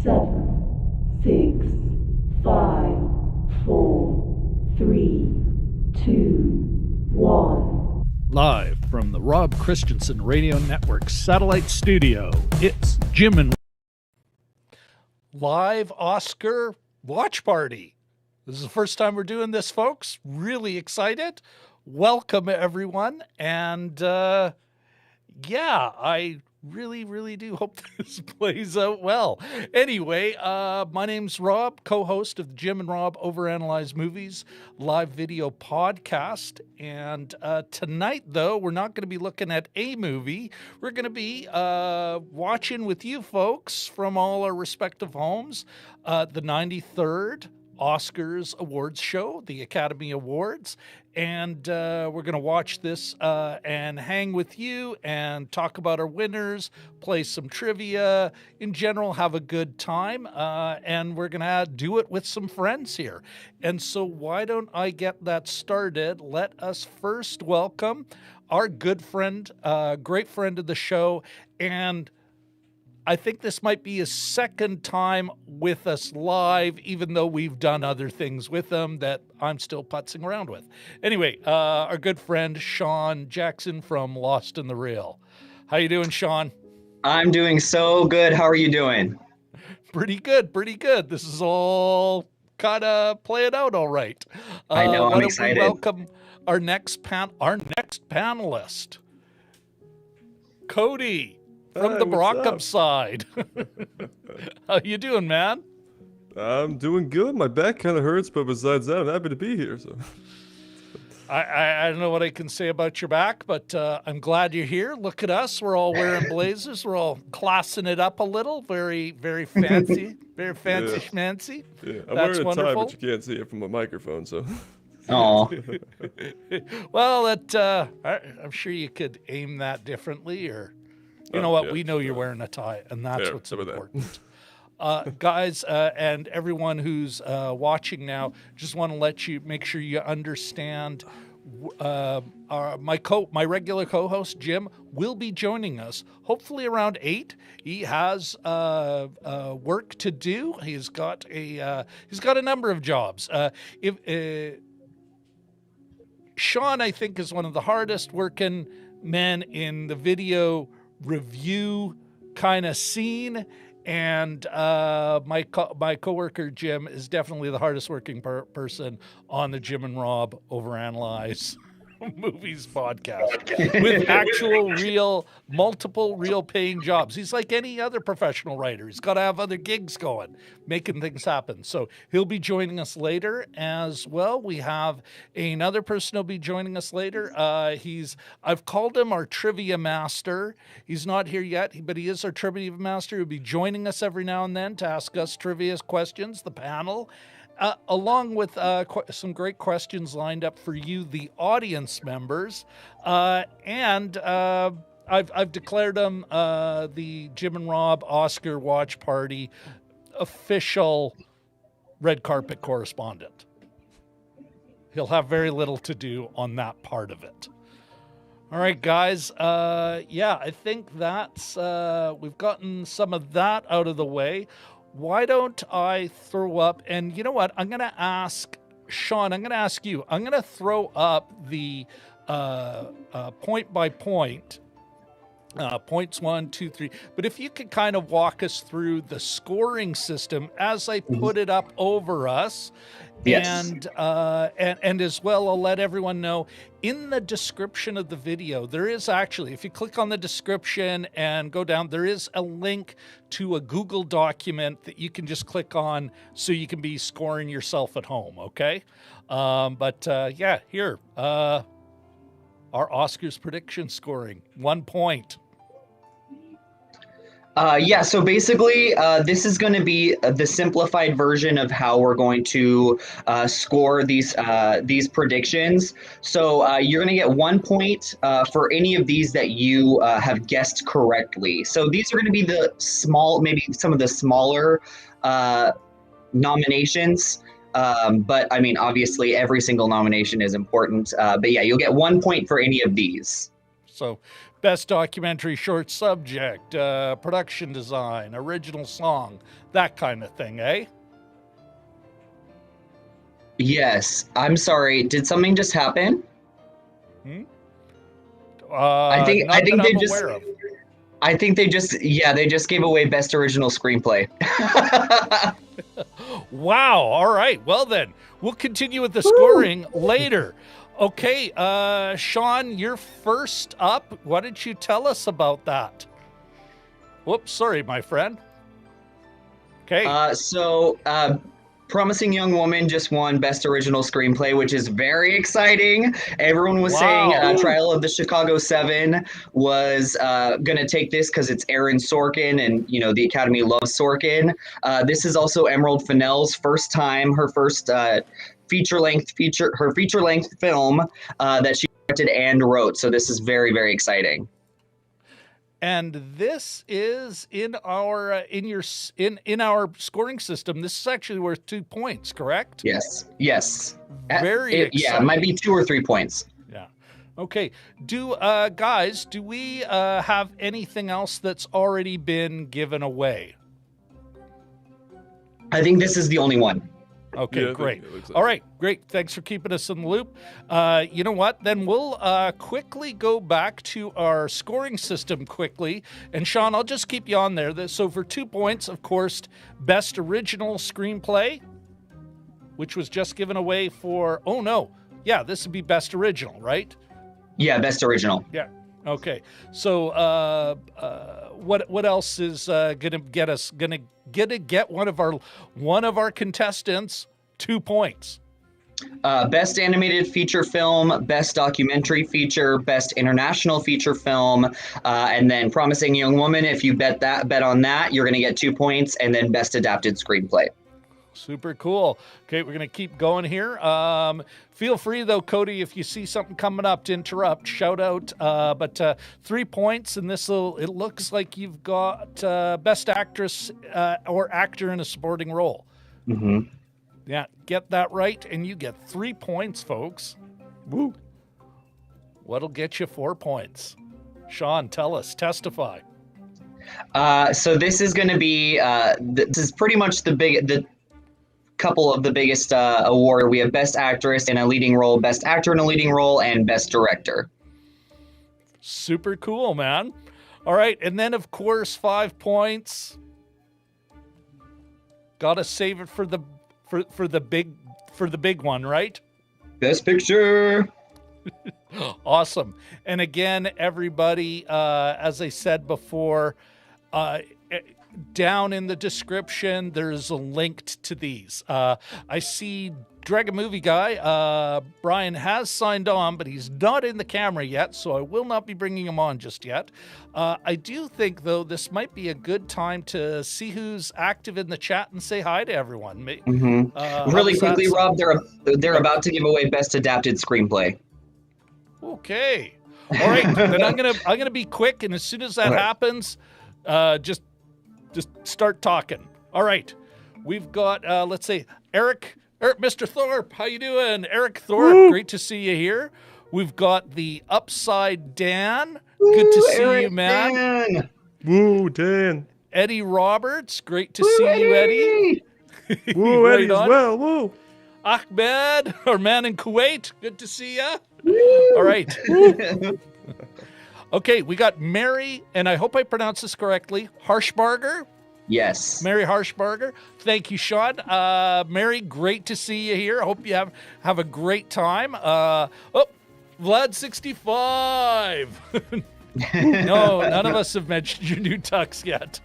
7, 6, 5, 4, 3, 2, 1. Live from the Rob Christensen Radio Network Satellite Studio, it's Jim and Live Oscar Watch Party. This is the first time we're doing this, folks. Really excited. Welcome, everyone. And I really do hope this plays out well. Anyway, my name's Rob, co-host of the Jim and Rob Overanalyze Movies live video podcast. And tonight, though, we're not going to be looking at a movie. We're going to be watching with you folks from all our respective homes the 93rd OSCARS Awards show, the Academy Awards. And we're going to watch this and hang with you and talk about our winners, play some trivia, in general, have a good time. And we're going to do it with some friends here. And so why don't I get that started? Let us first welcome our good friend, great friend of the show, and I think this might be his second time with us live, even though we've done other things with him that I'm still putzing around with. Anyway, our good friend, Shawn Jackson from Lost in the Reel. How you doing, Shawn? I'm doing so good. How are you doing? Pretty good. This is all kind of playing out all right. I know, I'm excited. We welcome our next panelist, Cody. From the Brockham side. How you doing, man? I'm doing good. My back kind of hurts, but besides that, I'm happy to be here. So, I don't know what I can say about your back, but I'm glad you're here. Look at us. We're all wearing blazers. We're all classing it up a little. Very, very fancy. Very fancy schmancy. Yeah, I'm That's wearing a wonderful. tie, but you can't see it from a microphone, so. Oh. Well, I'm sure you could aim that differently, or... You know what? Yeah, we know you're wearing a tie, and that's yeah, what's important. Guys, and everyone who's watching now, just want to make sure you understand. My regular co-host Jim will be joining us, hopefully around 8. He has work to do. He's got a number of jobs. Shawn, I think, is one of the hardest working men in the video review kind of scene, and my coworker Jim is definitely the hardest working person on the Jim and Rob Overanalyze Movies podcast with actual multiple real paying jobs. He's like any other professional writer. He's got to have other gigs going, making things happen. So he'll be joining us later as well. We have another person who'll be joining us later. I've called him our trivia master. He's not here yet, but he is our trivia master. He'll be joining us every now and then to ask us trivia questions, the panel. Along with some great questions lined up for you, the audience members. And I've declared him the Jim and Rob Oscar Watch Party official red carpet correspondent. He'll have very little to do on that part of it. All right, guys. I think that's we've gotten some of that out of the way. Why don't I throw up, and you know what? I'm going to ask Shawn, I'm going to ask you. I'm going to throw up the point by point, points 1, 2, 3. But if you could kind of walk us through the scoring system as I put it up over us. Yes. And as well, I'll let everyone know in the description of the video, there is actually, if you click on the description and go down, there is a link to a Google document that you can just click on so you can be scoring yourself at home. Okay. Here, our Oscars prediction scoring 1 point. So basically, this is going to be the simplified version of how we're going to score these predictions. So you're going to get 1 point for any of these that you have guessed correctly. So these are going to be maybe some of the smaller nominations. But I mean, obviously, every single nomination is important. But yeah, you'll get 1 point for any of these. So Best documentary short subject, production design, original song, that kind of thing, eh? Yes. I'm sorry. Did something just happen? I think Not that they I'm just aware of. I think they just gave away best original screenplay. Wow. All right. Well, then we'll continue with the scoring later. Okay. Shawn, you're first up. Why don't you tell us about that? Whoops. Sorry, my friend. Okay. Promising Young Woman just won Best Original Screenplay, which is very exciting. Everyone was saying Trial of the Chicago 7 was going to take this because it's Aaron Sorkin, and the Academy loves Sorkin. This is also Emerald Fennell's first time, her first feature-length film that she directed and wrote. So this is very, very exciting. And this is in our in our scoring system. This is actually worth 2 points, correct? Yes. Very exciting. Yeah, it might be 2 or 3 points. Yeah. Okay. Guys, do we have anything else that's already been given away? I think this is the only one. Okay, Yeah, great. like All right, great. Thanks for keeping us in the loop. You know what? Then we'll quickly go back to our scoring system quickly. And Shawn, I'll just keep you on there. So for 2 points, of course, Best Original Screenplay, which was just given away for, this would be Best Original, right? Yeah, Best Original. Yeah. Okay. So what else is gonna get one of our contestants 2 points? Best Animated Feature Film, Best Documentary Feature, Best International Feature Film, and then Promising Young Woman. If you bet on that, you're going to get 2 points, and then Best Adapted Screenplay. Super cool. Okay, we're going to keep going here. Feel free, though, Cody, if you see something coming up to interrupt, shout out. But 3 points, and it looks like you've got Best Actress or Actor in a Supporting Role. Mm-hmm. Yeah, get that right, and you get 3 points, folks. Woo. What'll get you 4 points? Shawn, tell us, testify. So this is going to be, this is pretty much the couple of the biggest award. We have Best Actress in a Leading Role, Best Actor in a Leading Role, and Best Director. Super cool, man. All right, and then of course 5 points. Gotta save it for the big one, right? Best Picture. Awesome. And again, everybody, as I said before, down in the description, there's a link to these. I see Dragon Movie Guy, Brian has signed on, but he's not in the camera yet, so I will not be bringing him on just yet. I do think, though, this might be a good time to see who's active in the chat and say hi to everyone. Mm-hmm. Really quickly, Rob, they're about to give away Best Adapted Screenplay. Okay. All right. Then I'm gonna be quick, and as soon as that happens, just start talking. All right. We've got let's say Eric, Mr. Thorpe. How you doing, Eric Thorpe? Woo. Great to see you here. We've got the Upside Dan. Good to see Eric, you, man. Dan. Woo, Dan. Eddie Roberts. Great to see you, Eddie. Woo, Right Eddie as on. well. Woo. Ahmed, our man in Kuwait. Good to see you. All right. Okay, we got Mary, and I hope I pronounced this correctly, Harshbarger. Yes. Mary Harshbarger. Thank you, Shawn. Mary, great to see you here. I hope you have a great time. Vlad 65. No, none of us have mentioned your new tux yet.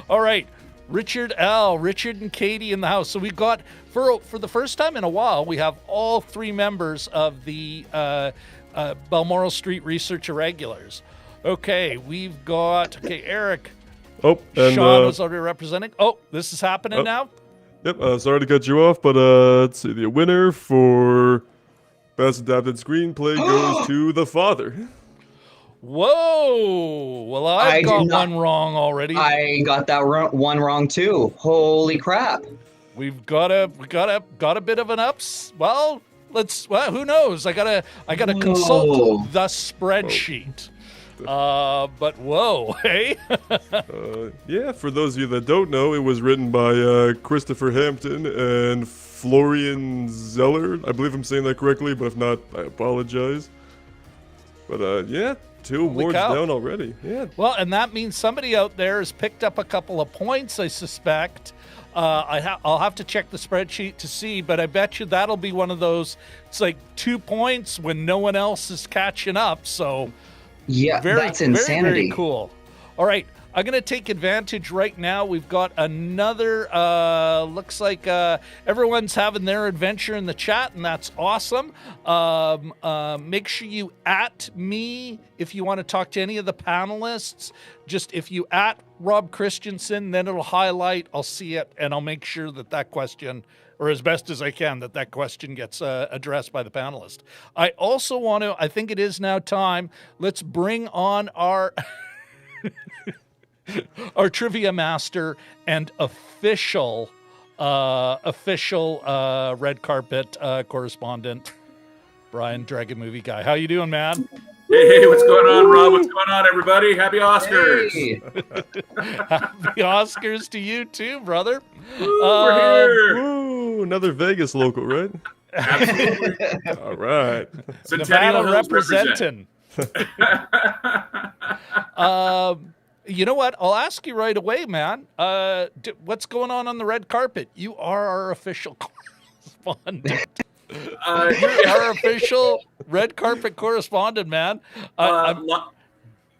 All right. Richard L., Richard and Katie in the house. So we got, for the first time in a while, we have all 3 members of the Balmoral Street Research Irregulars. Okay, we've got, Eric. Oh, and Shawn was already representing. Oh, this is happening now? Yep, sorry to cut you off, but let's see. The winner for Best Adapted Screenplay goes to The Father. Whoa! Well, I got one wrong already. I got that one wrong too. Holy crap! We've got a bit of an ups. Well, Well, who knows? I gotta consult the spreadsheet. But whoa, hey. Yeah, for those of you that don't know, it was written by Christopher Hampton and Florian Zeller. I believe I'm saying that correctly, but if not, I apologize. But yeah, 2 awards down already. Yeah. Well, and that means somebody out there has picked up a couple of points, I suspect. I'll have to check the spreadsheet to see, but I bet you that'll be one of those. It's like 2 points when no one else is catching up. So, yeah, that's insanity. Very, very cool. All right, I'm going to take advantage right now. We've got another, looks like everyone's having their adventure in the chat, and that's awesome. Make sure you @ me if you want to talk to any of the panelists. Just if you @ Rob Christensen, then it'll highlight, I'll see it, and I'll make sure that question, or as best as I can, that question gets addressed by the panelist. I also want to, I think it is now time, let's bring on our... our trivia master and official red carpet correspondent, Brian, Dragon Movie Guy. How you doing, man? Hey, what's going on, Rob? What's going on, everybody? Happy Oscars! Hey. Happy Oscars to you too, brother. We're here. Woo, another Vegas local, right? Absolutely. All right. Centennial Nevada Hills representing. You know what? I'll ask you right away, man. What's going on the red carpet? You are our official correspondent. You're our official red carpet correspondent, man.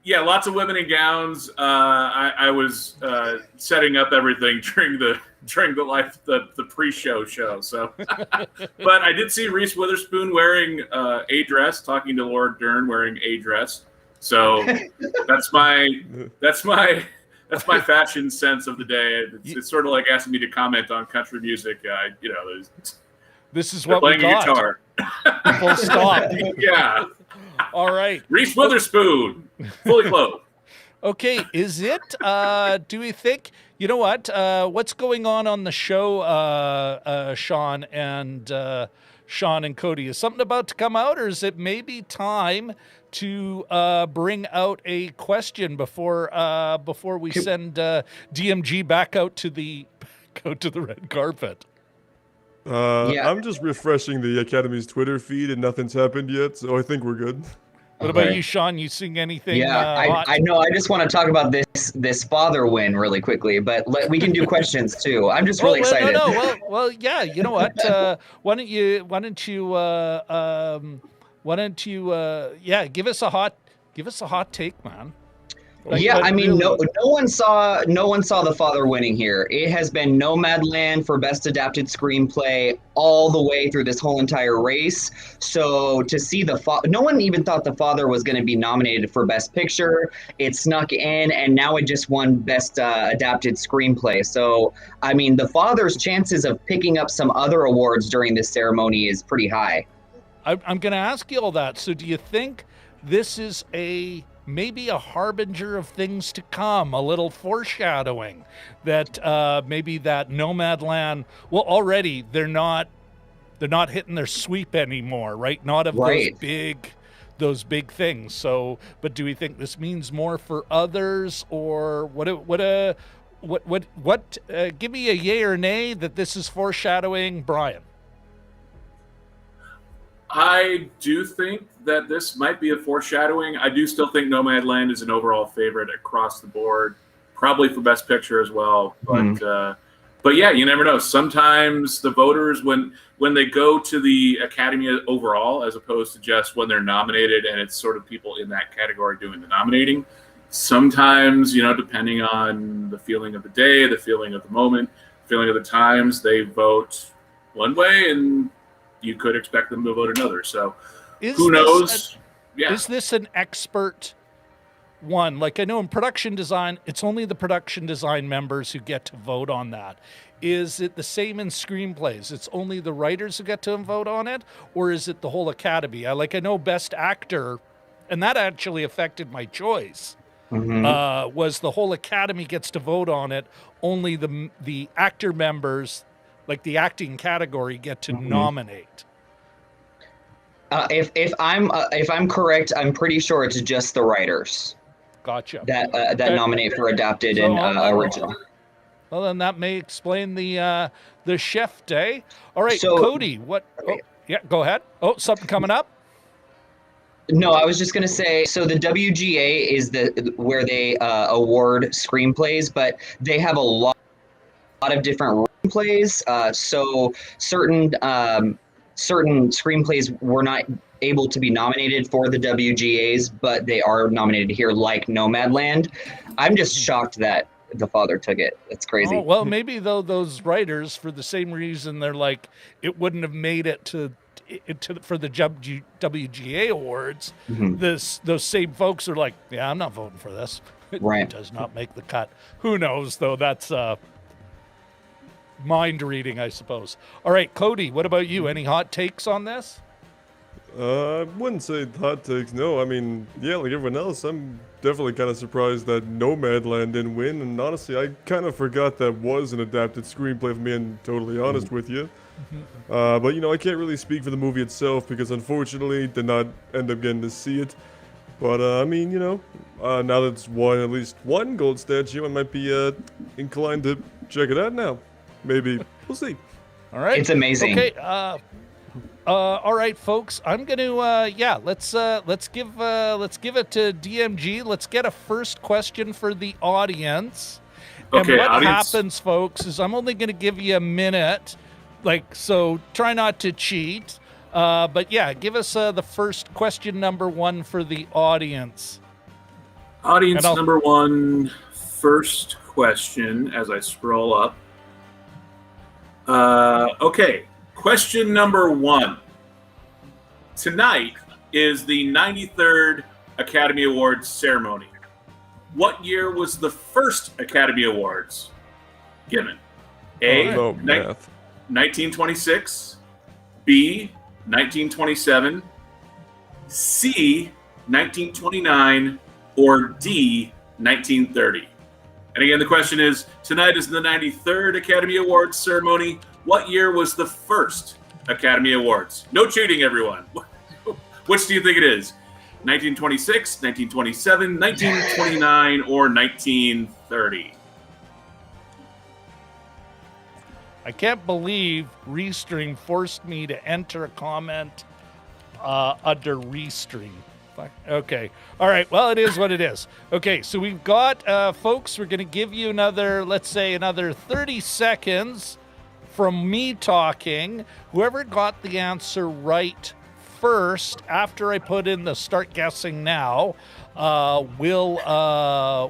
Yeah, lots of women in gowns. I was setting up everything during the pre-show show. So, but I did see Reese Witherspoon wearing a dress, talking to Laura Dern wearing a dress. So that's my fashion sense of the day. It's sort of like asking me to comment on country music. This is what we playing a got. guitar. Full stop. Yeah. All right. Reese Witherspoon, fully clothed. Okay, is it? Do we think? You know what? What's going on the show, Shawn and Cody? Is something about to come out, or is it maybe time to bring out a question before we send DMG back out to the red carpet? Yeah. I'm just refreshing the Academy's Twitter feed, and nothing's happened yet, so I think we're good. What about you, Shawn? You seeing anything? Yeah, I know. I just want to talk about this father win really quickly, but we can do questions too. I'm just really excited. Well, yeah. You know what? Why don't you give us a hot take, man. I mean, really. No one saw the father winning here. It has been Nomadland for Best Adapted Screenplay all the way through this whole entire race. So to see no one even thought the father was going to be nominated for Best Picture. It snuck in, and now it just won Best Adapted Screenplay. So I mean, the father's chances of picking up some other awards during this ceremony is pretty high. I'm going to ask you all that. So do you think this is maybe a harbinger of things to come, a little foreshadowing that maybe that Nomadland, well, already they're not hitting their sweep anymore, right? Not of those big things. So, but do we think this means more for others, or what? Give me a yay or nay that this is foreshadowing, Brian. I do think that this might be a foreshadowing. I do still think Nomadland is an overall favorite across the board, probably for Best Picture as well. But yeah, you never know. Sometimes the voters, when they go to the Academy overall, as opposed to just when they're nominated, and it's sort of people in that category doing the nominating, sometimes, depending on the feeling of the day, the feeling of the moment, feeling of the times, they vote one way, and you could expect them to vote another. So who knows? Is this an expert one? Like, I know in production design, it's only the production design members who get to vote on that. Is it the same in screenplays? It's only the writers who get to vote on it? Or is it the whole Academy? I know Best Actor, and that actually affected my choice. Was the whole Academy gets to vote on it. Only the actor members, like the acting category, get to nominate. If I'm correct, I'm pretty sure it's just the writers Gotcha. that Okay. nominate for adapted So, and well, original. Well, then that may explain the chef day. All right, So- Cody, what? Oh, yeah, go ahead. Oh, something coming up? No, I was just gonna say. So the WGA is where they award screenplays, but they have a lot of different screenplays. So certain screenplays were not able to be nominated for the WGAs, but they are nominated here, like Nomadland. I'm just shocked that the father took it. That's crazy. Oh, well, maybe though those writers, for the same reason, they're like, it wouldn't have made it for the WGA awards. Those same folks are like, yeah, I'm not voting for this. It Right. does not make the cut. Who knows though? That's mind reading, I suppose. All right, Cody, what about you? Any hot takes on this? I wouldn't say hot takes, no. I mean, yeah, like everyone else, I'm definitely kind of surprised that Nomadland didn't win. And honestly, I kind of forgot that was an adapted screenplay, if I'm being totally honest with you. But, you know, I can't really speak for the movie itself because unfortunately did not end up getting to see it. But, I mean, you know, now that it's won at least one gold statue, I might be inclined to check it out now. Maybe. We'll see. All right. It's amazing. Okay. All right, folks. I'm gonna let's give it to DMG. Let's get a first question for the audience. Okay, and what audience. happens, folks, is I'm only gonna give you a minute. So try not to cheat. But yeah, give us the first question number 1 for the audience. Audience number 1, first question as I scroll up. Okay, question number 1. Tonight is the 93rd Academy Awards ceremony. What year was the first Academy Awards given? A, Oh, no, math. 1926, B, 1927, C, 1929, or D, 1930? And again, the question is, tonight is the 93rd Academy Awards ceremony. What year was the first Academy Awards? No cheating, everyone. Which do you think it is? 1926, 1927, 1929, or 1930? I can't believe Restream forced me to enter a comment under Restream. Okay. All right. Well, it is what it is. Okay. So we've got, folks, we're going to give you another 30 seconds from me talking. Whoever got the answer right first, after I put in the start guessing now, will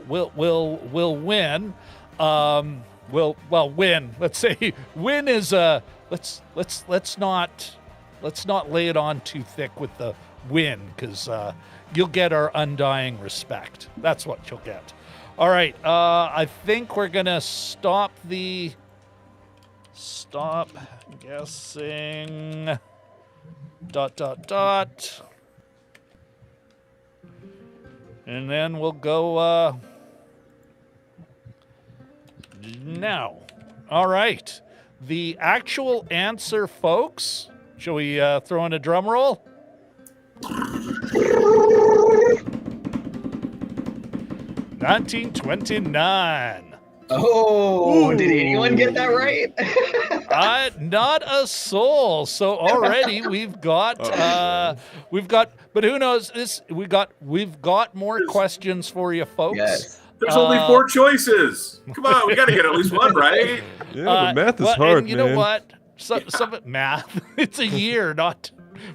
win. Win. Let's say win is let's not lay it on too thick with the win, because you'll get our undying respect. That's what you'll get. All right. I think we're gonna stop guessing. ... And then we'll go now. All right. The actual answer, folks. Shall we throw in a drum roll? 1929. Oh, did anyone get that right? Not a soul. So already we've got, but who knows? We've got more questions for you, folks. Yes. There's only 4 choices. Come on, we got to get at least one right. Yeah, but math is hard, and you man. know what? Some math. It's a year, not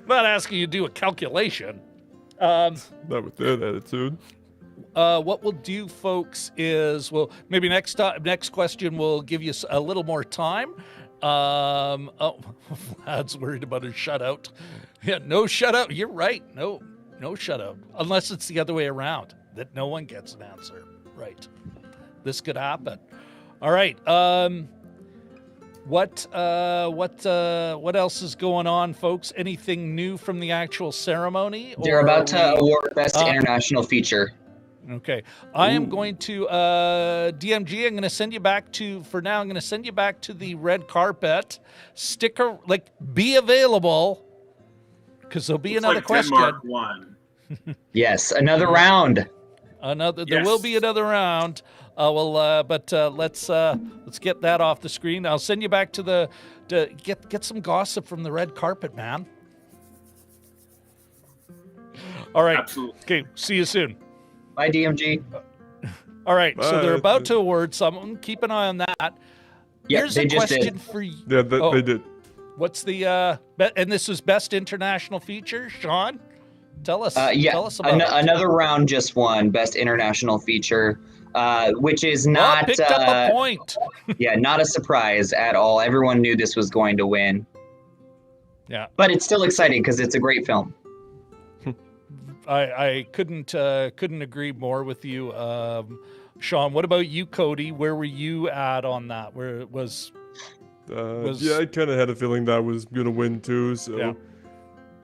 asking you to do a calculation. Not with that attitude. What we'll do, folks, is maybe next question we'll give you a little more time. Vlad's worried about a shutout. Yeah, no shutout. You're right. No shutout. Unless it's the other way around, that no one gets an answer. Right. This could happen. All right. What else is going on, folks? Anything new from the actual ceremony? They're about to award Best International Feature. Okay. I am going to DMG, I'm going to send you back to the red carpet. Be available, because there'll be Looks another like question. Denmark won. Yes, another round. There will be another round. Let's get that off the screen. I'll send you back to get some gossip from the red carpet, man. All right. Absolutely. Okay. See you soon. Bye, DMG. All right. Bye. So they're about to award someone. Keep an eye on that. Yeah, Here's they a just question did. for you. Yeah, they did. What's the and this is best international feature, Shawn? Tell us. Yeah, Tell us about it. another round just won best international feature, which is not picked up a point. yeah, not a surprise at all. Everyone knew this was going to win. Yeah. But it's still exciting because it's a great film. I couldn't agree more with you, Shawn. What about you, Cody? Where were you at on that? Where it was? Yeah, I kind of had a feeling that was gonna win too. So Yeah.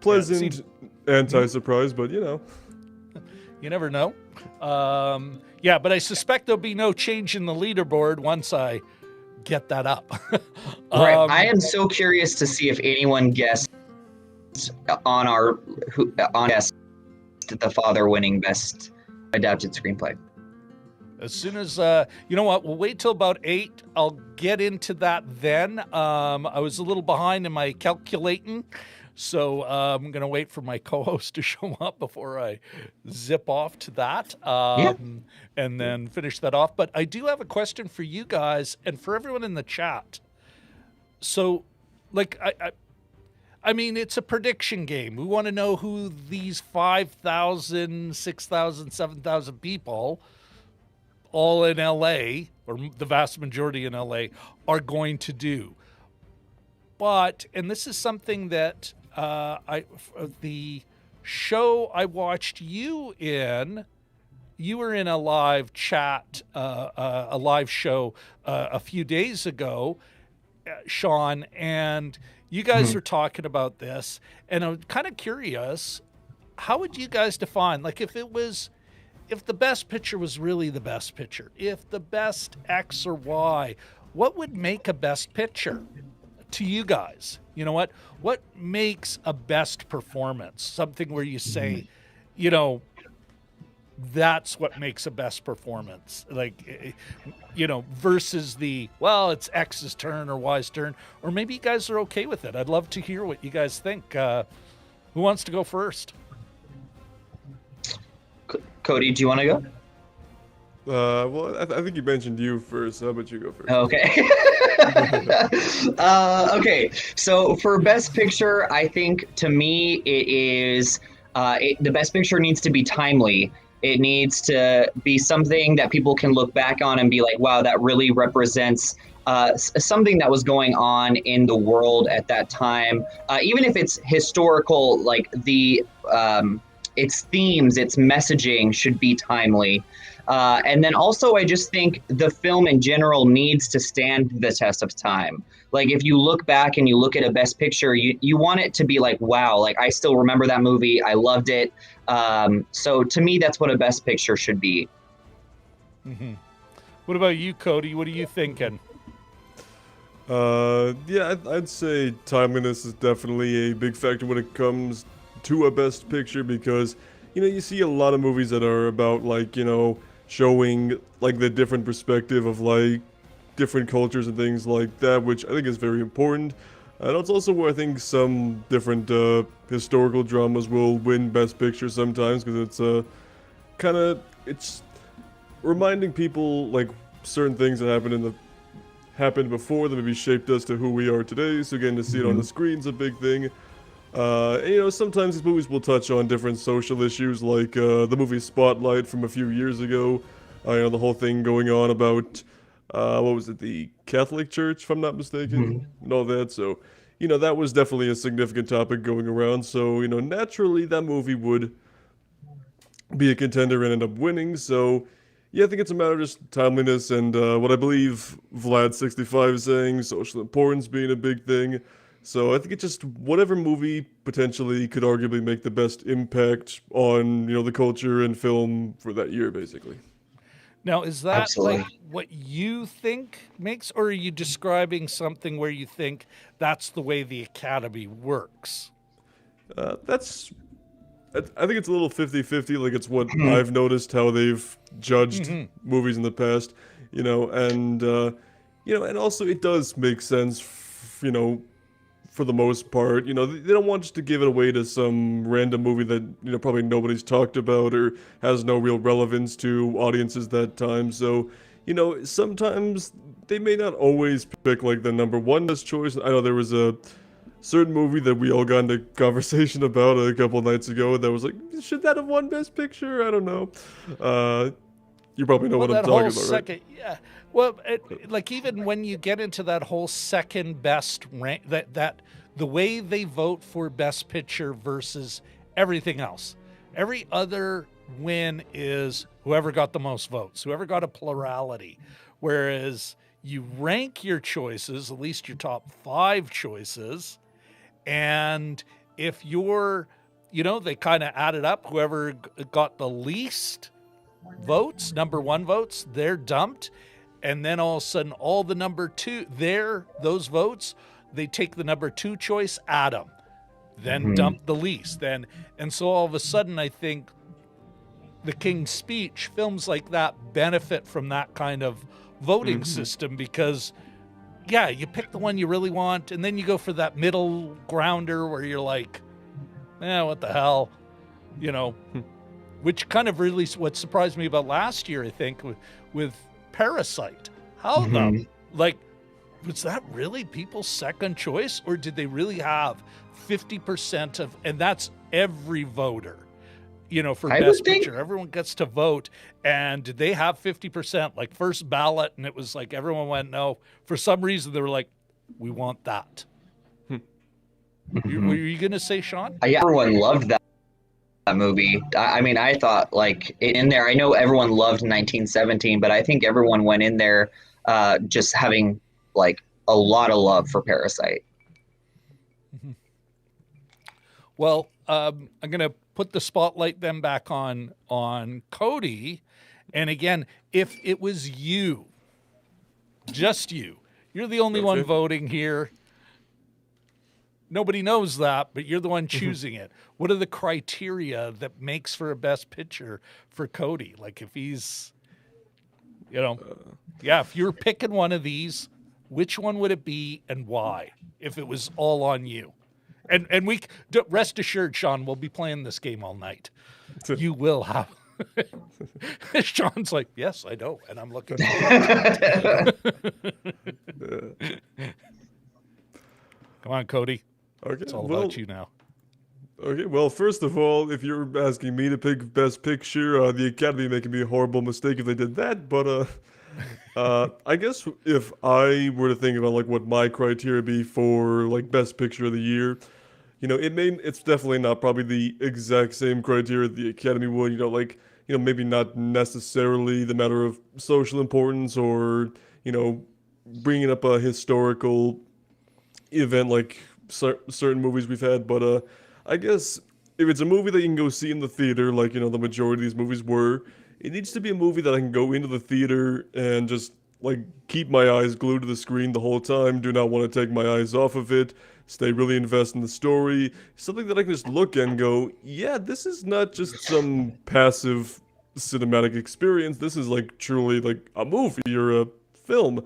pleasant anti-surprise, but you know. You never know. Yeah, but I suspect there'll be no change in the leaderboard once I get that up. Right. I am so curious to see if anyone guessed on the Father winning best adapted screenplay. As soon as you know what, we'll wait till about 8. I'll get into that then. I was a little behind in my calculating, so I'm gonna wait for my co-host to show up before I zip off to that, and then finish that off. But I do have a question for you guys and for everyone in the chat. So, like, I mean, it's a prediction game. We want to know who these 5,000, 6,000, 7,000 people, all in LA, or the vast majority in LA, are going to do. But, and this is something that the show I watched you in, you were in a live chat, a live show a few days ago, Shawn, and you guys were talking about this, and I'm kind of curious, how would you guys define, like, if the best picture was really the best picture, if the best X or Y, what would make a best picture to you guys? You know what makes a best performance? Something where you say, you know, that's what makes a best performance. Like, you know, versus it's X's turn or Y's turn, or maybe you guys are okay with it. I'd love to hear what you guys think. Who wants to go first? Cody, do you want to go? Well, I think you mentioned you first. How about you go first? Okay. Okay. So for best picture, I think to me it is the best picture needs to be timely. It needs to be something that people can look back on and be like, wow, that really represents something that was going on in the world at that time. Even if it's historical, like its themes, its messaging should be timely. And then also, I just think the film in general needs to stand the test of time. Like, if you look back and you look at a best picture, you want it to be like, wow, like, I still remember that movie. I loved it. So to me, that's what a best picture should be. Mm-hmm. What about you, Cody? What are you thinking? Yeah, I'd say timeliness is definitely a big factor when it comes to a best picture, because, you know, you see a lot of movies that are about, like, you know, showing, like, the different perspective of, like, different cultures and things like that, which I think is very important. And it's also where I think some different historical dramas will win best picture sometimes, because it's it's reminding people, like, certain things that happened before that maybe shaped us to who we are today. So getting to see it on the screen's a big thing. And, you know, sometimes these movies will touch on different social issues, like the movie Spotlight from a few years ago. You know, the whole thing going on about, what was it, the Catholic Church, if I'm not mistaken, and all that. So, you know, that was definitely a significant topic going around. So, you know, naturally that movie would be a contender and end up winning. So, yeah, I think it's a matter of just timeliness and what I believe Vlad65 is saying, social importance being a big thing. So I think it's just whatever movie potentially could arguably make the best impact on, you know, the culture and film for that year, basically. Now, is that Absolutely. like what you think makes, or are you describing something where you think that's the way the Academy works? That's I think it's a little 50-50. Like, it's what I've noticed how they've judged movies in the past, and also it does make sense, for the most part. They don't want just to give it away to some random movie that, probably nobody's talked about or has no real relevance to audiences that time. So, sometimes they may not always pick, like, the number one best choice. I know there was a certain movie that we all got into conversation about a couple nights ago that was like, should that have won Best Picture? I don't know. You probably know what I'm talking about, right? Yeah. Well, like, even when you get into that whole second best rank, that the way they vote for Best Picture versus everything else, every other win is whoever got the most votes, whoever got a plurality, whereas you rank your choices, at least your top 5 choices, and if you're, they kind of added up, whoever got the least votes, number 1 votes, they're dumped. And then all of a sudden, all the number 2, those votes, they take the number 2 choice, add them, then dump the least. And so all of a sudden, I think The King's Speech, films like that benefit from that kind of voting system, because, yeah, you pick the one you really want, and then you go for that middle grounder where you're like, what the hell, which kind of really what surprised me about last year, I think, with Parasite. How was that really people's second choice, or did they really have 50% of, and that's every voter, for Best Picture, everyone gets to vote, and did they have 50%, like first ballot, and it was like everyone went no. For some reason, they were like, we want that. Were you going to say, Shawn? Yeah, everyone loved that movie. I mean, I thought, like, in there, I know everyone loved 1917, but I think everyone went in there just having, like, a lot of love for Parasite. Well, I'm going to put the spotlight then back on Cody. And again, if it was you, just you're the only one voting here. Nobody knows that, but you're the one choosing it. What are the criteria that makes for a Best Picture for Cody? Like, if he's, if you're picking one of these, which one would it be and why? If it was all on you, and we rest assured, Shawn, we'll be playing this game all night. You will have. Shawn's like, yes, I know, and I'm looking. Come on, Cody. Okay, it's all about you now. Okay, well, first of all, if you're asking me to pick Best Picture, the Academy making me a horrible mistake if they did that. But I guess if I were to think about, like, what my criteria be for, like, Best Picture of the year, it's definitely not probably the exact same criteria the Academy would. Maybe not necessarily the matter of social importance or bringing up a historical event like certain movies we've had, but I guess if it's a movie that you can go see in the theater, like, the majority of these movies were, it needs to be a movie that I can go into the theater and just, like, keep my eyes glued to the screen the whole time, do not want to take my eyes off of it, stay really invested in the story, something that I can just look at and go, yeah, this is not just some passive cinematic experience, this is, like, truly, like, a movie or a film,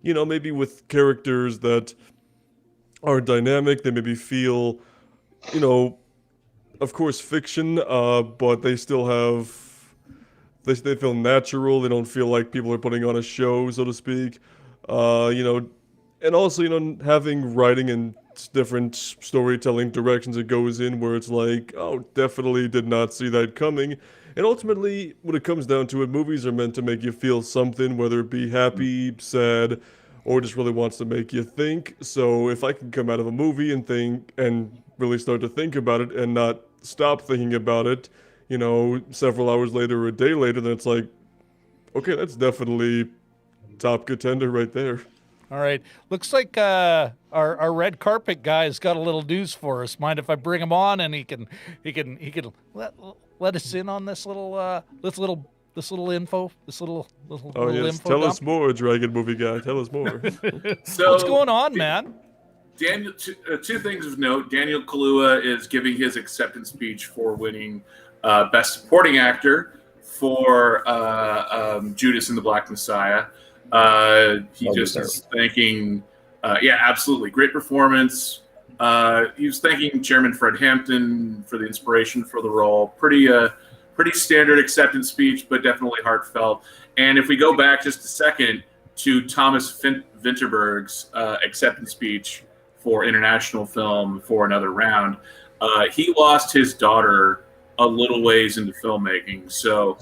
maybe with characters that are dynamic, they maybe feel, of course, fiction, but they still have, they feel natural, they don't feel like people are putting on a show, so to speak, and also, having writing and different storytelling directions it goes in where it's like, oh, definitely did not see that coming. And ultimately, when it comes down to it, movies are meant to make you feel something, whether it be happy, sad, or just really wants to make you think. So if I can come out of a movie and think and really start to think about it and not stop thinking about it, several hours later or a day later, then it's like, okay, that's definitely top contender right there. All right. Looks like our red carpet guy's got a little news for us. Mind if I bring him on and he can let us in on this little info, this little oh, yes. info Tell dump? us more, Dragon Movie Guy. Tell us more. So what's going on, man? Daniel, two things of note. Daniel Kaluuya is giving his acceptance speech for winning Best Supporting Actor for Judas and the Black Messiah. He just is thanking, absolutely. Great performance. He was thanking Chairman Fred Hampton for the inspiration for the role. Pretty standard acceptance speech, but definitely heartfelt. And if we go back just a second to Thomas Vinterberg's acceptance speech for international film for Another Round, he lost his daughter a little ways into filmmaking. So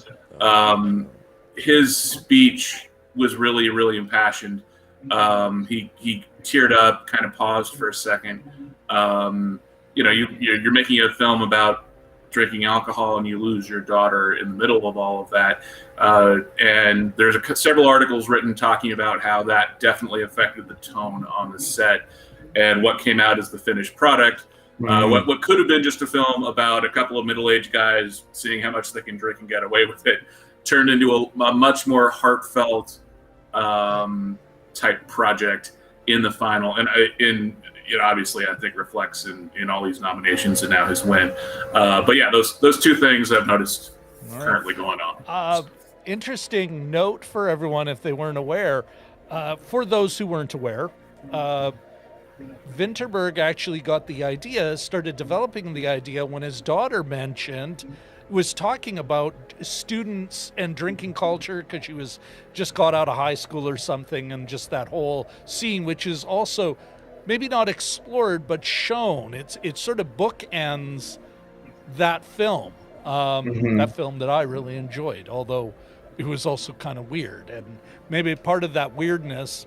his speech was really, really impassioned. He teared up, kind of paused for a second. You're making a film about drinking alcohol and you lose your daughter in the middle of all of that. And there's several articles written talking about how that definitely affected the tone on the set and what came out as the finished product. What could have been just a film about a couple of middle-aged guys seeing how much they can drink and get away with it turned into a much more heartfelt type project in the final. And obviously I think reflects in all these nominations and now his win. But yeah, those two things I've noticed currently going on. Interesting note for everyone if they weren't aware. For those who weren't aware, Vinterberg actually got the idea, started developing the idea when his daughter was talking about students and drinking culture because she was just got out of high school or something, and just that whole scene, which is also maybe not explored but shown. It sort of bookends that film, that film that I really enjoyed, although it was also kind of weird, and maybe part of that weirdness.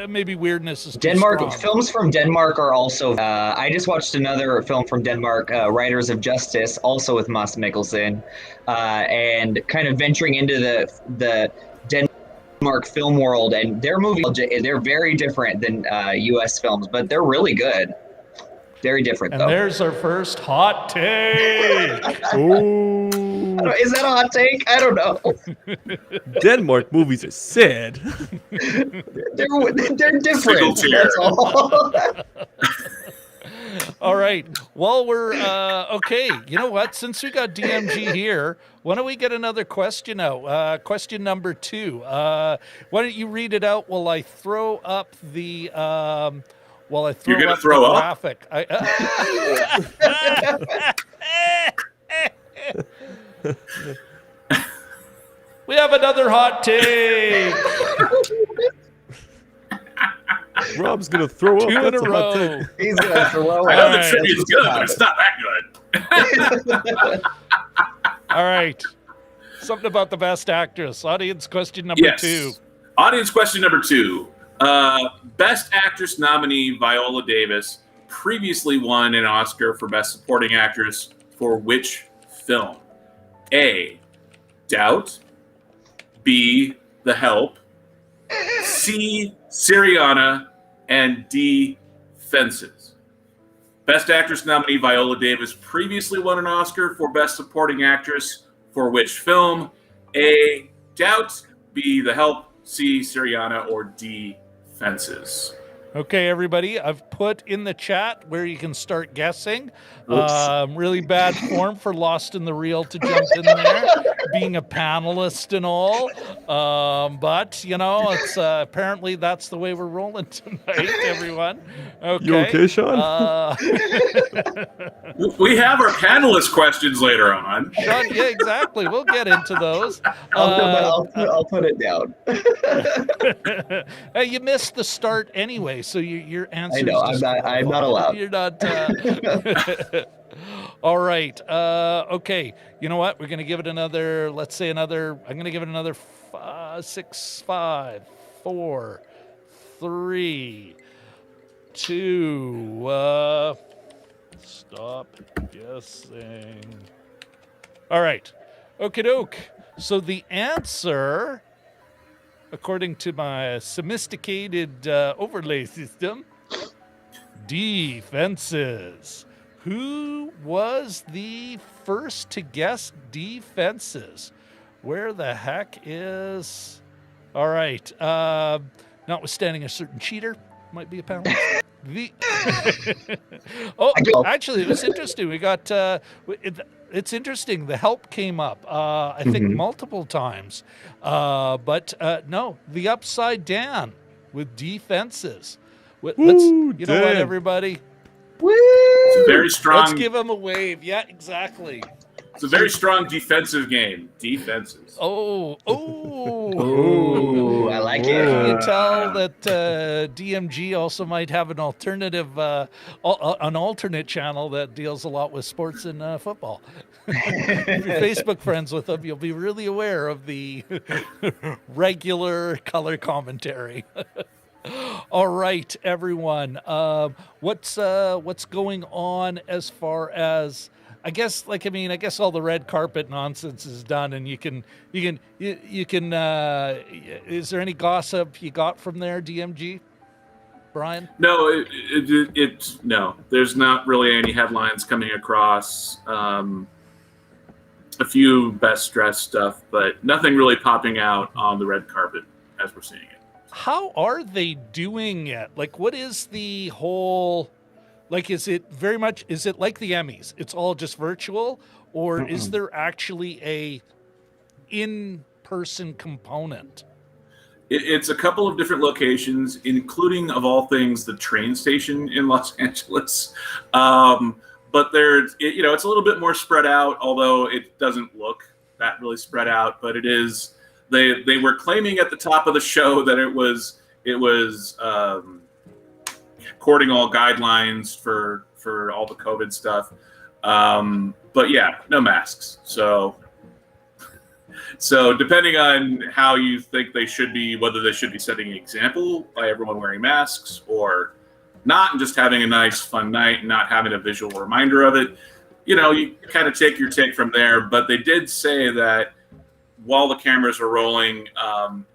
Maybe weirdness is Denmark. Too strong. Films from Denmark are also. I just watched another film from Denmark, Riders of Justice, also with Mads Mikkelsen, and kind of venturing into the Denmark film world. And their movies, they're very different than U.S. films, but they're really good. Very different, and though. There's our first hot take. Oh, Is that a hot take? I don't know. Denmark movies are sad. They're different. That's all. All right. Well, we're okay. You know what? Since we got DMG here, why don't we get another question out? Question number 2. Why don't you read it out while I throw up the You're gonna throw up? graphic. We have another hot take. Rob's gonna throw up. 2 in That's a hot row. take. He's gonna throw I know up. the trivia's good, but it's not that good. All right. Something about the best actress. Audience question number 2. Audience question number 2. Best Actress nominee Viola Davis previously won an Oscar for Best Supporting Actress for which film? A. Doubt. B. The Help. C. Syriana. And D. Fences. Best Actress nominee Viola Davis previously won an Oscar for Best Supporting Actress for which film? A. Doubt. B. The Help. C. Syriana. Or D. Fences. Okay, everybody, I've put in the chat where you can start guessing. Really bad form for Lost in the Reel to jump in there, being a panelist and all. But, it's apparently that's the way we're rolling tonight, everyone. Okay. You okay, Shawn? We have our panelist questions later on. Shawn, yeah, exactly. We'll get into those. I'll put it down. Hey, you missed the start anyway, so your answer. I know. I'm not allowed. You're not. All right. Okay. You know what? We're gonna give it another. Let's say another. I'm gonna give it another 6, 5, 4, 3, 2. Stop guessing. All right. Okie doke. So the answer, according to my sophisticated overlay system, D. Fences. Who was the first to guess D. Fences? Where the heck is... All right. Notwithstanding a certain cheater, might be a panelist. The oh, I go. actually, it was interesting. We got it's interesting. The Help came up, I think, multiple times, but no, the Upside Down with Defenses. Let's, Woo, you know what, Dan. everybody? Woo! It's a very Let's strong. give them a wave. Yeah, exactly. It's a very strong defensive game. Defenses. Oh. Ooh, I like Can it. you tell that DMG also might have an alternative, an alternate channel that deals a lot with sports and football? If you're Facebook friends with them, you'll be really aware of the regular color commentary. All right, everyone. What's going on as far as? I guess all the red carpet nonsense is done, and you can. Is there any gossip you got from there, DMG, Brian? No, it's no. There's not really any headlines coming across. A few best dressed stuff, but nothing really popping out on the red carpet as we're seeing it. How are they doing it? Like, what is the whole? Like, is it like the Emmys? It's all just virtual, or is there actually a in-person component? It's a couple of different locations, including, of all things, the train station in Los Angeles. But it's a little bit more spread out, although it doesn't look that really spread out. But it is. They were claiming at the top of the show that it was according all guidelines for all the COVID stuff. But yeah, no masks. So depending on how you think they should be, whether they should be setting an example by everyone wearing masks or not, and just having a nice fun night and not having a visual reminder of it, you kind of take your take from there. But they did say that while the cameras are rolling,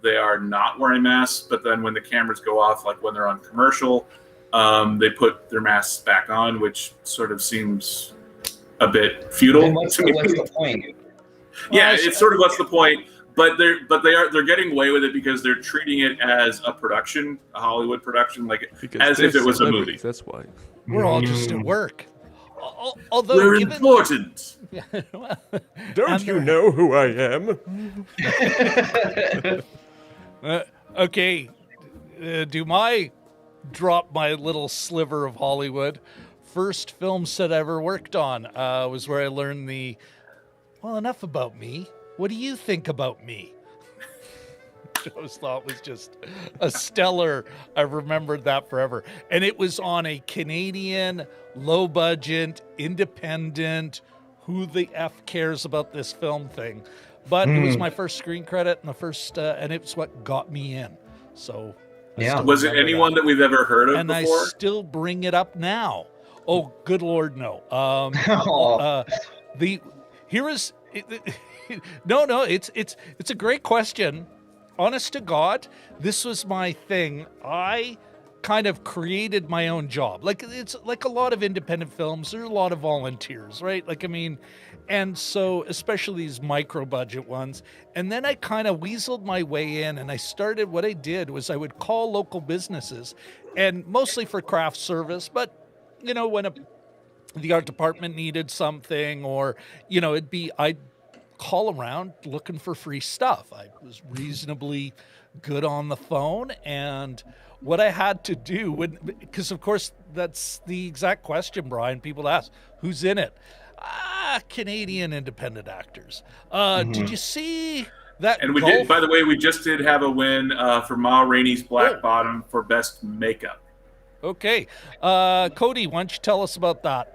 they are not wearing masks. But then when the cameras go off, like when they're on commercial, they put their masks back on, which sort of seems a bit futile. And what's the point? Yeah, it's sort of what's the point. But they're getting away with it because they're treating it as a production, a Hollywood production, as if it was a movie. That's why. We're all just at work. Although we're important. Don't you know who I am? Okay. Drop my little sliver of Hollywood. First film set I ever worked on was where I learned enough about me. What do you think about me? Which I always thought was just a stellar. I remembered that forever. And it was on a Canadian, low budget, independent, who the F cares about this film thing. But it was my first screen credit and it's what got me in. So yeah. Was it anyone that we've ever heard of before? And I still bring it up now. Oh, good Lord, no. It's a great question. Honest to God, this was my thing. I kind of created my own job. It's like a lot of independent films. There are a lot of volunteers, right? And so especially these micro budget ones. And then I kind of weaseled my way in, and what I did was I would call local businesses, and mostly for craft service, but when the art department needed something, or I'd call around looking for free stuff. I was reasonably good on the phone, and what I had to do, because of course that's the exact question, Brian, people ask, who's in it? Canadian independent actors. Did you see that? And we did, by the way, we just did have a win for Ma Rainey's Black Bottom for best makeup. Okay. Cody, why don't you tell us about that?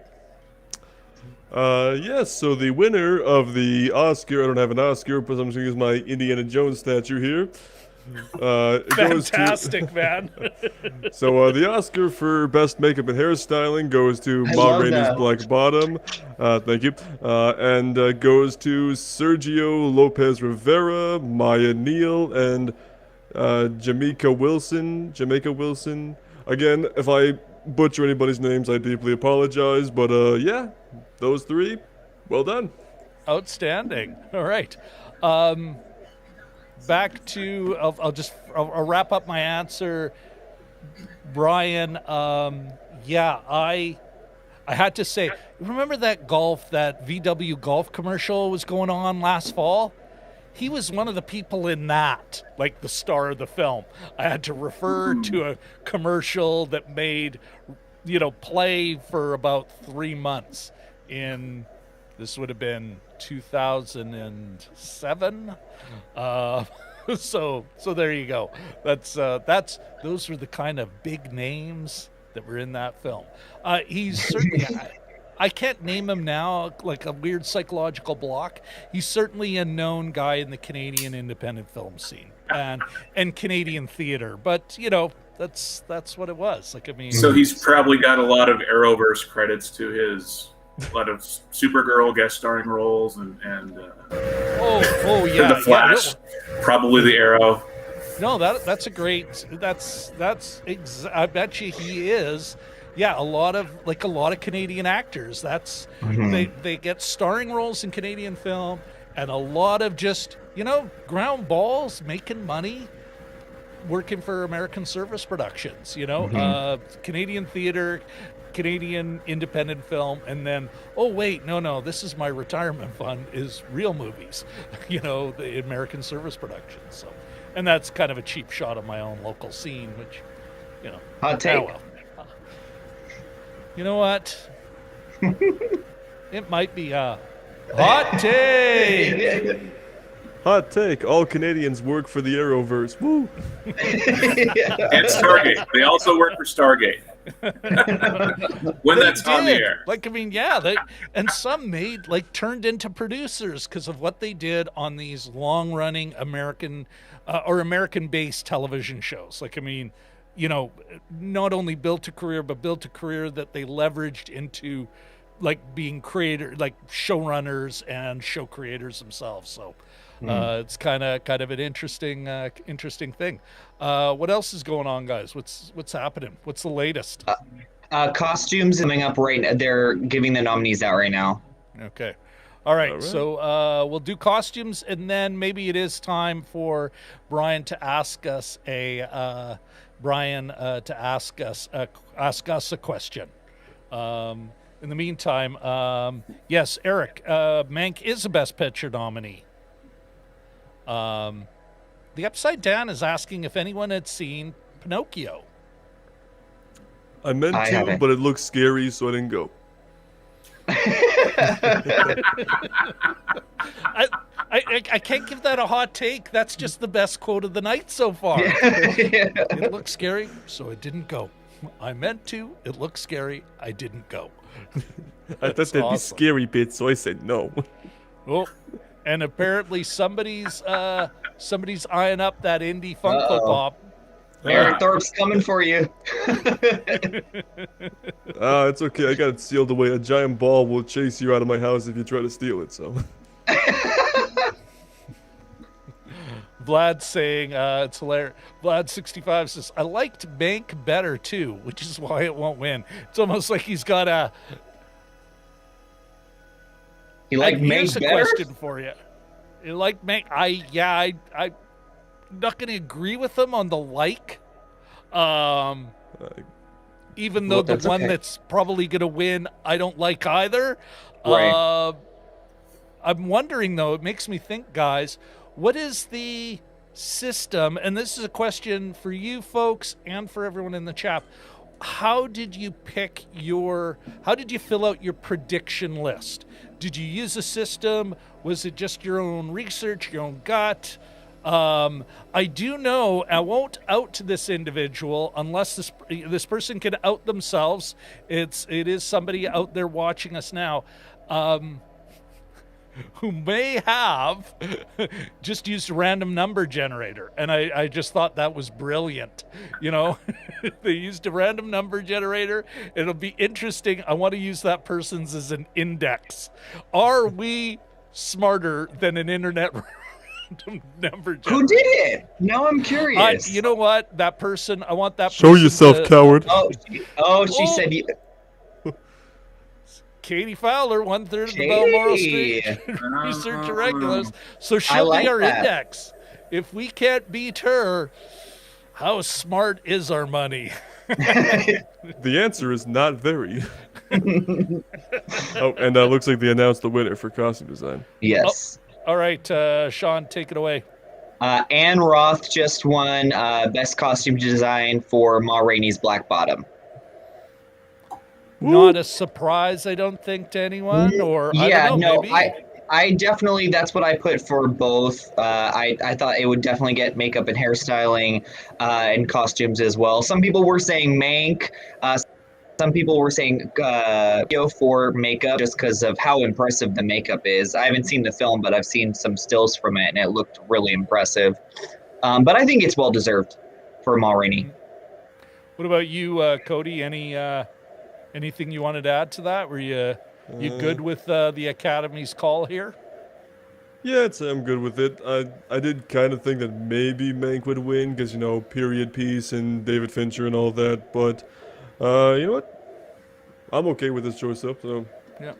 Yes, so the winner of the Oscar, I don't have an Oscar, but I'm just going to use my Indiana Jones statue here. Fantastic, man. So the Oscar for Best Makeup and Hairstyling goes to Ma Rainey's Black Bottom. Thank you. And goes to Sergio Lopez Rivera, Maya Neal, and Jamaica Wilson. Again, if I butcher anybody's names, I deeply apologize. But yeah, those three, well done. Outstanding. All right. Back to, I'll wrap up my answer. Brian, yeah, I had to say, remember that VW golf commercial was going on last fall? He was one of the people in that, like the star of the film. I had to refer to a commercial that made, play for about 3 months this would have been 2007. So there you go. Those were the kind of big names that were in that film. He's certainly, I can't name him now, like a weird psychological block. He's certainly a known guy in the Canadian independent film scene and Canadian theater. But that's what it was. Like, I mean, so he's probably got a lot of Arrowverse credits to his. A lot of Supergirl guest starring roles and yeah, the Flash, probably the Arrow. No, that's a great. I bet you he is. Yeah, a lot of Canadian actors. That's they get starring roles in Canadian film, and a lot of just ground balls, making money, working for American service productions. Canadian theater. Canadian independent film, and then no, this is my retirement fund is real movies, the American service productions. So, and that's kind of a cheap shot of my own local scene, which hot take. Well. You know what? It might be a hot take. Hot take. All Canadians work for the Arrowverse. Woo! And Stargate. They also work for Stargate. When that's on the air. Like, I mean, yeah, and some turned into producers because of what they did on these long-running American or American-based television shows. Like, I mean, not only built a career, but built a career that they leveraged into being showrunners and show creators themselves. So it's kind of an interesting thing. What else is going on, guys? What's happening? What's the latest? Costumes coming up right now. They're giving the nominees out right now. Okay. All right. So we'll do costumes, and then maybe it is time for Brian to ask us a question. In the meantime, yes, Eric, Mank is a Best Picture nominee. The Upside Down is asking if anyone had seen Pinocchio. I meant to, but it looked scary, so I didn't go. I can't give that a hot take. That's just the best quote of the night so far. It looked scary, so I didn't go. I meant to. It looked scary. I didn't go. I thought that'd be scary bits, so I said no. Oh, and apparently somebody's eyeing up that indie Funko Pop. Eric Thorpe's coming for you. It's okay. I got it sealed away. A giant ball will chase you out of my house if you try to steal it, so. Vlad's saying, it's hilarious. Vlad65 says, I liked Mank better too, which is why it won't win. It's almost like he's got a... You like Mank better? Here's a question for you. You like Mank? I'm not going to agree with him on the even though the one that's probably going to win, I don't like either. Right. I'm wondering, though, it makes me think, guys, what is the system? And this is a question for you folks and for everyone in the chat. How did you fill out your prediction list? Did you use a system? Was it just your own research, your own gut? I do know, I won't out this individual unless this person can out themselves. It is somebody out there watching us now, who may have just used a random number generator. And I just thought that was brilliant. They used a random number generator. It'll be interesting. I want to use that person's as an index. Are we smarter than an internet number generator? Who did it? Now I'm curious. You know what? That person, I want that Show person yourself, coward. She said... Katie Fowler, 1/3 of the Balmoral Street Research Irregulars. So she'll be our index. If we can't beat her, How smart is our money? The answer is not very. Oh, and looks like they announced the winner for costume design. Yes. All right, Shawn, take it away. Anne Roth just won Best Costume Design for Ma Rainey's Black Bottom. Not a surprise, I don't think, to anyone, or Yeah, I don't know, no, maybe. I definitely, that's what I put for both. I thought it would definitely get makeup and hairstyling and costumes as well. Some people were saying Mank. Some people were saying go for makeup just because of how impressive the makeup is. I haven't seen the film, but I've seen some stills from it, and it looked really impressive. But I think it's well deserved for Ma Rainey. What about you, Cody? Anything you wanted to add to that? Were you good with the Academy's call here? Yeah, I'm good with it. I did kind of think that maybe Mank would win because, period piece and David Fincher and all that. But, you know what? I'm okay with this choice up, so. Yeah.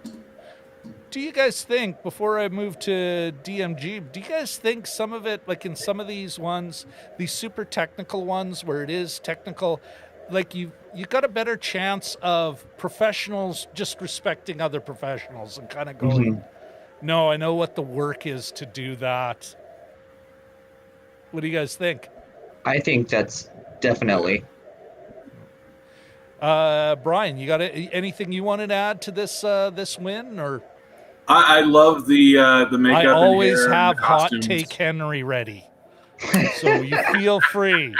Do you guys think, before I move to DMG, do you guys think some of it, like in some of these ones, these super technical ones where it is technical, like you got a better chance of professionals just respecting other professionals and kind of going, no, I know what the work is to do that. What do you guys think? I think that's definitely. Brian, you got anything you wanted to add to this win, or? I love the makeup. I always and hair have and the hot costumes. take Henry ready, so you feel free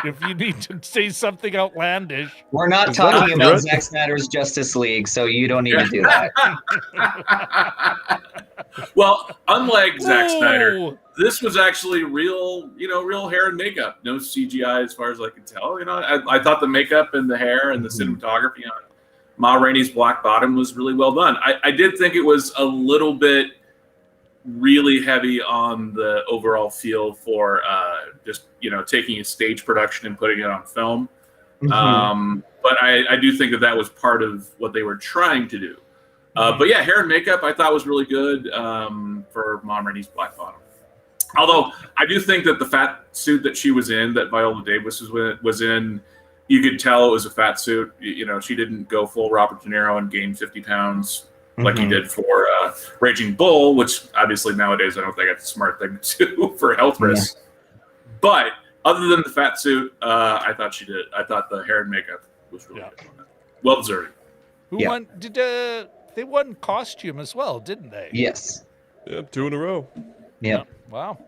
if you need to say something outlandish. We're not Is that talking a about threat? Zack Snyder's Justice League, so you don't need to do that. Well, unlike Zack Snyder, Whoa! this was actually real hair and makeup. No CGI as far as I could tell. I thought the makeup and the hair and the cinematography on Ma Rainey's Black Bottom was really well done. I did think it was a little bit really heavy on the overall feel for just taking a stage production and putting it on film. But I do think that was part of what they were trying to do. But yeah, hair and makeup I thought was really good for Ma Rainey's Black Bottom. Although I do think that the fat suit that she was in, that Viola Davis was in, you could tell it was a fat suit. She didn't go full Robert De Niro and gain 50 pounds like he did for Raging Bull, which obviously nowadays I don't think that's a smart thing to do for health risks. But other than the fat suit, I thought she did. I thought the hair and makeup was really good on that. Well deserved. Who won? They won costume as well, didn't they? Yes. Yep, 2 in a row. Yep. Wow.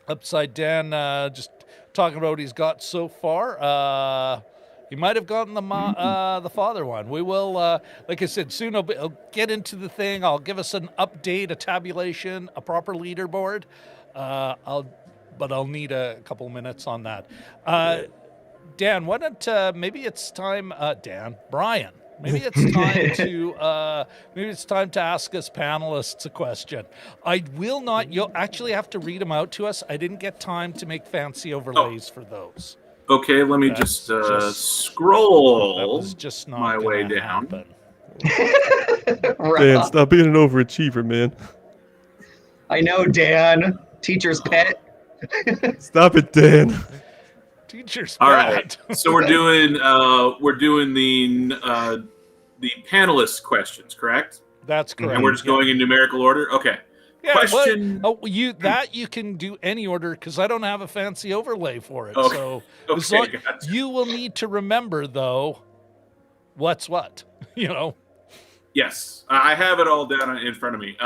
Upside Dan, just talking about what he's got so far. He might have gotten the father one. We will, like I said, soon I'll get into the thing. I'll give us an update, a tabulation, a proper leaderboard. But I'll need a couple minutes on that. Dan, why don't maybe it's time, Brian. Maybe it's time to ask us panelists a question. I will not. You'll actually have to read them out to us. I didn't get time to make fancy overlays for those. Okay, let me just scroll That was just not my way gonna down. happen. Dan, stop being an overachiever, man. I know, Dan. Teacher's pet. Stop it, Dan. Teacher's All bad. right, so we're doing the panelist questions, correct? That's correct. And we're just going in numerical order. Okay. Yeah, Question. you can do any order because I don't have a fancy overlay for it. Okay. So Okay, gotcha. you will need to remember though, what's what. Yes, I have it all down in front of me.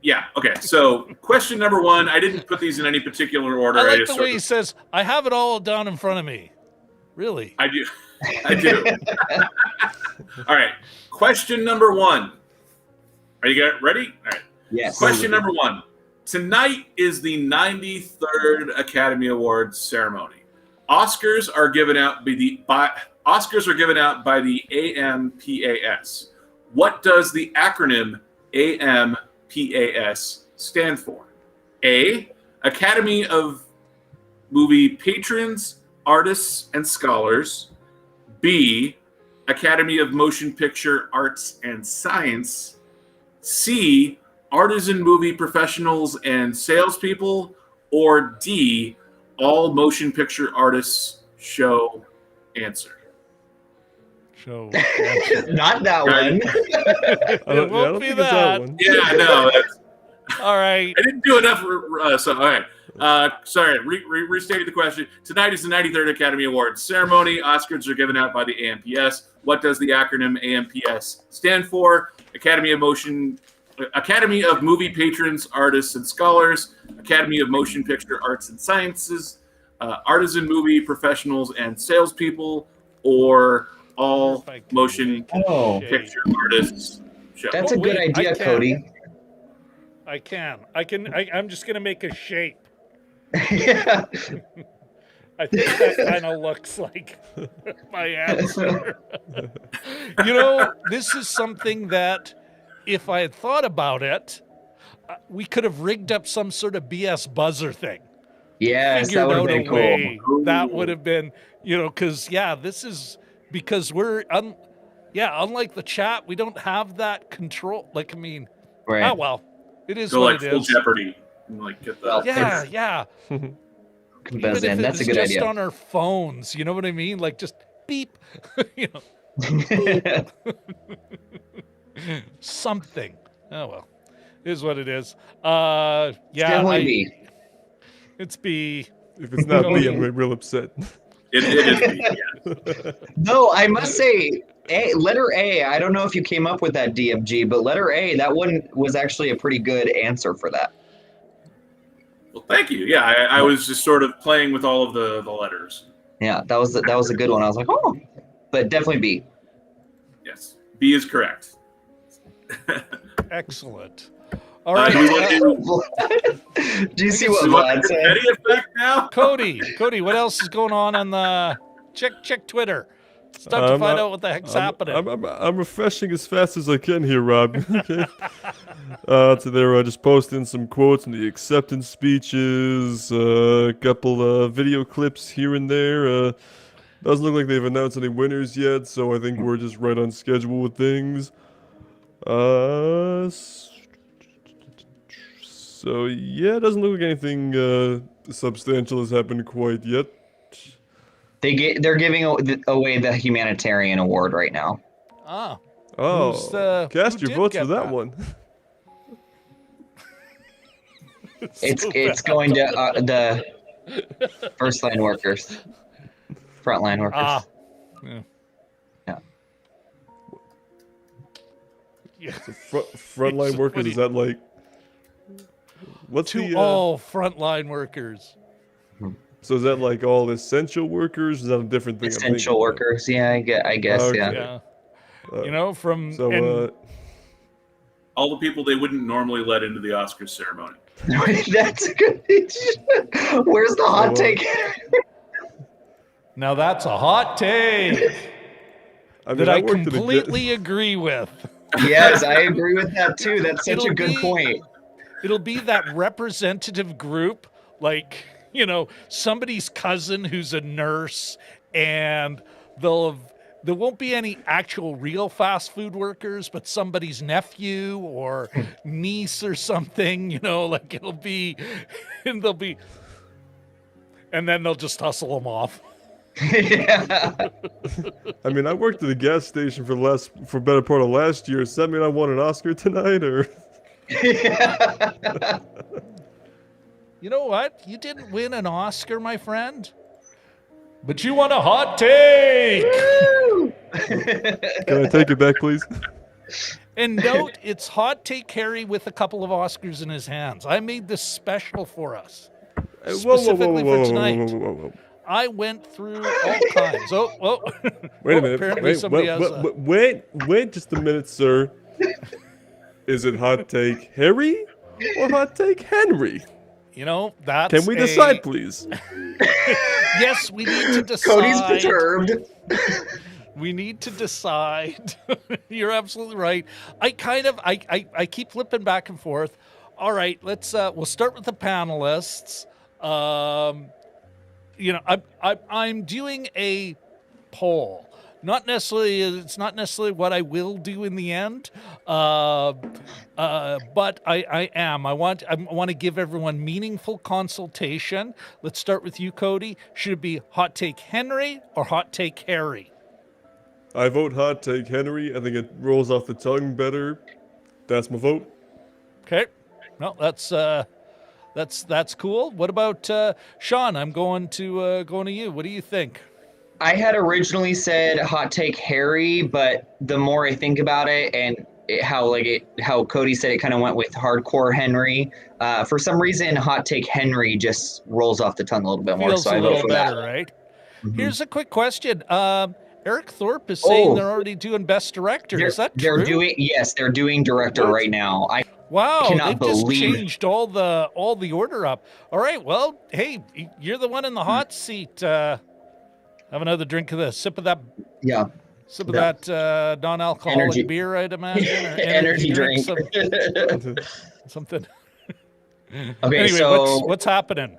Yeah. Okay. So, question number 1. I didn't put these in any particular order. I like just the way he says, "I have it all down in front of me." Really? I do. I do. All right. Question number 1. Are you guys ready? All right. Yes. Question number 1. Tonight is the 93rd Academy Awards ceremony. Oscars are given out by the AMPAS. What does the acronym AMPAS stand for? A. Academy of Movie Patrons, Artists, and Scholars. B. Academy of Motion Picture Arts and Science. C. artisan movie professionals and salespeople, or D, all motion picture artists show answer? Show. Not that one. It won't be that. one. Yeah, no. All right. I didn't do enough. So, all right. Sorry, restating the question. Tonight is the 93rd Academy Awards ceremony. Oscars are given out by the AMPS. What does the acronym AMPS stand for? Academy of Movie Patrons, Artists, and Scholars. Academy of Motion Picture Arts and Sciences. Artisan movie professionals and salespeople, or all motion picture artists show. That's a good idea, Cody. I can. I'm just going to make a shape. Yeah. I think that kind of looks like my answer. This is something that if I had thought about it, we could have rigged up some sort of BS buzzer thing. Yes, that would have been cool. That would have been, because, this is because we're, unlike the chat, we don't have that control. Right. Oh, well, it is what it is. Full Jeopardy. Get the Yeah. Buzz in. That's a good idea. Just on our phones, you know what I mean? Just beep, beep. Something. Oh, well, it is what it is. Definitely B. It's B. If it's not B, I'm real upset. It is B, yeah. No, I must say, letter A, I don't know if you came up with that DMG, but letter A, that one was actually a pretty good answer for that. Well, thank you. Yeah, I was just sort of playing with all of the letters. Yeah, that was a good one. I was like, oh, but definitely B. Yes, B is correct. Excellent. All right. Do you see what Vlad said? Any effect now? Cody, what else is going on the check Twitter? It's time to find out what the heck's happening. I'm refreshing as fast as I can here, Rob. Okay. So they're just posting some quotes from the acceptance speeches, a couple video clips here and there. Doesn't look like they've announced any winners yet, so I think we're just right on schedule with things. So yeah, it doesn't look like anything substantial has happened quite yet. They're giving away the Humanitarian Award right now. Cast your votes for that one. It's going to the first line workers, frontline workers. Yeah. So frontline workers, is that like what's all frontline workers? So is that like all essential workers? Is that a different thing? Essential workers, yeah, I guess, yeah. All the people they wouldn't normally let into the Oscars ceremony. That's a good. Where's the hot take? Now that's a hot take that I completely agree with. Yes, I agree with that too. That's such a good point. It'll be that representative group, somebody's cousin who's a nurse, and there won't be any actual real fast food workers, but somebody's nephew or niece or something, it'll be, and then they'll just hustle them off. Yeah. I mean, I worked at a gas station for better part of last year. Does that mean I won an Oscar tonight, or? You know what? You didn't win an Oscar, my friend, but you won a hot take. Can I take it back, please? And note, it's Hot Take Harry with a couple of Oscars in his hands. I made this special for us, specifically for tonight. Whoa. I went through all kinds. Wait a minute. Apparently Wait just a minute, sir. Is it Hot Take Harry or Hot Take Henry? That's Can we decide, please? Yes, we need to decide. Cody's perturbed. We need to decide. You're absolutely right. I keep flipping back and forth. All right, we'll start with the panelists. I'm doing a poll. It's not necessarily what I will do in the end, but I am. I want to give everyone meaningful consultation. Let's start with you, Cody. Should it be Hot Take Henry or Hot Take Harry? I vote Hot Take Henry. I think it rolls off the tongue better. That's my vote. Okay. No, that's cool. What about Shawn? I'm going to you. What do you think? I had originally said Hot Take Harry, but the more I think about it and how Cody said it kind of went with hardcore Henry. For some reason, Hot Take Henry just rolls off the tongue a little bit more. Feels So I a vote little for better, that. right? Mhm. Here's a quick question. Eric Thorpe is saying they're already doing Best Director. Is that true? They're doing director right now. Wow, cannot they've just believe- changed all the order up. All right, well, hey, you're the one in the hot seat. Have another drink of this. Sip of that. Yeah. Sip of that non-alcoholic Energy. beer, I'd imagine. Or Energy drink. Something. Okay, Anyway, so what's happening?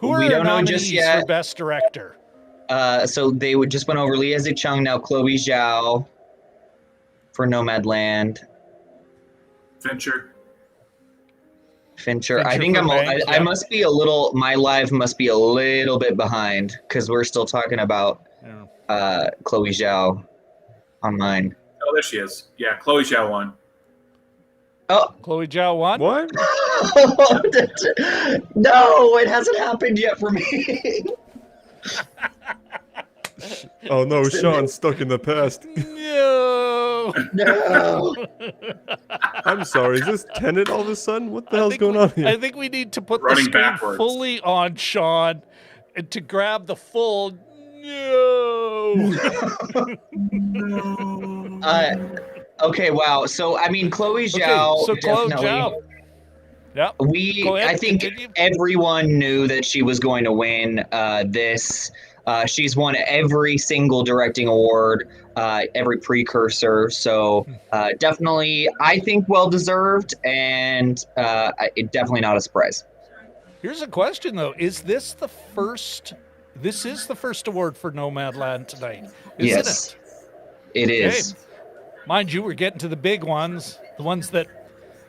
Who are we our don't know nominees just yet. for Best Director? So they just went over Lia Zicheng, now Chloe Zhao for Nomadland. Fincher. I think for Mank, I must be a little, my live must be a little bit behind because we're still talking about Chloe Zhao on mine. Oh, there she is. Yeah, Chloe Zhao won. Oh, Chloe Zhao won? What? no, it hasn't happened yet for me. Oh no, Sean's stuck in the past. No. No. I'm sorry, is this Tenet all of a sudden? What the hell's going on here? I think we need to put the Running screen backwards. fully on Shawn and to grab the full no. Okay, wow. So I mean, Chloe Zhao. so Chloe definitely- Zhao. Yeah. Go ahead, I think continue. everyone knew that she was going to win this. She's won every single directing award, every precursor. So definitely, I think well-deserved, and definitely not a surprise. Here's a question though: Is this the first? This is the first award for Nomadland tonight, isn't Yes, it? it is. Mind you, we're getting to the big ones, the ones that,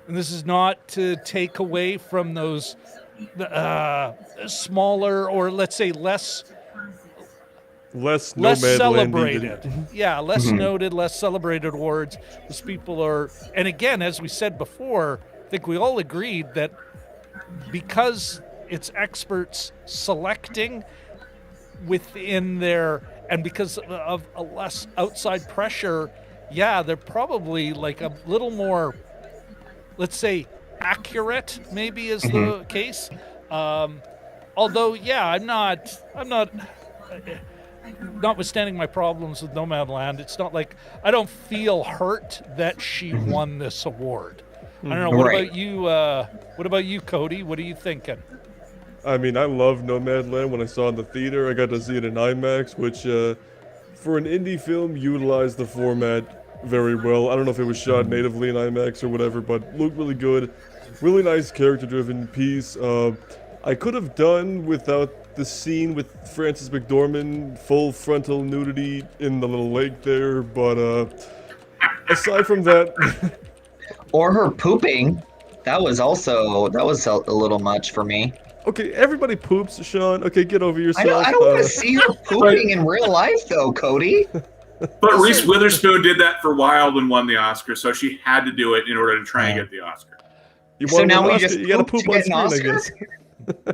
and this is not to take away from those smaller or let's say less Nomadland celebrated. needed. Yeah, less noted, less celebrated awards. Those people are, and again, as we said before, I think we all agreed that because it's experts selecting within their, and because of a less outside pressure, yeah, they're probably like a little more, let's say, accurate, maybe is the case. Although, yeah, I'm not, notwithstanding my problems with Nomadland, it's not like I don't feel hurt that she won this award. I don't know. What Right. about you? What about you, Cody? What are you thinking? I mean, I love Nomadland. When I saw it in the theater, I got to see it in IMAX, which for an indie film utilized the format very well. I don't know if it was shot natively in IMAX or whatever, but looked really good. Really nice character-driven piece. I could have done without the scene with Frances McDormand, full frontal nudity in the little lake there, but aside from that... Or her pooping. That was a little much for me. Okay, everybody poops, Sean. Okay, get over yourself. I don't want to see her pooping in real life, though, Cody. But Reese Witherspoon did that for Wild and won the Oscar, so she had to do it in order to try and get the Oscar. You So want now an we Oscar, just you gotta poop poop to on get screen, an I Oscar?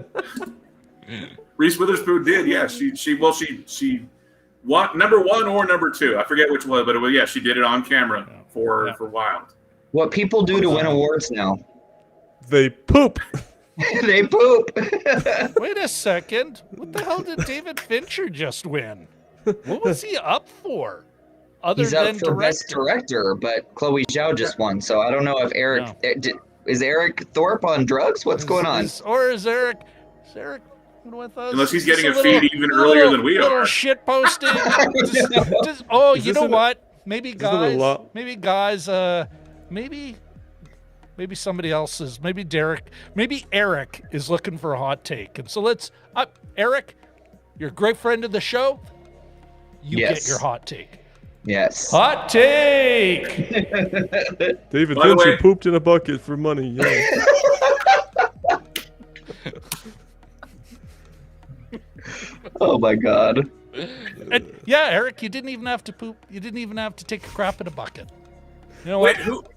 guess. Reese Witherspoon did, yeah. She won number one or number two. I forget which one, but she did it on camera for Wild. What people do to win awards now. They poop. They poop. Wait a second. What the hell did David Fincher just win? What was he up for? Other He's than up for best director, but Chloe Zhao just won. So I don't know if Eric is Eric Thorpe on drugs. What's going on? Is Eric with us? Unless he's getting Just a feed even earlier than we little are. shit posting. Is You know what? Maybe it a lot? Maybe somebody else is. Maybe Derek. Maybe Eric is looking for a hot take. And so let's. Eric, you're a great friend of the show. You Yes. get your hot take. Yes. Hot take. David By the Fincher way- pooped in a bucket for money. Yeah. Oh my God. And, yeah, Eric, you didn't even have to poop. You didn't even have to take a crap in a bucket. You know Wait, what?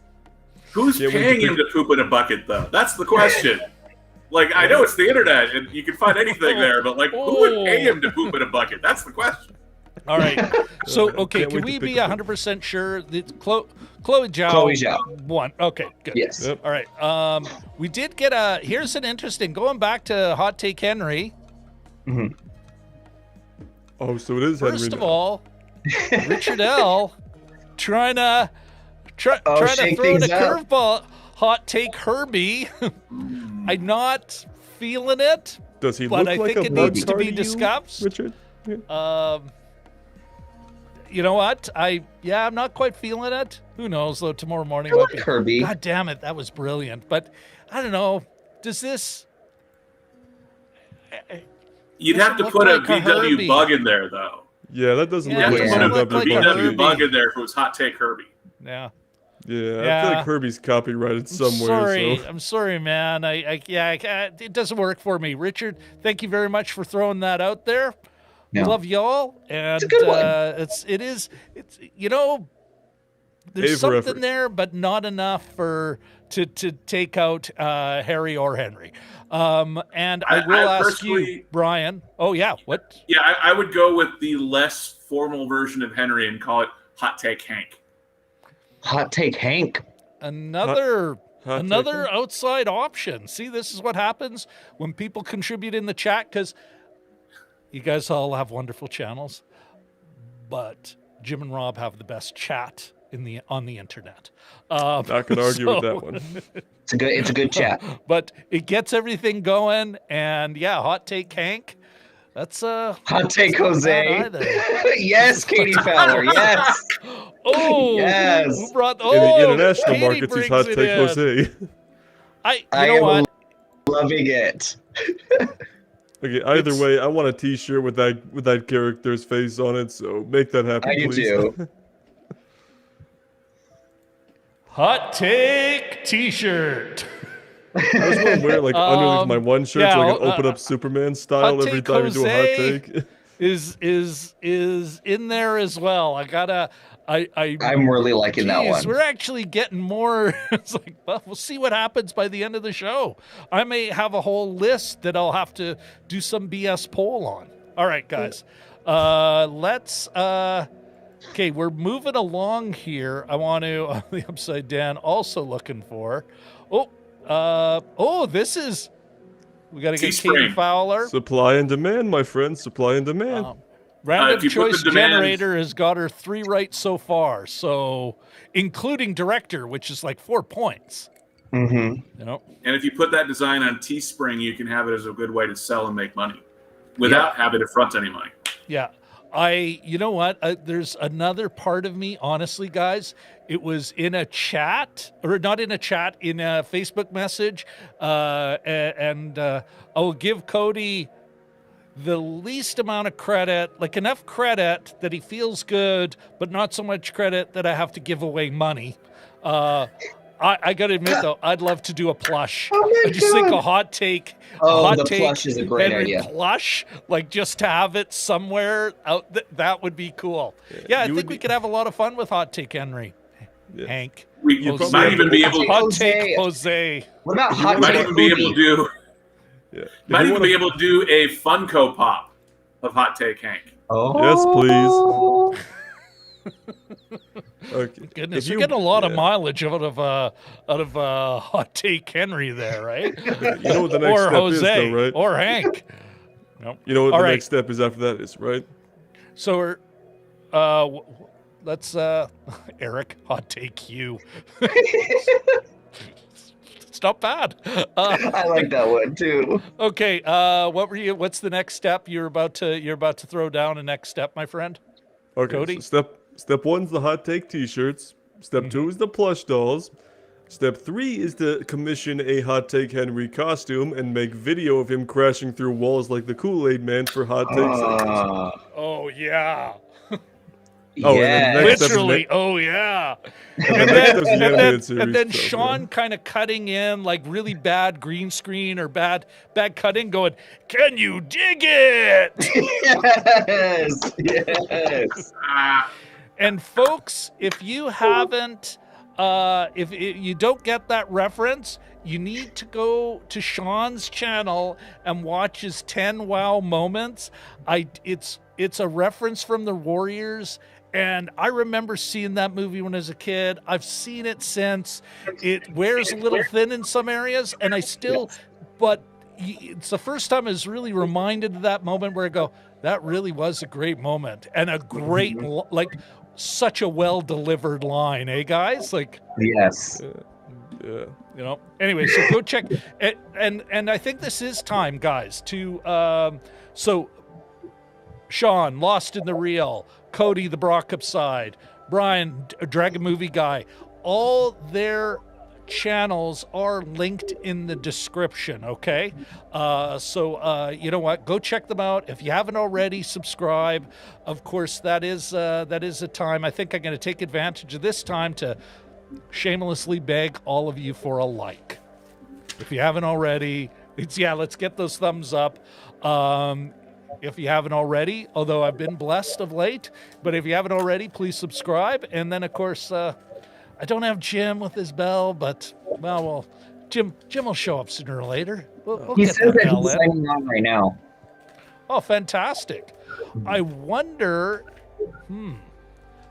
who's Can't wait paying to him to poop in a bucket, though? That's the question. Like, I know it's the internet and you can find anything there, but like, who would pay him to poop in a bucket? That's the question. All right. So, okay, Can't can wait to we pick be a poop. 100% sure that Chloe Zhao, Chloe Zhao. won? Okay, good. Yes. Yep. All right. We did get here's an interesting, going back to Hot Take Henry. Mhm. Oh, so it is Henry. First of now. all, Richard L. trying to throw shake in a things up. curveball. Hot Take Herbie. I'm not feeling it. Does he but look I like think a it needs bug to be you, discussed. Richard? Yeah. You know what? I'm not quite feeling it. Who knows though? Tomorrow morning I might like be. Herbie. God damn it, that was brilliant. But I don't know. Does this? You'd Doesn't have to look put like a a VW Herbie. bug in there, though. Yeah, that doesn't Yeah, You look have it to like put doesn't a a look like a VW VW Herbie. bug in there if it was Hot Take Herbie. Yeah. Yeah, I Yeah. feel like Herbie's copyrighted somewhere. Sorry, So. I'm sorry, man. It doesn't work for me. Richard, thank you very much for throwing that out there. Yeah. Love y'all, and a good one. it's you know, there's A for something effort. there, but not enough to take out Harry or Henry. And I will I ask you, personally- Brian. Oh yeah, what? Yeah, I would go with the less formal version of Henry and call it Hot Take Hank. Hot Take Hank. Another Hot another take. outside option. See, this is what happens when people contribute in the chat, because you guys all have wonderful channels, but Jim and Rob have the best chat on the internet. Not gonna argue with that one. It's a good chat. But it gets everything going, and yeah, Hot Take Hank. That's Hot Take that's not Jose. bad either. Yes, Katie Fowler. Yes. Oh, Yes. who brought? In Oh, the international Katie markets, he's brings Hot it Take in. Jose. You I know am what? loving it. Okay, either It's- way, I want a T-shirt with that character's face on it. So make that happen, I do please. too. Hot Take T-shirt. I just want to wear it like underneath my one shirt, yeah, so I can I'll- open up Superman style Hot every Take time you do a hot Jose. take. is in there as well. I'm really liking that Geez, one. we're actually getting more. It's like, well, we'll see what happens by the end of the show. I may have a whole list that I'll have to do some BS poll on. All right, guys. Let's. Okay, we're moving along here. I want to on the upside down. Also looking for. This is. We got to get Teespring. Katie Fowler. Supply and demand, my friend. Supply and demand. Random if you put the Choice demand- Generator has got her 3 right so far. So, including director, which is like 4 points. Mm-hmm. You know. And if you put that design on Teespring, you can have it as a good way to sell and make money without having to front any money. Yeah. You know what? There's another part of me, honestly, guys. It was in a chat, or not in a chat, in a Facebook message. And I'll give Cody the least amount of credit, like enough credit that he feels good, but not so much credit that I have to give away money. I got to admit, though, I'd love to do a plush. Oh my I just think God. a hot take. Oh, a hot the take plush is a great Henry idea. Plush, like just to have it somewhere out. That would be cool. Yeah, I you think would we be- could have a lot of fun with Hot Take Henry. Yeah. Hank. We Jose. might even be able. Hot Jose. Take Jose. What about You Hot Might Take even be able to Ruby? do. Yeah. Might If you even be wanna- able to do a Funko Pop of Hot Take Hank. Oh. Yes, please. Okay. Goodness, If you're you- getting a lot of yeah. mileage out of Hot Take Henry there, right? You know what the next or step Jose, is, though, right? or Hank. Nope. You know what All the right. next step is after that is, right? So we're, let's Eric, Hot Take you. It's not bad. I like that one too. Okay, what's the next step? You're about to throw down a next step, my friend. Okay. Cody? So step 1's the hot take T-shirts. Step 2 is the plush dolls. Step 3 is to commission a Hot Take Henry costume and make video of him crashing through walls like the Kool-Aid Man for Hot Take seconds. Oh yeah. Oh, Yeah. and then next Literally, episode, oh yeah. and then next episode's the animated series And then stuff, Shawn yeah. kind of cutting in like really bad green screen or bad cutting, going, "Can you dig it?" Yes. Yes. And folks, if you haven't, if you don't get that reference, you need to go to Shawn's channel and watch his 10 wow moments. It's a reference from the Warriors, and I remember seeing that movie when I was a kid. I've seen it since. It wears a little thin in some areas, and I still, but it's the first time I was really reminded of that moment where I go, that really was a great moment and a great, like, such a well delivered line, eh, guys? Like, Yes. Yeah. you know. Anyway, so go check it, and I think this is time, guys, to so Shawn, Lost in the Reel, Cody, the Brock Side, Brian, Dragon Movie Guy, all their channels are linked in the description, okay? So you know what? Go check them out. If you haven't already, subscribe. Of course, that is a time. I think I'm going to take advantage of this time to shamelessly beg all of you for a like. If you haven't already, let's get those thumbs up. If you haven't already, although I've been blessed of late, but if you haven't already, please subscribe. And then, of course, I don't have Jim with his bell, but, well, Jim will show up sooner or later. We'll He get says that bell he's in. signing on right now. Oh, fantastic. I wonder,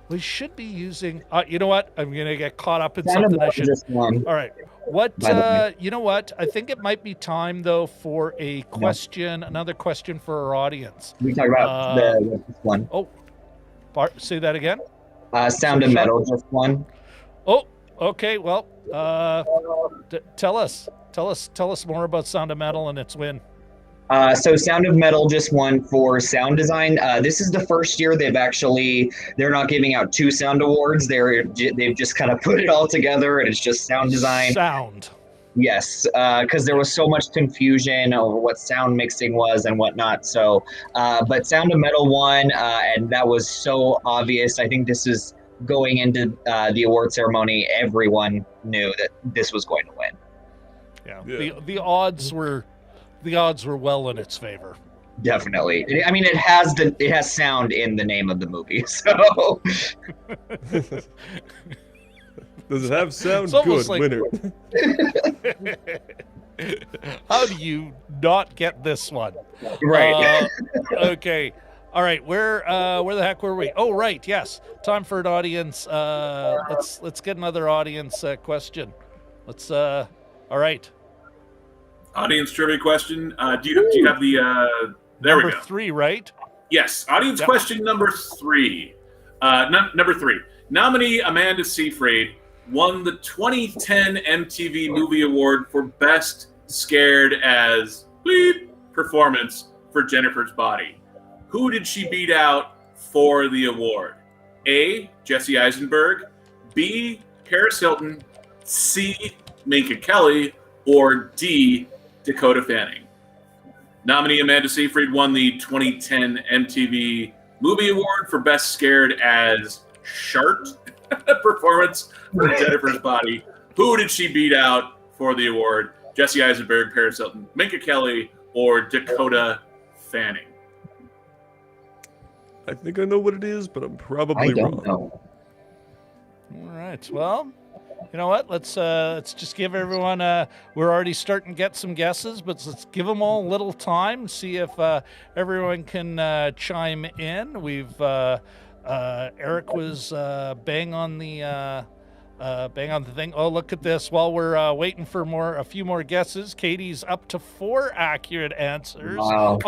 we should be using, you know what? I'm going to get caught up in something I should. Just one. All right. What, By the way. you know what? I think it might be time, though, for a question, another question for our audience. We talk about this one. Oh, say that again? Sound of Metal, just one. Oh, okay. Well, tell us more about Sound of Metal and its win. So Sound of Metal just won for sound design. This is the first year they're not giving out 2 sound awards. They've just kind of put it all together, and it's just sound design. Sound. Yes, because there was so much confusion over what sound mixing was and whatnot. So, but Sound of Metal won, and that was so obvious. I think this is going into the award ceremony. Everyone knew that this was going to win. Yeah. The odds were well in its favor. Definitely. I mean, it has sound in the name of the movie. So Does it have sound? It's almost Good, like- winner. How do you not get this one? right. Okay. All right. Where the heck were we? Oh, right. Yes. Time for an audience. Let's get another audience question. All right. Audience trivia question. Do you have the? There we Number go. 3, right? Yes. Audience question number 3. Number 3. Nominee Amanda Seyfried won the 2010 MTV Movie Award for Best Scared as Bleep performance for Jennifer's Body. Who did she beat out for the award? A. Jesse Eisenberg, B. Paris Hilton, C. Minka Kelly, or D. Dakota Fanning. Nominee Amanda Seyfried won the 2010 MTV Movie Award for Best Scared as Shart performance for Jennifer's Body. Who did she beat out for the award? Jesse Eisenberg, Paris Hilton, Minka Kelly, or Dakota Fanning? I think I know what it is, but I'm probably I don't wrong. know. All right. Well, you know what? Let's just give everyone. We're already starting to get some guesses, but let's give them all a little time. See if everyone can chime in. We've Eric was bang on the thing. Oh, look at this! While we're waiting for a few more guesses, Katie's up to 4 accurate answers. Wow.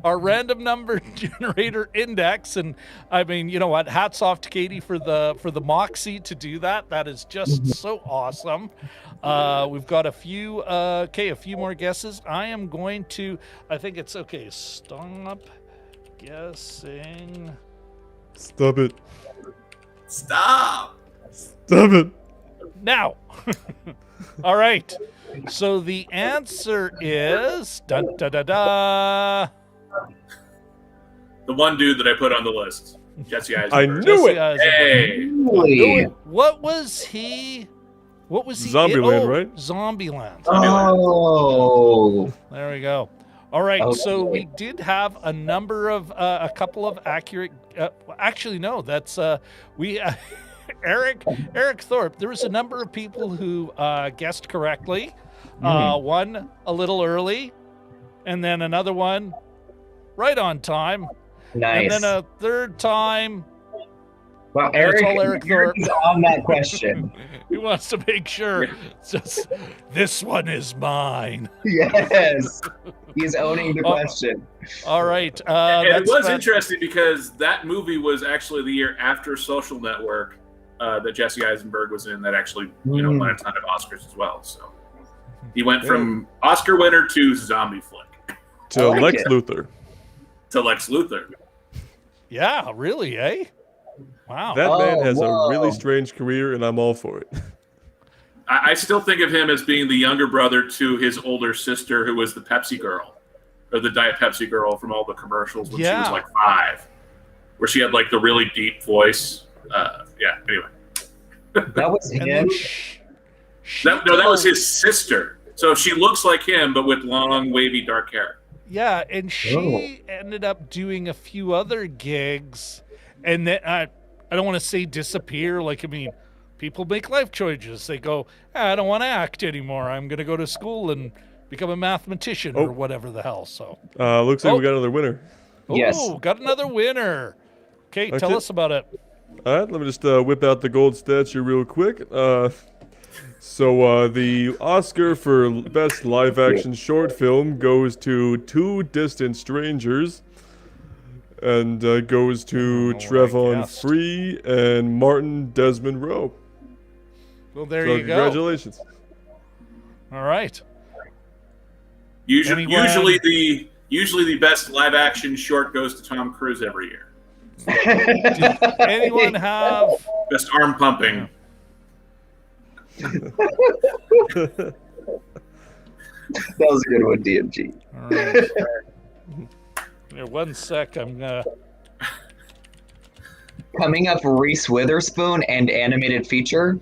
Our random number generator index, and I mean, you know what? Hats off to Katie for the moxie to do that. That is just so awesome. We've got a few more guesses. I think it's okay. Stop guessing. Stop it. Stop! Stop it. Now. All right. So the answer is The one dude that I put on the list. Jesse Eisenberg. I knew it. Jesse Eisenberg. Hey. Really? What was he? What was he? Zombieland, right? Zombieland. Oh. There we go. All right, so Okay. we did have a number of a couple of accurate. Actually, no, that's we. Eric Thorpe. There was a number of people who guessed correctly. One a little early, and then another one right on time, Nice. and then a third time. Wow, It's all Eric Thorpe. is on that question. He wants to make sure. It's just, this one is mine. Yes. He's owning the question. All right. And it that's was fun. interesting because that movie was actually the year after Social Network that Jesse Eisenberg was in that actually won a ton of Oscars as well. So he went from Oscar winner to zombie flick To like Lex it. Luthor. to Lex Luthor. Yeah, really, eh? Wow. That man has whoa. a really strange career, and I'm all for it. I still think of him as being the younger brother to his older sister, who was the Pepsi girl, or the Diet Pepsi girl from all the commercials when she was like 5, where she had like the really deep voice. Anyway. That was And him. then That was his sister. So she looks like him, but with long, wavy, dark hair. Yeah, and she ended up doing a few other gigs, and then I don't want to say disappear. Like, I mean, people make life choices. They go, I don't want to act anymore. I'm going to go to school and become a mathematician or whatever the hell. So, Looks like we got another winner. Yes. got another winner. Okay, tell us about it. All right, let me just whip out the gold statue real quick. So the Oscar for Best Live Action Short Film goes to Two Distant Strangers, and goes to Trevon guessed. Free and Martin Desmond Rowe. Well, there So you go. congratulations. All right. Usually Anyone- the best live action short goes to Tom Cruise every year. Anyone have? Best arm pumping. That was a good one, DMG. All right. Here, one sec. I'm gonna. Coming up, Reese Witherspoon and animated feature.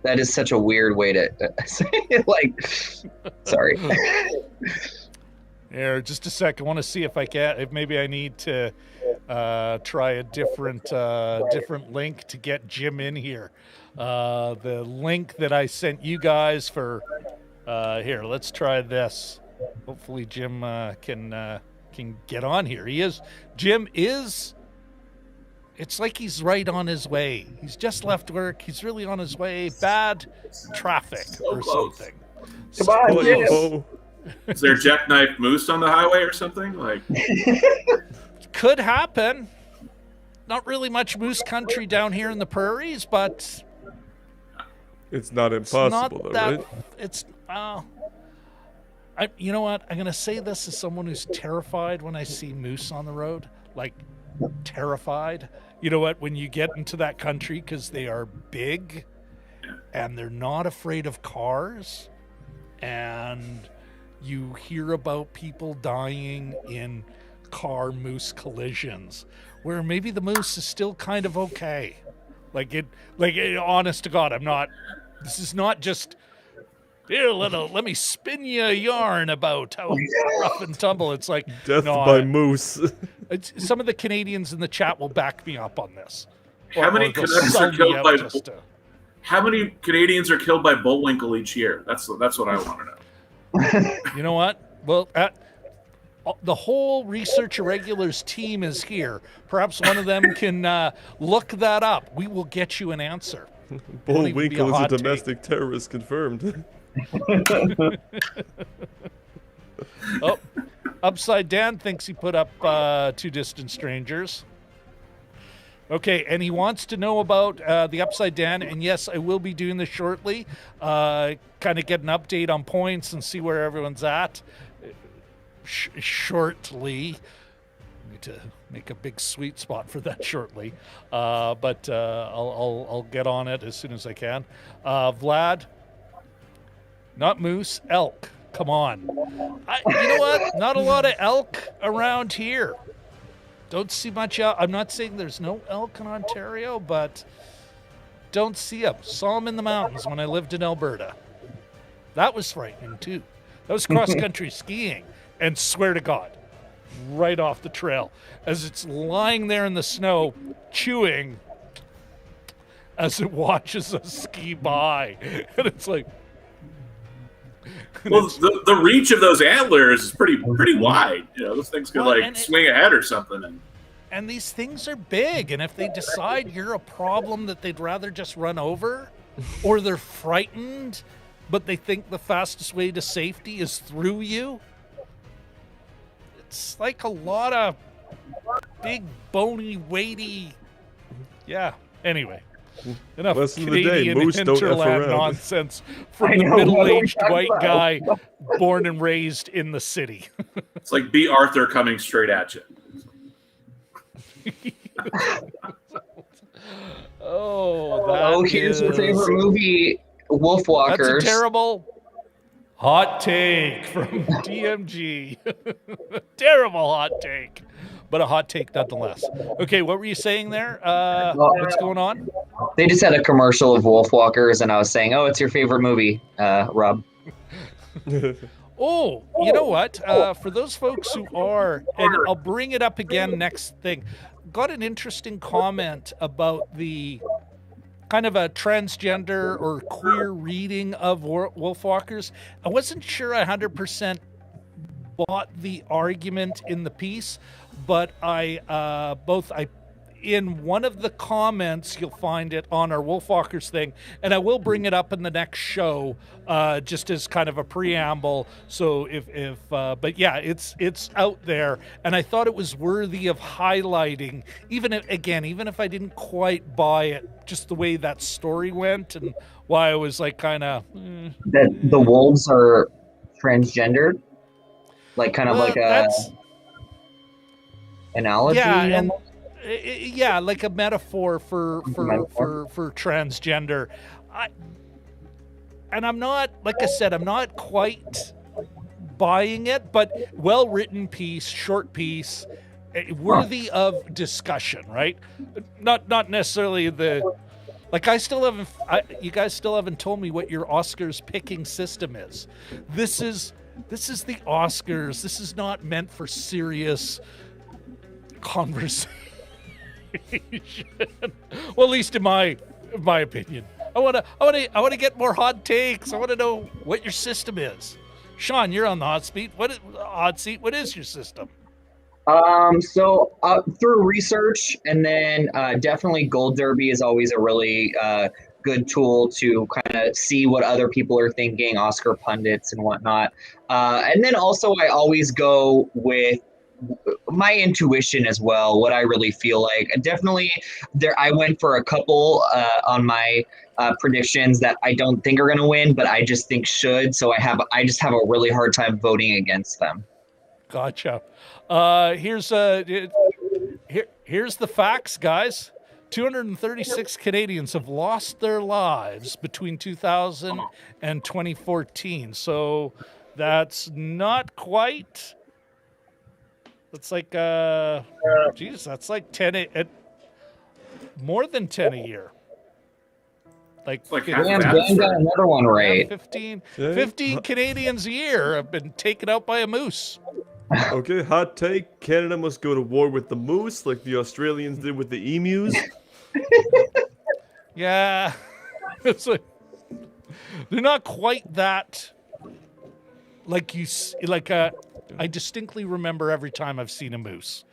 That is such a weird way to say it. Like, sorry. Here, just a sec. I want to see if I can. If maybe I need to try a different link to get Jim in here. The link that I sent you guys for. Here, let's try this. Hopefully, Jim can get on here. Jim is. It's like he's right on his way. He's just left work. He's really on his way. Bad traffic or close. something. Come on, Pull Jim. your bow. Is there jackknife moose on the highway or something? Like, Could happen. Not really much moose country down here in the prairies, but It's not it's impossible, not though, that. right? It's. You know what? I'm gonna say this as someone who's terrified when I see moose on the road. Like, terrified. You know what? When you get into that country, because they are big, and they're not afraid of cars, and you hear about people dying in car moose collisions, where maybe the moose is still kind of okay. Honest to God, I'm not. This is not just. Here, let me spin you a yarn about how rough and tumble. It's like Death no, by moose. some of the Canadians in the chat will back me up on this. How many they'll Canucks sell are me killed out by- just to- how many Canadians are killed by Bullwinkle each year? That's what I want to know. You know what? Well, the whole Research Irregulars team is here. Perhaps one of them can look that up. We will get you an answer. Won't even be a Bullwinkle is hot a take. domestic terrorist confirmed. Oh, Upside Dan thinks he put up Two Distant Strangers. Okay, and he wants to know about the Upside Dan, and yes, I will be doing this shortly. Kind of get an update on points and see where everyone's at. Shortly. Need to make a big sweet spot for that shortly, but I'll get on it as soon as I can. Vlad, not moose, elk. Come on. You know what? Not a lot of elk around here. Don't see much elk. I'm not saying there's no elk in Ontario, but don't see them. Saw them in the mountains when I lived in Alberta. That was frightening too. That was cross-country skiing, and swear to God, right off the trail, as it's lying there in the snow, chewing as it watches us ski by, and it's like. Well, the reach of those antlers is pretty wide. You know, those things could swing ahead or something. And these things are big, and if they decide you're a problem that they'd rather just run over, or they're frightened, but they think the fastest way to safety is through you, it's like a lot of big, bony, weighty. Yeah. Anyway. Enough Lesson of the day, Canadian moose don't F hinterland around. nonsense from the middle-aged white guy born and raised in the city. It's like B. Arthur coming straight at you. Here's your favorite movie, Wolfwalkers. That's a terrible hot take from DMG. Terrible hot take. But a hot take nonetheless. Okay, what were you saying there? What's going on? They just had a commercial of Wolfwalkers, and I was saying, "Oh, it's your favorite movie, Rob." Oh, you know what? For those folks who are, and I'll bring it up again next thing, got an interesting comment about the kind of a transgender or queer reading of Wolfwalkers. I wasn't sure I 100% bought the argument in the piece, but in one of the comments, you'll find it on our Wolfwalkers thing, and I will bring it up in the next show, just as kind of a preamble. So but yeah, it's out there, and I thought it was worthy of highlighting, even if I didn't quite buy it, just the way that story went, and why I was like kind of that the wolves are transgendered, like kind of like a analogy. Yeah, like a metaphor for transgender. I'm not, like I said, I'm not quite buying it, but well-written piece, short piece, worthy of discussion, right? Not necessarily like you guys still haven't told me what your Oscars picking system is. This is the Oscars. This is not meant for serious conversation. Well, at least in my opinion, I want to get more hot takes. I want to know what your system is. Shawn, you're on the hot seat. What is your system? So through research, and then definitely Gold Derby is always a really good tool to kind of see what other people are thinking, Oscar pundits and whatnot. And then also I always go with my intuition as well, what I really feel like. Definitely I went for a couple on my predictions that I don't think are going to win, but I just think should. So I just have a really hard time voting against them. Gotcha. Here's the facts, guys. 236 Canadians have lost their lives between 2000 and 2014. So that's not quite. That's like, that's like 10, more than 10 a year. Like Dan got another one right. 15 Canadians a year have been taken out by a moose. Okay, hot take. Canada must go to war with the moose like the Australians did with the emus. Yeah. It's like, they're not quite that, I distinctly remember every time I've seen a moose.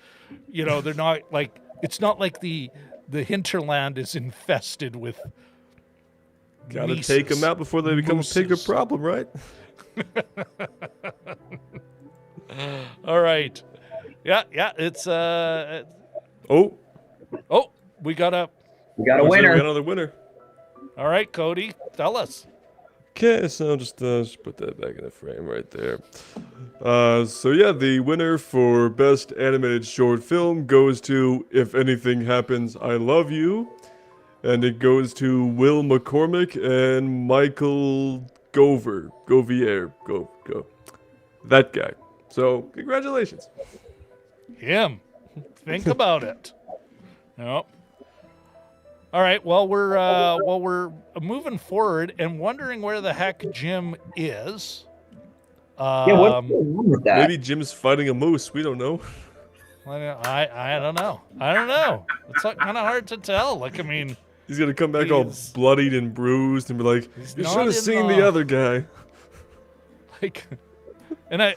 You know, they're not like, it's not like the hinterland is infested with Gotta Mises. take them out before they become Mooses. a bigger problem, right? All right. Yeah, it's Oh, we got a We got a looks like winner. we got another winner. All right, Cody, tell us. Okay, so I'll just put that back in the frame right there. So yeah, the winner for Best Animated Short Film goes to If Anything Happens, I Love You. And it goes to Will McCormick and Michael Govier. That guy. So, congratulations. Him. Think about it. Yep. All right. Well, we're moving forward and wondering where the heck Jim is. Yeah, what's going on with that? Maybe Jim's fighting a moose. We don't know. I don't know. I don't know. It's kind of hard to tell. Like, I mean, He's gonna come back all bloodied and bruised and be like, "You should have seen the other guy." Like, and I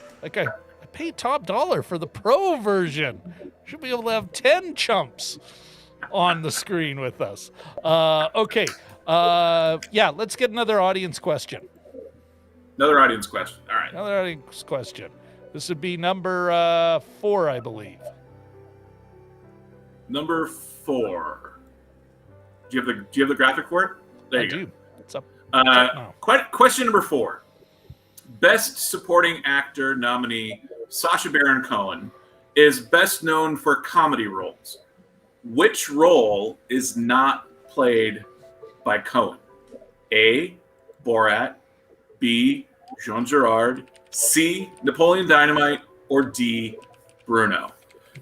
paid top dollar for the pro version. Should be able to have 10 chumps on the screen with us. Okay. Yeah, let's get another audience question. Another audience question. All right. Another audience question. This would be number 4, I believe. Number 4. Do you have the graphic for it? There you go. It's up. Question number 4. Best Supporting Actor nominee Sacha Baron Cohen is best known for comedy roles. Which role is not played by Cohen? A. Borat, B. Jean Girard, C. Napoleon Dynamite, or D. Bruno?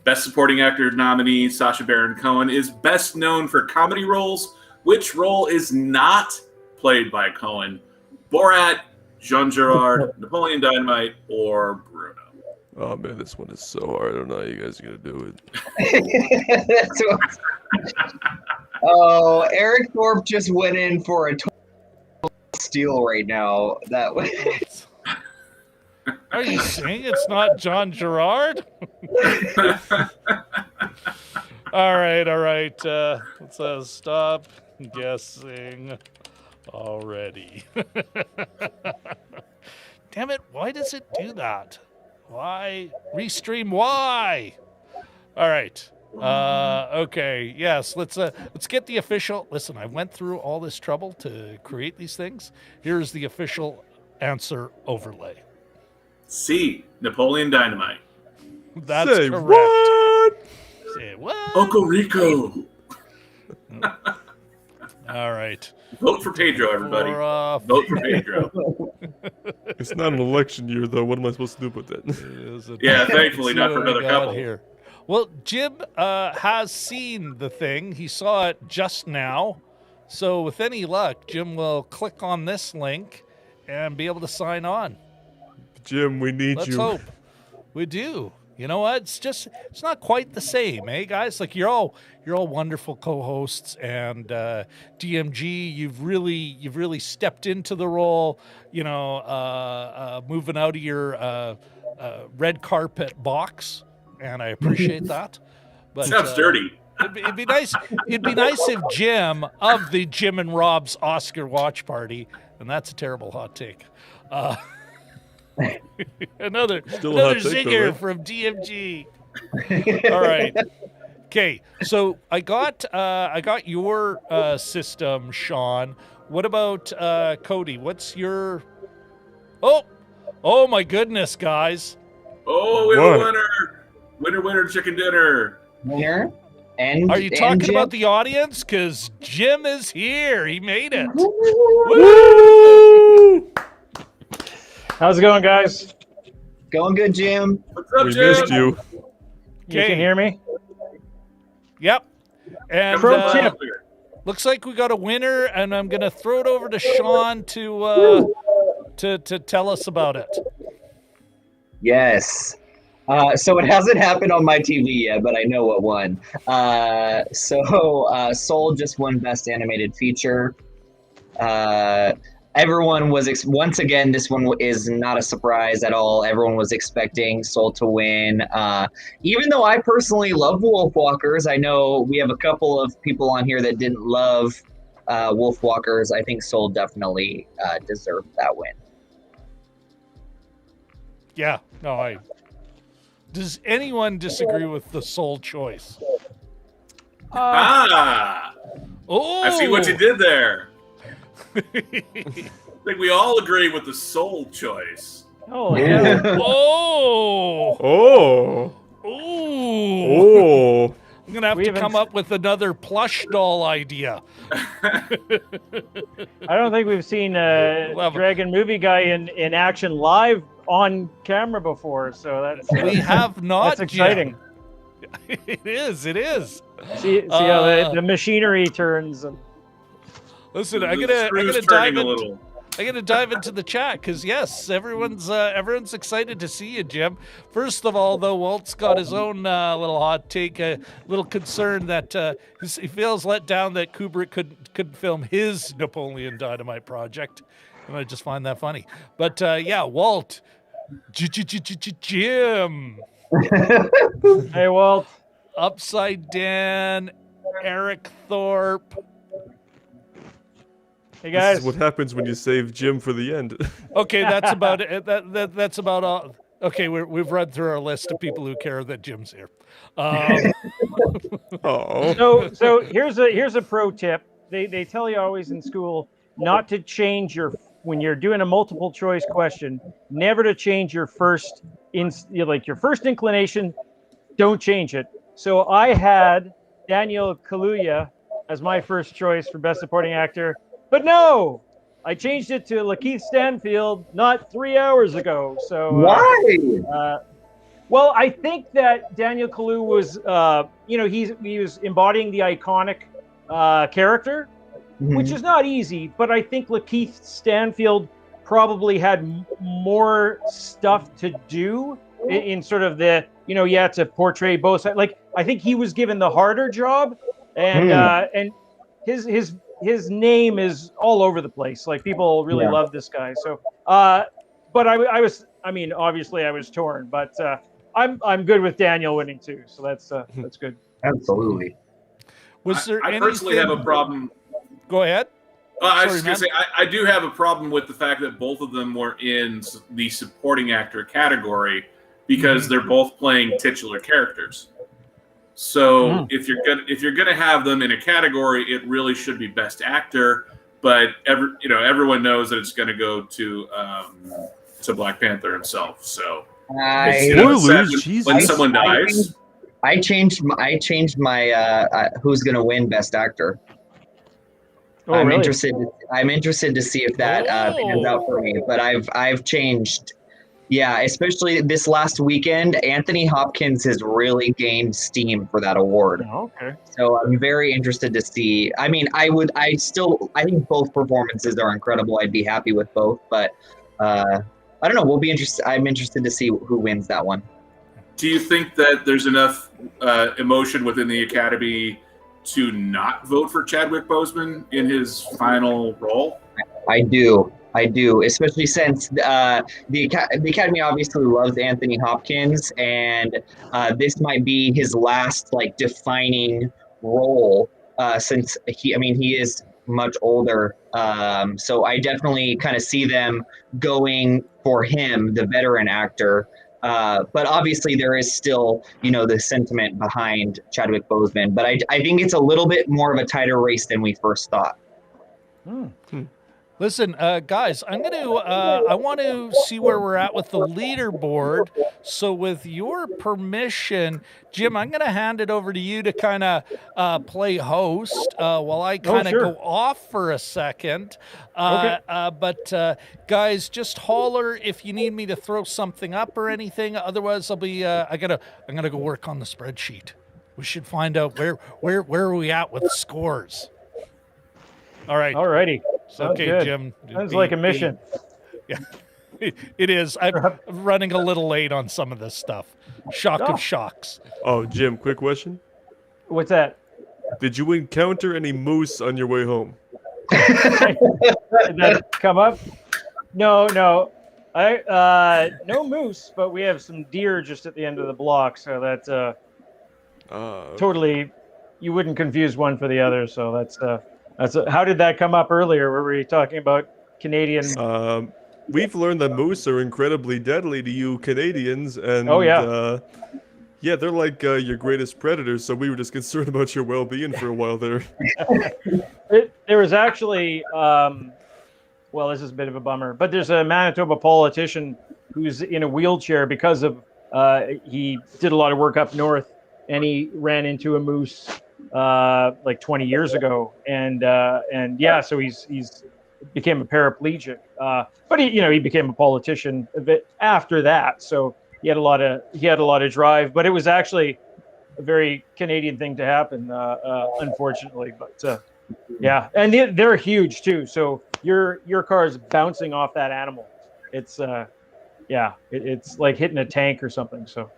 Best Supporting Actor nominee Sacha Baron Cohen is best known for comedy roles. Which role is not played by Cohen? Borat, Jean Girard, Napoleon Dynamite, or Bruno? Oh man, this one is so hard. I don't know how you guys are gonna do it. Eric Thorpe just went in for a total steal right now. That was. Are you saying it's not John Girard? All right. Let's stop guessing already. Damn it! Why does it do that? Why restream? Why? All right. Okay. Yes. Let's get the official. Listen, I went through all this trouble to create these things. Here's the official answer overlay. C. Napoleon Dynamite. That's Say correct. what? Say what? Uncle Rico. All right. Vote for Pedro, everybody. Vote for Pedro. It's not an election year, though. What am I supposed to do with that? Yeah, thankfully, not for another couple. Here. Well, Jim has seen the thing. He saw it just now. So with any luck, Jim will click on this link and be able to sign on. Jim, we need Let's you. hope. We do. You know what? It's not quite the same, eh, guys? Like you're all wonderful co-hosts, and DMG, you've really stepped into the role. You know, moving out of your red carpet box, and I appreciate that. But sounds dirty. It'd be nice. It'd be nice if Jim of the Jim and Rob's Oscar watch party, and that's a terrible hot take. Another zinger from DMG. All right. Okay. So I got your system, Shawn. What about Cody? What's your? Oh my goodness, guys! Oh, we have a winner! Winner, chicken dinner. Winner. And are you talking about the audience? Because Jim is here. He made it. Woo! How's it going, guys? Going good, Jim. What's up, We Jim? missed you. You can hear me? Yep. And Pro tip. looks like we got a winner, and I'm gonna throw it over to Shawn to tell us about it. Yes. So it hasn't happened on my TV yet, but I know what won. Soul just won Best Animated Feature. Everyone was once again. This one is not a surprise at all. Everyone was expecting Soul to win. Even though I personally love Wolfwalkers, I know we have a couple of people on here that didn't love Wolfwalkers. I think Soul definitely deserved that win. Yeah. No. Does anyone disagree with the Soul choice? I see what you did there. I think we all agree with the Soul choice. Oh, yeah. Oh. I'm going to have to come up with another plush doll idea. I don't think we've seen Dragon Movie Guy in action live on camera before, so that's we have not. That's exciting. Jim. It is. It is. See how the machinery turns. And... Listen, The I gotta screw's dive turning a into. little. I got to dive into the chat because yes, everyone's excited to see you, Jim. First of all, though, Walt's got his own little hot take, a little concern that he feels let down that Kubrick couldn't film his Napoleon Dynamite project, and I just find that funny. But yeah, Walt, Jim, Hey, Walt. Upside Dan, Eric Thorpe. Hey guys, This is what happens when you save Jim for the end. Okay, that's about it. That's about all. Okay, we've run through our list of people who care that Jim's here. Oh. So here's a pro tip. They tell you always in school not to change when you're doing a multiple choice question, never to change your first inclination. Don't change it. So I had Daniel Kaluuya as my first choice for Best Supporting Actor. But no, I changed it to Lakeith Stanfield not 3 hours ago. So Why? Well, I think that Daniel Kaluuya was, he was embodying the iconic character, which is not easy. But I think Lakeith Stanfield probably had more stuff to do in sort of the, to portray both sides. Like I think he was given the harder job, and his name is all over the place. Like people really love this guy. So, but obviously I was torn, but I'm good with Daniel winning too. So that's good. Absolutely. Was there I personally have a problem. Go ahead. I was just going to say, I do have a problem with the fact that both of them were in the supporting actor category because they're both playing titular characters. So if you're gonna have them in a category, it really should be Best Actor. But everyone knows that it's going to go to Black Panther himself. So when someone dies, I changed my who's going to win Best Actor. Oh, I'm really? interested. I'm interested to see if that pans out for me. But I've changed. Yeah, especially this last weekend, Anthony Hopkins has really gained steam for that award. Oh, okay. So I'm very interested to see. I mean, I think both performances are incredible. I'd be happy with both, but I don't know. We'll be interested. I'm interested to see who wins that one. do you think that there's enough emotion within the Academy to not vote for Chadwick Boseman in his final role? I do, especially since the Academy obviously loves Anthony Hopkins, and this might be his last defining role since he is much older. So I definitely kind of see them going for him, the veteran actor. But obviously there is still, the sentiment behind Chadwick Boseman. But I think it's a little bit more of a tighter race than we first thought. Listen, guys, I want to see where we're at with the leaderboard. So with your permission, Jim, I'm going to hand it over to you to kind of play host while I kind of go off for a second. But guys, just holler if you need me to throw something up or anything. Otherwise, I'll be I'm gonna go work on the spreadsheet. We should find out where are we at with scores. All right. Alrighty. Okay, good. Jim. Sounds like a mission. Yeah, it is. I'm running a little late on some of this stuff. Shock of shocks. Oh, Jim, quick question. What's that? Did you encounter any moose on your way home? Did that come up? No. No moose, but we have some deer just at the end of the block, so that's totally. You wouldn't confuse one for the other, so that's. How did that come up earlier? Were we talking about Canadian? We've learned that moose are incredibly deadly to you Canadians, and yeah, they're like your greatest predators. So we were just concerned about your well-being for a while there. There was actually, well, this is a bit of a bummer, but there's a Manitoba politician who's in a wheelchair because of he did a lot of work up north, and he ran into a moose. 20 years ago, and so he's became a paraplegic. But he became a politician a bit after that. So he had a lot of drive. But it was actually a very Canadian thing to happen, unfortunately. But yeah, and they're huge too. So your car is bouncing off that animal. It's it's like hitting a tank or something. So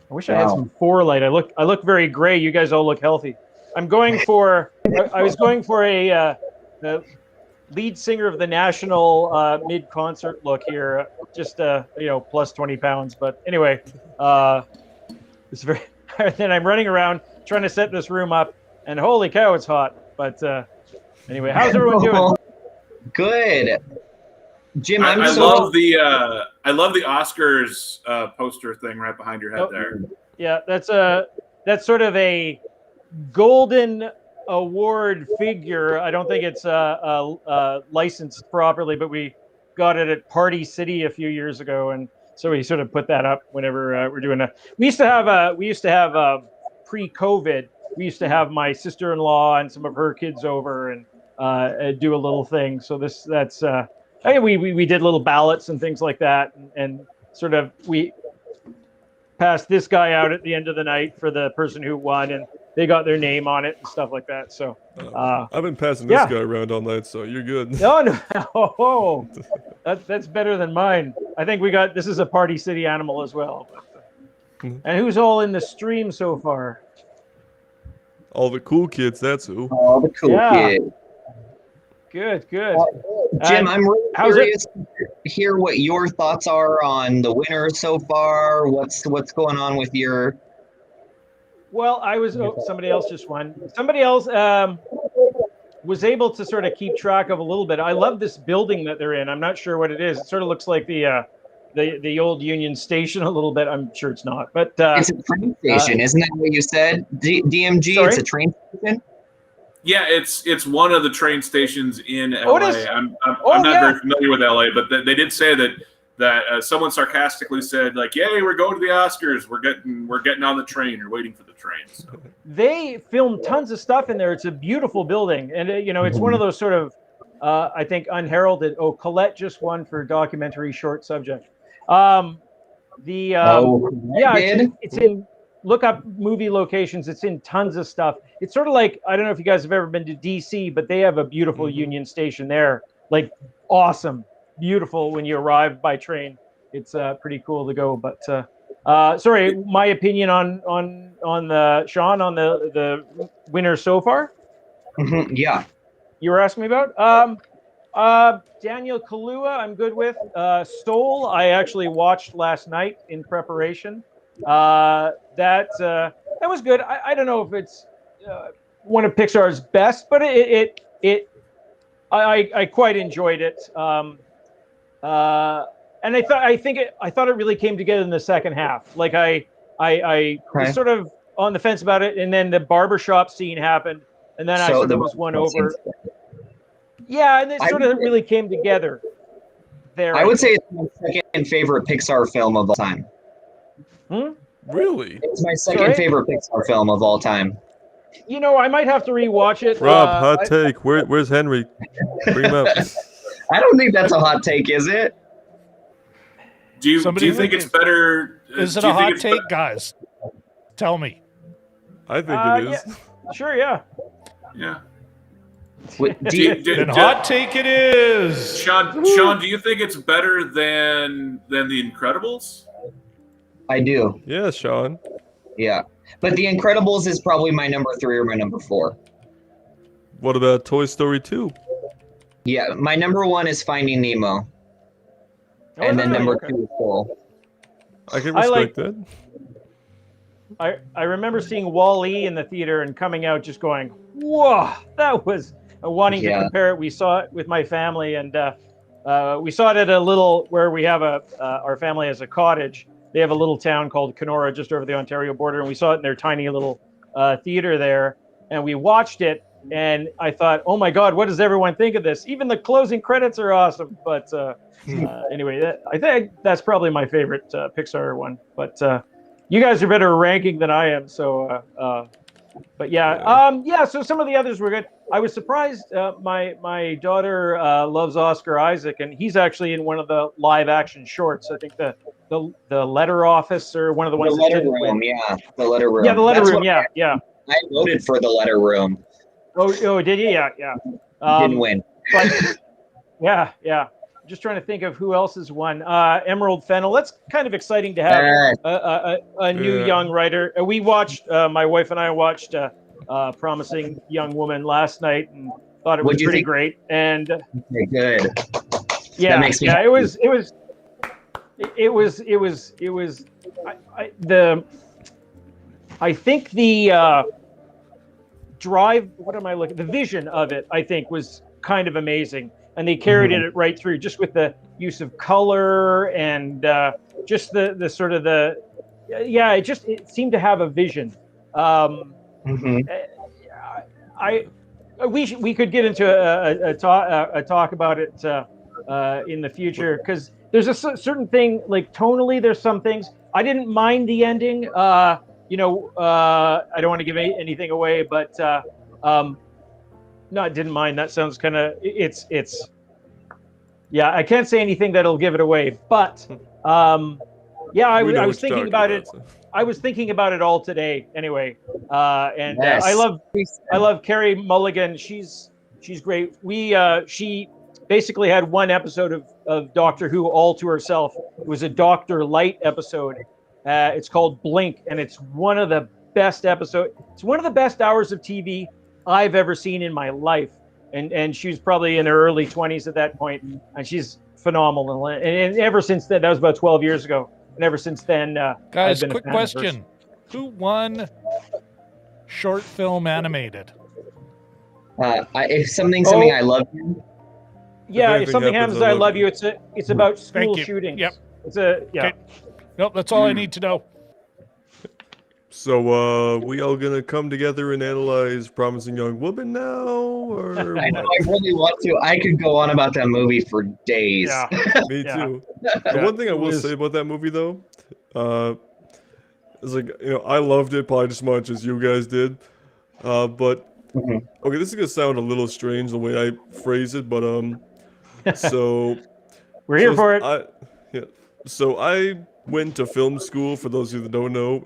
I wish I had some forelight. I look very gray. You guys all look healthy. I'm going for. I was going for the lead singer of the national mid-concert look here. Just plus 20 pounds. But anyway, it's very. Then I'm running around trying to set this room up, and holy cow, it's hot. But anyway, how's everyone doing? Good. Jim, I love the Oscars poster thing right behind your head there. Yeah, that's sort of a golden award figure. I don't think it's licensed properly, but we got it at Party City a few years ago, and so we sort of put that up whenever we're doing that. We used to have pre-COVID. We used to have my sister-in-law and some of her kids over and do a little thing. So that's. We did little ballots and things like that, and sort of we passed this guy out at the end of the night for the person who won, and they got their name on it and stuff like that. So I've been passing this guy around all night, so you're good. No, that's better than mine. I think this is a Party City animal as well. And who's all in the stream so far? All the cool kids. That's who. All the cool kids. Good. Jim, I'm really curious to hear what your thoughts are on the winners so far. What's going on with your? Well, somebody else just won. Somebody else was able to sort of keep track of a little bit. I love this building that they're in. I'm not sure what it is. It sort of looks like the old Union Station a little bit. I'm sure it's not, but it's a train station, isn't that what you said? DMG, sorry? It's a train station. Yeah, it's one of the train stations in LA. Oh, it is? I'm not very familiar with LA, but they did say that someone sarcastically said, like, "Yay, we're going to the Oscars. We're getting on the train or waiting for the train." So. They filmed tons of stuff in there. It's a beautiful building, and it's one of those sort of I think unheralded. Oh, Colette just won for documentary short subject. It's in. Look up movie locations. It's in tons of stuff. It's sort of like, I don't know if you guys have ever been to DC, but they have a beautiful Union Station there. Like, awesome, beautiful when you arrive by train. It's pretty cool to go. But sorry, my opinion on the Shawn on the winner so far. Mm-hmm. Yeah. You were asking me about Daniel Kaluuya. I'm good with Soul. I actually watched last night in preparation. That was good. I don't know if it's one of Pixar's best, but I quite enjoyed it. And I thought it really came together in the second half. Like I was sort of on the fence about it, and then the barbershop scene happened, and then I sort of was won over. Yeah, and it sort of really came together there. I would say it's my second favorite Pixar film of all time. Really? It's my second favorite Pixar film of all time. I might have to rewatch it. Rob, hot take. Where's Henry? Bring him up. I don't think that's a hot take, is it? Do you think it's better? Is it a hot take, guys? Tell me. I think it is. Yeah. Sure, yeah. Yeah. Then hot take it is. Shawn, do you think it's better than The Incredibles? I do. Yeah, Shawn. Yeah. But The Incredibles is probably my number 3 or my number 4. What about Toy Story 2? Yeah, my number 1 is Finding Nemo. And then number 2 is Soul. I can respect that. I remember seeing Wall-E in the theater and coming out just going, whoa, that was wanting to compare it. We saw it with my family, and we saw it at a little where we have our family has a cottage. They have a little town called Kenora just over the Ontario border, and we saw it in their tiny little theater there. And we watched it, and I thought, oh my God, what does everyone think of this? Even the closing credits are awesome. But anyway, I think that's probably my favorite Pixar one. But you guys are better ranking than I am, so. But yeah, so some of the others were good. I was surprised. My daughter loves Oscar Isaac, and he's actually in one of the live action shorts. I think the Letter Office, or one of the ones. The Letter Room, yeah, the Letter Room. Yeah, the Letter That's Room. what Yeah. I voted for the Letter Room. Oh, did you? Yeah. Didn't win. But yeah. Just trying to think of who else has won. Emerald Fennell. That's kind of exciting to have a new young writer. We watched. My wife and I watched Promising Young Woman last night, and thought it was pretty great. And okay, good. Yeah, that makes me happy. I think the drive. What am I looking? The vision of it, I think, was kind of amazing. And they carried it right through, just with the use of color and just the sort of it seemed to have a vision. We could get into a talk about it in the future, because there's a certain thing, like tonally, there's some things I didn't mind the ending. I don't want to give anything away, but. No, I didn't mind. That sounds kind of yeah. I can't say anything that'll give it away, but I was thinking about it. I was thinking about it all today, anyway. And yes. I love Carey Mulligan. She's great. She basically had one episode of Doctor Who all to herself. It was a Dr. Light episode. It's called Blink, and it's one of the best episodes. It's one of the best hours of TV I've ever seen in my life, and she was probably in her early 20s at that point, and she's phenomenal. And ever since then, that was about 12 years ago, and ever since then, guys, I've been quick question: who won short film animated? If something I love you. Yeah, if something happens, I love you. It's about school shootings. Yep. Okay. Nope, that's all I need to know. So, we all gonna come together and analyze Promising Young Woman now, or I know, I really want to. I could go on about that movie for days. Yeah. Me too. The one thing I will say about that movie, though, is I loved it probably just as much as you guys did. But okay, this is gonna sound a little strange the way I phrase it, but so we're here for it. So I went to film school, for those of you that don't know.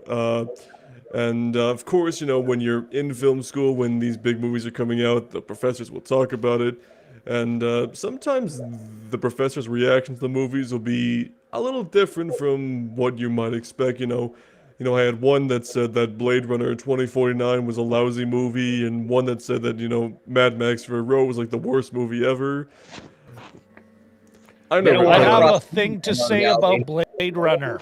And of course, when you're in film school, when these big movies are coming out, the professors will talk about it. And sometimes the professor's reaction to the movies will be a little different from what you might expect. I had one that said that Blade Runner 2049 was a lousy movie, and one that said that, Mad Max Fury Road was like the worst movie ever. I have a thing to say about Blade Runner.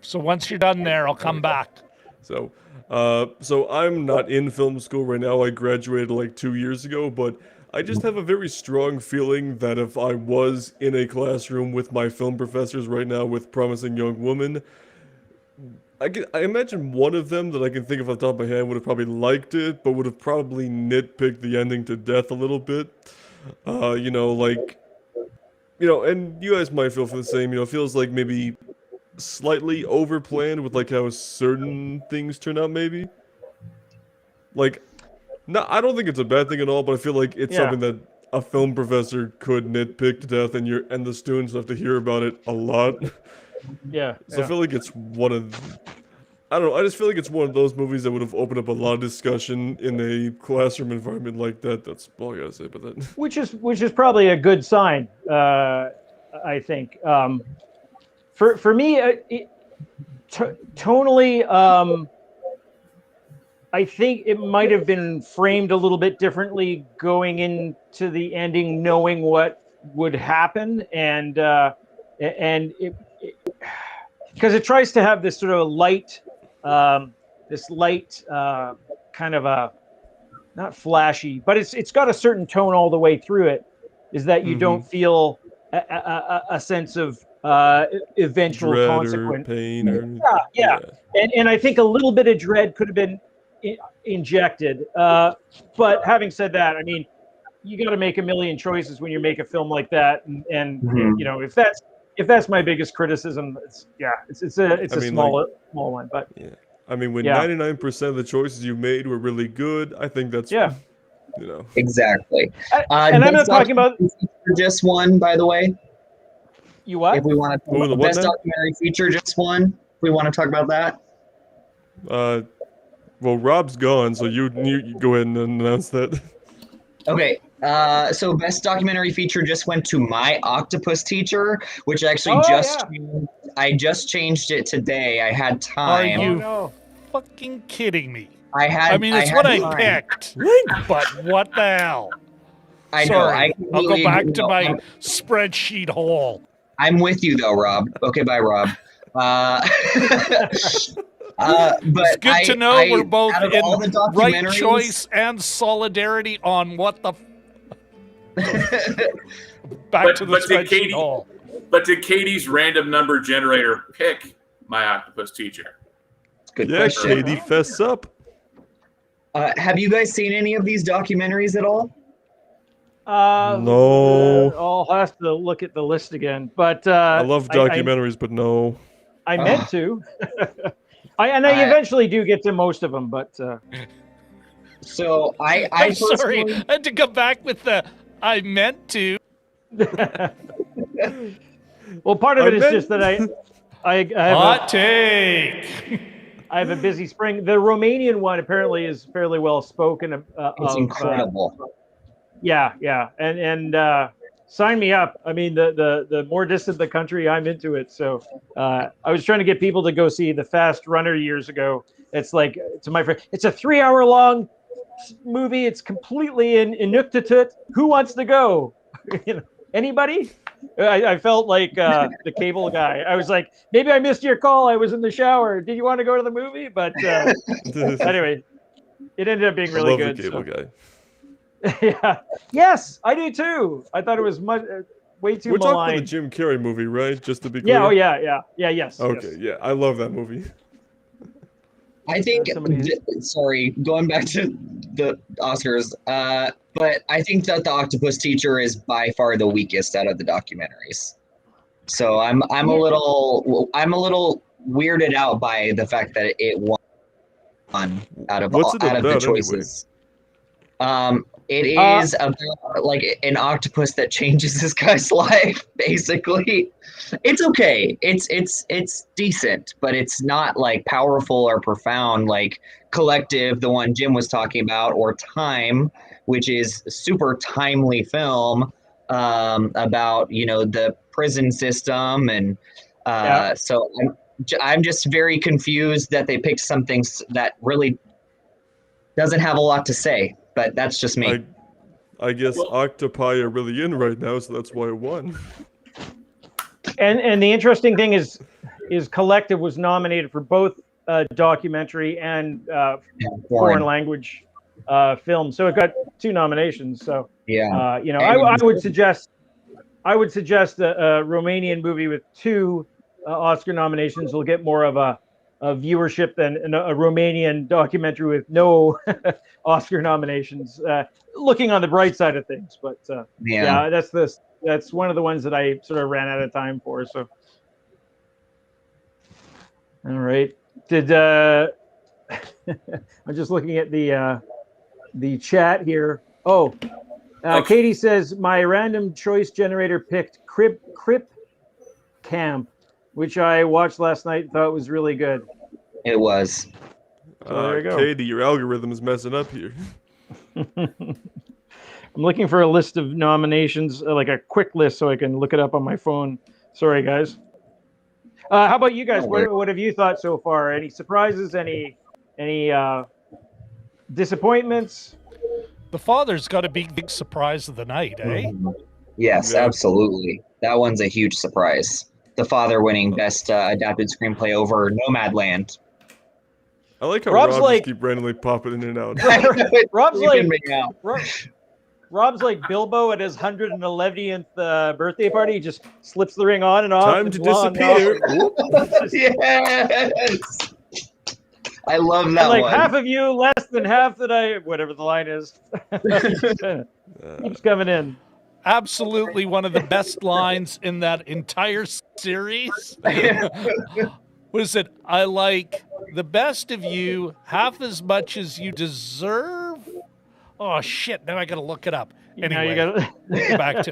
So once you're done there, I'll come back. So I'm not in film school right now. I graduated like 2 years ago, but I just have a very strong feeling that if I was in a classroom with my film professors right now with Promising Young Woman, I imagine one of them that I can think of off the top of my head would have probably liked it, but would have probably nitpicked the ending to death a little bit. And you guys might feel for the same. It feels like maybe slightly overplanned with like how certain things turn out, maybe. I don't think it's a bad thing at all, but I feel like it's something that a film professor could nitpick to death, and the students have to hear about it a lot. Yeah. So I feel like it's one of, I don't know, I just feel like it's one of those movies that would have opened up a lot of discussion in a classroom environment like that. That's all I gotta say about that. Which is probably a good sign, I think. For me, tonally, I think it might have been framed a little bit differently going into the ending, knowing what would happen, and because it tries to have this sort of light, kind of a, not flashy, but it's got a certain tone all the way through it. Is that you don't feel a sense of eventual dread consequence, or pain, or and I think a little bit of dread could have been injected. But having said that, I mean, you got to make a million choices when you make a film like that, and if that's my biggest criticism, it's a small one, but I mean, when 99% of the choices you made were really good, I think that's you know. Exactly. And I'm not talking about just one, by the way. you. What? If we want to, Ooh, the what best now? documentary feature, just one. If we want to talk about that. Well, Rob's gone, so you go ahead and announce that. Okay. So best documentary feature just went to My Octopus Teacher, which actually I just changed it today. I had Are time. you fucking kidding me? I mean, it's what I picked, but what the hell? I know. Sorry, I'll go completely back agree. to my spreadsheet hole. I'm with you though, Rob. Okay, bye, Rob. But It's good to know we're both out of in all the right documentaries- choice and solidarity on what the. Back to the spreadsheet hole. But did Katie's random number generator pick My Octopus Teacher? Good Yeah, question. Katie, fess up. Have you guys seen any of these documentaries at all? No. I'll have to look at the list again. But I love documentaries, but no. I meant to. I eventually do get to most of them, but. So I I'm sorry, personally- I had to come back with the. I meant to. Well, part of it is just that I have Hot take. I have a busy spring. The Romanian one apparently is fairly well spoken. It's incredible. Yeah, and sign me up. I mean, the more distant the country, I'm into it. So I was trying to get people to go see The Fast Runner years ago. It's like, to my friend, it's a 3-hour long movie. It's completely in Inuktitut. Who wants to go? Anybody? I felt like the cable guy. I was like, maybe I missed your call. I was in the shower. Did you want to go to the movie? But anyway, it ended up being really good. The cable guy. Yeah. Yes, I do too. I thought it was way too We're talking maligned. about the Jim Carrey movie, right? Just to be clear. Yeah. Oh yeah. Yes. Okay. Yes. Yeah, I love that movie. I think, Somebody's- sorry, going back to the Oscars, but I think that The Octopus Teacher is by far the weakest out of the documentaries. So I'm a little weirded out by the fact that it won out of What's it out of the about, anyway? choices. It is about like an octopus that changes this guy's life. Basically, it's okay. It's decent, but it's not like powerful or profound like Collective, the one Jim was talking about, or Time, which is a super timely film about the prison system, and so I'm just very confused that they picked something that really doesn't have a lot to say. But that's just me. I guess octopi are really in right now, so that's why it won. And the interesting thing is Collective was nominated for both documentary and foreign language film, so it got 2 nominations. So I would suggest a Romanian movie with 2 Oscar nominations will get more of a viewership than a Romanian documentary with no Oscar nominations. Looking on the bright side of things, but that's one of the ones that I sort of ran out of time for. So, all right, I'm just looking at the chat here. Oh, Katie says my random choice generator picked Crip Camp, which I watched last night and thought was really good. It was. So there you go. Katie, your algorithm is messing up here. I'm looking for a list of nominations, like a quick list, so I can look it up on my phone. Sorry, guys. How about you guys? What have you thought so far? Any surprises? Any disappointments? The Father's got a big surprise of the night, eh? Yes, absolutely. That one's a huge surprise. The Father winning Best Adapted Screenplay over Nomadland. I like how Rob's Rob like- just keep randomly popping in and out. Rob's like Creeping me out. Rob's like Bilbo at his 111th birthday party. He just slips the ring on and off. Time and to on and disappear. off. Yes. I love that And like one. half of you, less than half that whatever the line is, keeps coming in. Absolutely one of the best lines in that entire series. Was it, I like the best of you half as much as you deserve, Oh shit! Now I got to look it up. Now Anyway, you got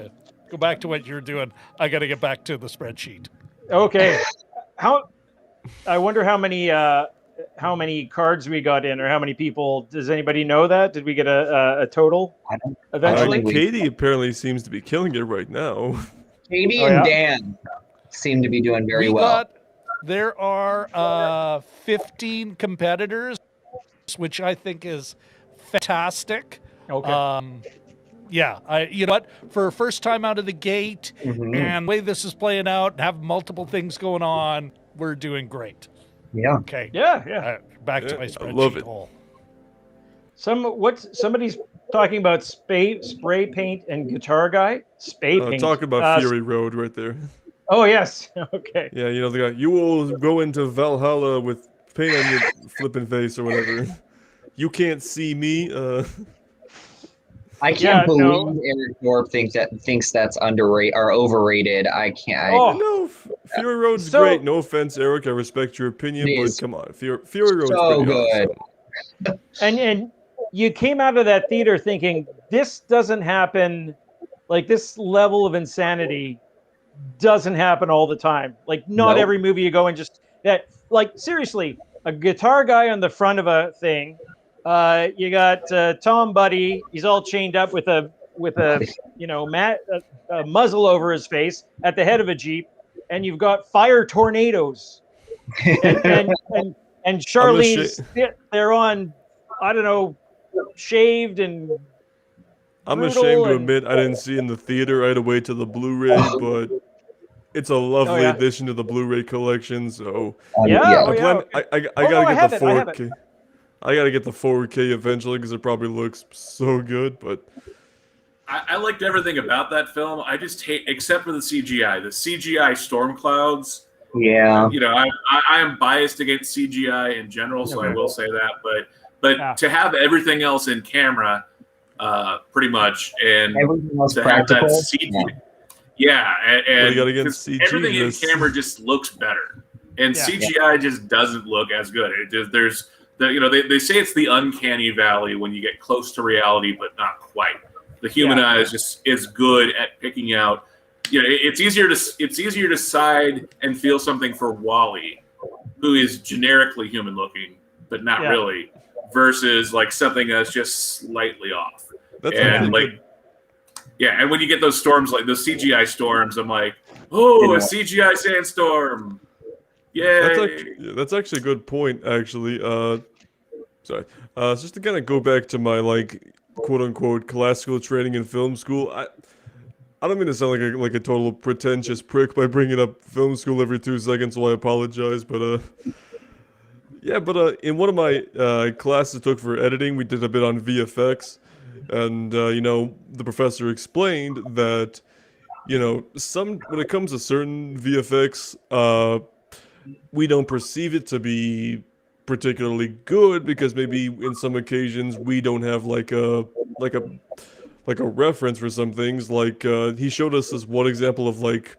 go back to what you're doing. I got to get back to the spreadsheet. Okay. I wonder how many cards we got in, or how many people. Does anybody know that? Did we get a total eventually? Katie apparently seems to be killing it right now. Katie Oh, and yeah? Dan seem to be doing very well. There are 15 competitors, which I think is fantastic. Okay. Yeah, you know what? For a first time out of the gate, and the way this is playing out, and have multiple things going on, we're doing great. Yeah. Okay. Yeah. Back to my I spreadsheet love it. hole. Somebody's talking about spray paint and guitar guy. Spray paint. Talking about Fury Road right there. Oh yes. Okay. Yeah, you know the guy. You will go into Valhalla with paint on your flipping face or whatever. You can't see me. I can't believe Eric Thorpe thinks that's underrated or overrated. I can't. No, Fury Road's great. No offense, Eric. I respect your opinion, but come on, Fury Road's so pretty good. awesome. And you came out of that theater thinking this doesn't happen, like this level of insanity doesn't happen all the time. Like not every movie you go and just that. Like seriously, a guitar guy on the front of a thing. You got Tom Buddy. He's all chained up with a muzzle over his face at the head of a Jeep, and you've got fire tornadoes. and Charlene's they're on, I don't know, shaved and. I'm ashamed to admit I didn't see it in the theater. I had to wait to the Blu-ray, but it's a lovely addition to the Blu-ray collection. So I gotta get the 4K. I gotta get the 4K eventually because it probably looks so good. But I liked everything about that film. I just hate, except for the CGI. The CGI storm clouds. Yeah. You know, I am biased against CGI in general, so I will say that. But to have everything else in camera, pretty much, and everything else to practical. have that CGI. Yeah, and you got against CG, everything in camera just looks better, and CGI just doesn't look as good. It just they say it's the uncanny valley when you get close to reality, but not quite. The human eye is good at picking out. You know, it's easier to side and feel something for Wall-E, who is generically human looking, but not really, versus like something that's just slightly off. And when you get those storms, like those CGI storms, I'm like, a CGI sandstorm. Yay. That's actually a good point, actually. Just to kind of go back to my, like, quote-unquote classical training in film school, I don't mean to sound like a total pretentious prick by bringing up film school every 2 seconds, so I apologize, but, in one of my classes I took for editing, we did a bit on VFX, and, the professor explained that, when it comes to certain VFX, we don't perceive it to be particularly good because maybe in some occasions we don't have like a reference for some things. Like he showed us this one example of like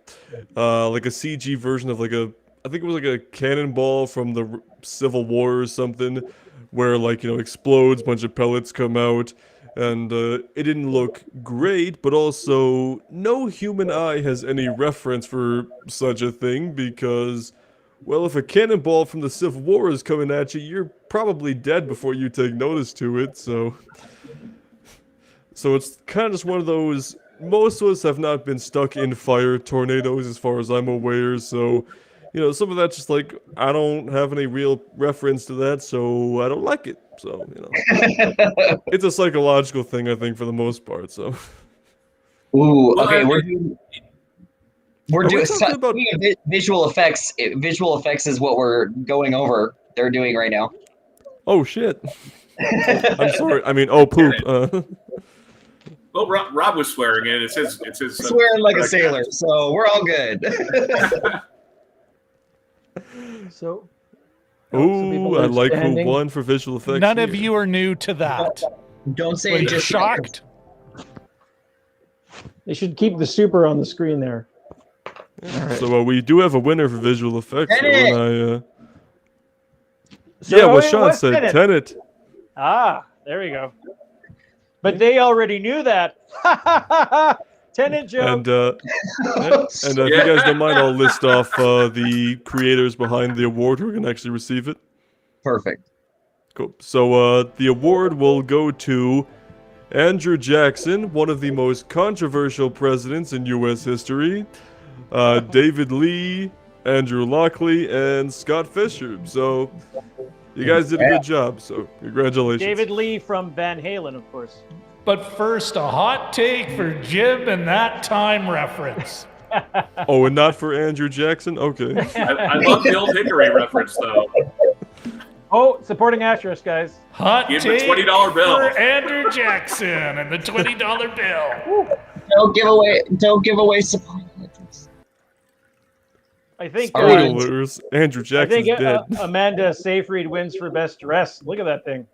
a CG version of I think it was like a cannonball from the Civil War or something, where explodes, bunch of pellets come out, and it didn't look great, but also no human eye has any reference for such a thing because, well, if a cannonball from the Civil War is coming at you, you're probably dead before you take notice to it, so it's kind of just one of those, most of us have not been stuck in fire tornadoes as far as I'm aware, so, some of that's just like, I don't have any real reference to that, so I don't like it, so, it's a psychological thing, I think, for the most part, so. Ooh, okay, we're doing about visual effects. Visual effects is what we're going over. They're doing right now. Oh shit! I'm sorry. I mean, oh poop. Well, Rob was swearing in. It's his. Swearing like a sailor. So we're all good. So. Ooh, I like who won for visual effects. None of you are new to that. Don't say it. Just shocked. They should keep the super on the screen there. Right. So we do have a winner for visual effects. Tenet! What Shawn said, Tenet. Ah, there we go. But they already knew that. Tenant joke. And if you guys don't mind, I'll list off the creators behind the award who can actually receive it. Perfect. Cool. So the award will go to Andrew Jackson, one of the most controversial presidents in U.S. history, David Lee, Andrew Lockley, and Scott Fisher. So you guys did a good job, so congratulations. David Lee from Van Halen, of course. But first, a hot take for Jim and that time reference. Oh, and not for Andrew Jackson? Okay. I love the old Hickory reference, though. Oh, supporting actress, guys. Hot Give the take $20 bill. for Andrew Jackson and the $20 bill. Don't give away supporting actress. I think Spoilers. Andrew I Jackson's think dead. Amanda Seyfried wins for best dress. Look at that thing.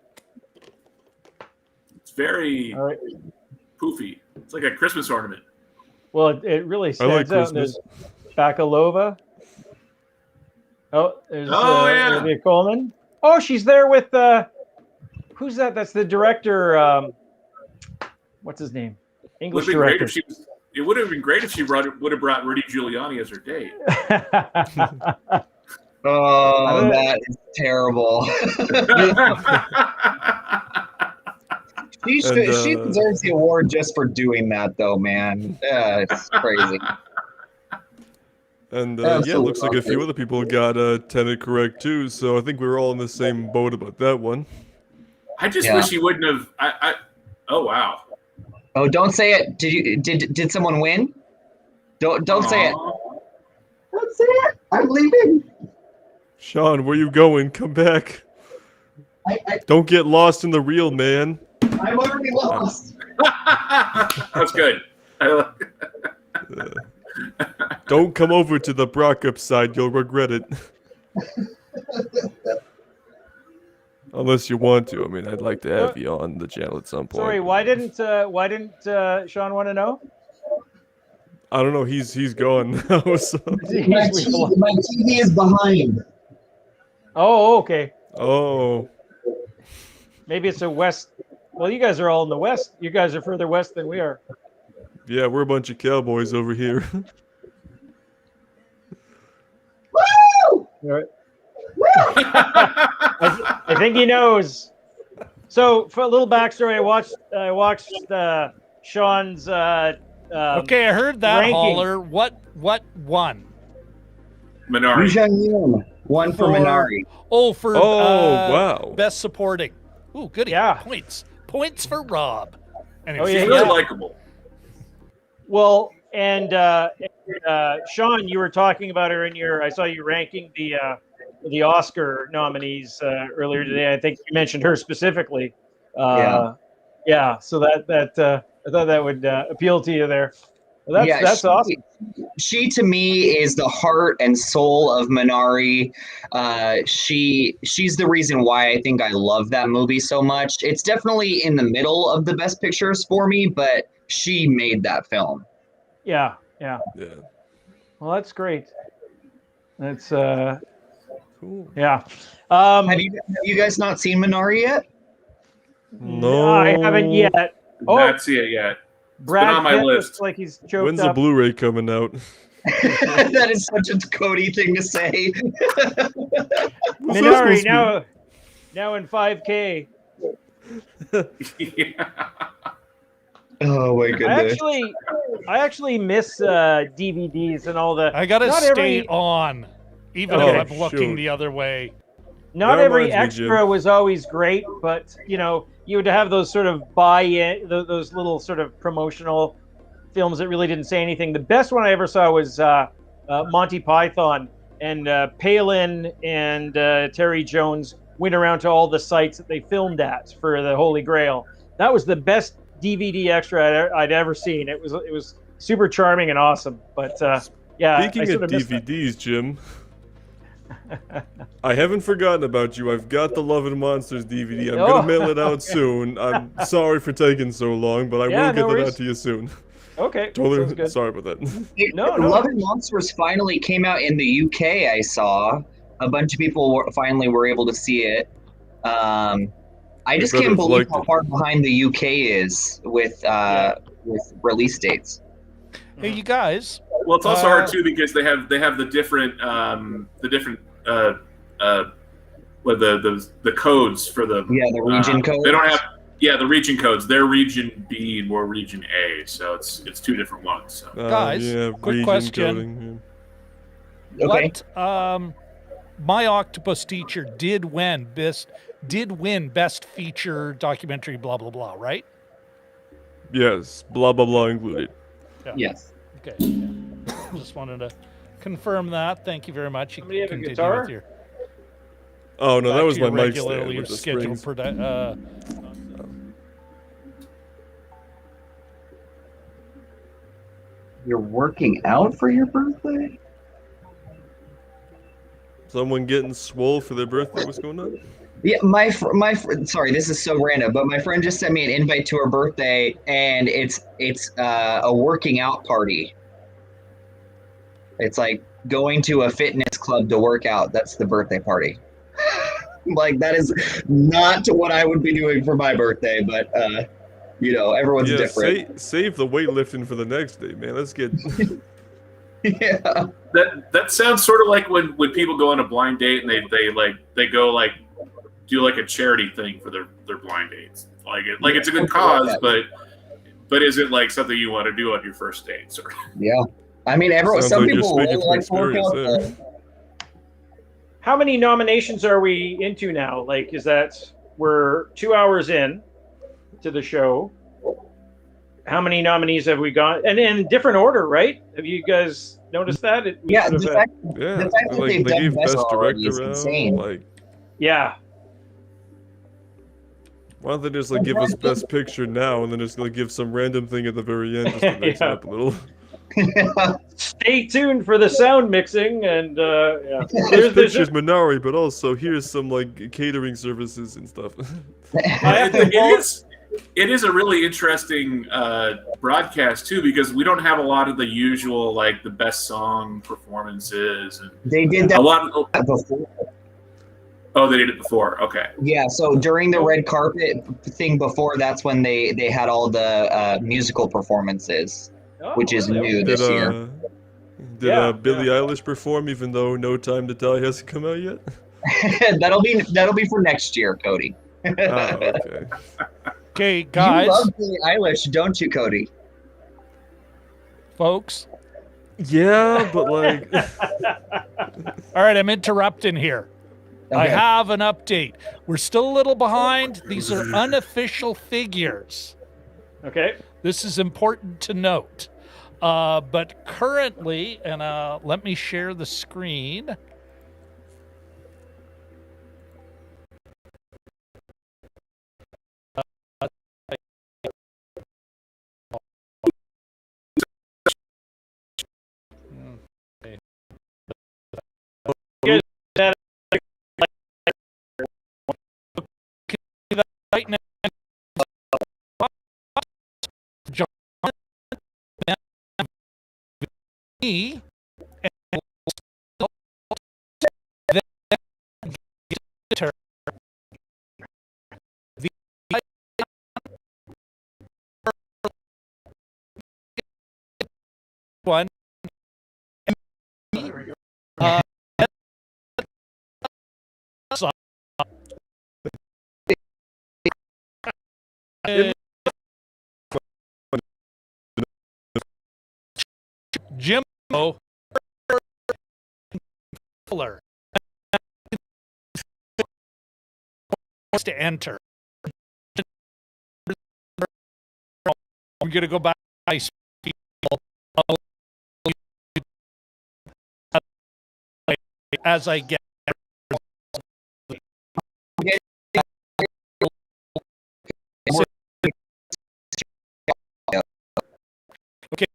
It's very All right. poofy. It's like a Christmas ornament. Well, it really stands out. Christmas. There's Bakalova. Oh, there's yeah. Olivia Colman. Oh, she's there with who's that? That's the director. What's his name? English director. It would have been great if she would have brought Rudy Giuliani as her date. Oh, that is terrible. She deserves the award just for doing that, though, man. It's crazy. And it looks like a few other people got Tenet correct too. So I think we were all in the same boat about that one. I just wish he wouldn't have. Oh wow. Oh, don't say it. Did someone win? Don't say it. Don't say it. I'm leaving. Shawn, where you going? Come back. Don't get lost in the reel, man. I'm already lost. That's good. Don't come over to the Brockup side. You'll regret it. Unless you want to. I mean, I'd like to have you on the channel at some point. Sorry, why didn't Shawn want to know? I don't know. He's gone now. So. My TV is behind. Oh, okay. Oh. Maybe it's a west. Well, you guys are all in the west. You guys are further west than we are. Yeah, we're a bunch of cowboys over here. Woo! All right. I think he knows. So, for a little backstory, I watched Shawn's. Okay, I heard that ranking. holler. What won? Minari. Zhang one for Minari. For wow. Best supporting. Ooh, goody. Yeah. Points for Rob. And Oh, She's yeah, really likable. Well, and Shawn, you were talking about her in your. I saw you ranking the Oscar nominees earlier today. I think you mentioned her specifically. Yeah. So that I thought that would appeal to you there. Well, that's awesome. She to me is the heart and soul of Minari. She's the reason why I think I love that movie so much. It's definitely in the middle of the best pictures for me, but she made that film. Yeah. Well, that's great. That's Cool. yeah. Have you guys not seen Minari yet? No. I haven't yet. Oh, Not see it yet. Brad been on my Pitt list. looks like he's choked When's the up. Blu-ray coming out? That is such a Cody thing to say. Minari now in 5K. Oh my goodness. I actually miss DVDs and all the. I gotta not stay every, on, even Okay. if I'm looking Shoot. the other way. Not That every reminds me, extra Jim. was always great, but you would have those sort of buy-in, those little sort of promotional films that really didn't say anything. The best one I ever saw was Monty Python, and Palin and Terry Jones went around to all the sites that they filmed at for the Holy Grail. That was the best DVD extra I'd ever seen. It was super charming and awesome. But yeah, Speaking I sort of missed that. DVDs, Jim, I haven't forgotten about you. I've got the Love and Monsters DVD. I'm gonna mail it out soon. I'm sorry for taking so long, but I Yeah, will get no that worries. out to you soon. Okay, sounds Totally good. sorry about that. No. Love and Monsters finally came out in the UK. I saw a bunch of people finally were able to see it. I just better can't have believe liked how it. far behind the UK is with release dates. Hey, you guys. Well, it's also hard too because they have the different the codes for the The region codes. They don't have the region codes. They're region B and we're region A, so it's two different ones. So. Guys, quick region question. coding, Okay. What My Octopus Teacher did win best feature documentary, blah blah blah, right? Yes, blah blah blah included. Yeah. Yes. Okay. Just wanted to confirm that. Thank you very much. You Somebody have a continue guitar? with your Oh no, back that was to my your mic stand regularly with the scheduled springs. You're working out for your birthday? Someone getting swole for their birthday? What's going on? Yeah, sorry, this is so random, but my friend just sent me an invite to her birthday, and it's a working out party. It's like going to a fitness club to work out. That's the birthday party. Like, that is not what I would be doing for my birthday, but everyone's different. Save the weightlifting for the next day, man. Let's get. Yeah. That sounds sort of like when people go on a blind date and they go like do like a charity thing for their blind dates. Like it's a good cause, but is it like something you want to do on your first date? Sort of. Yeah. I mean, Sounds some like you're people speaking really from like to work experience out. How many nominations are we into now? Like, we're 2 hours in to the show. How many nominees have we got? And in different order, right? Have you guys noticed that? The Yeah, fact that like they've they done gave best best already director is out. insane. Like, yeah. why don't they just like give us best picture now and then just like give some random thing at the very end just to mix it up a little? Stay tuned for the sound mixing and This picture's Minari, but also here's some like catering services and stuff. It is a really interesting broadcast too, because we don't have a lot of the usual like the best song performances. And they did that a lot before. Oh, they did it before. Okay. Yeah, so during the red carpet thing before, that's when they had all the musical performances, which is new this year. Did Billie Eilish perform, even though No Time to Die hasn't come out yet? That'll be for next year, Cody. Okay. Okay, guys. You love Billie Eilish, don't you, Cody? Folks. Yeah, but like. All right, I'm interrupting here. Okay. I have an update. We're still a little behind. These are unofficial figures. Okay. This is important to note. But currently, and let me share the screen. Right now, John, me, and the one. Jimbo to enter. I'm gonna go back as I get. Okay.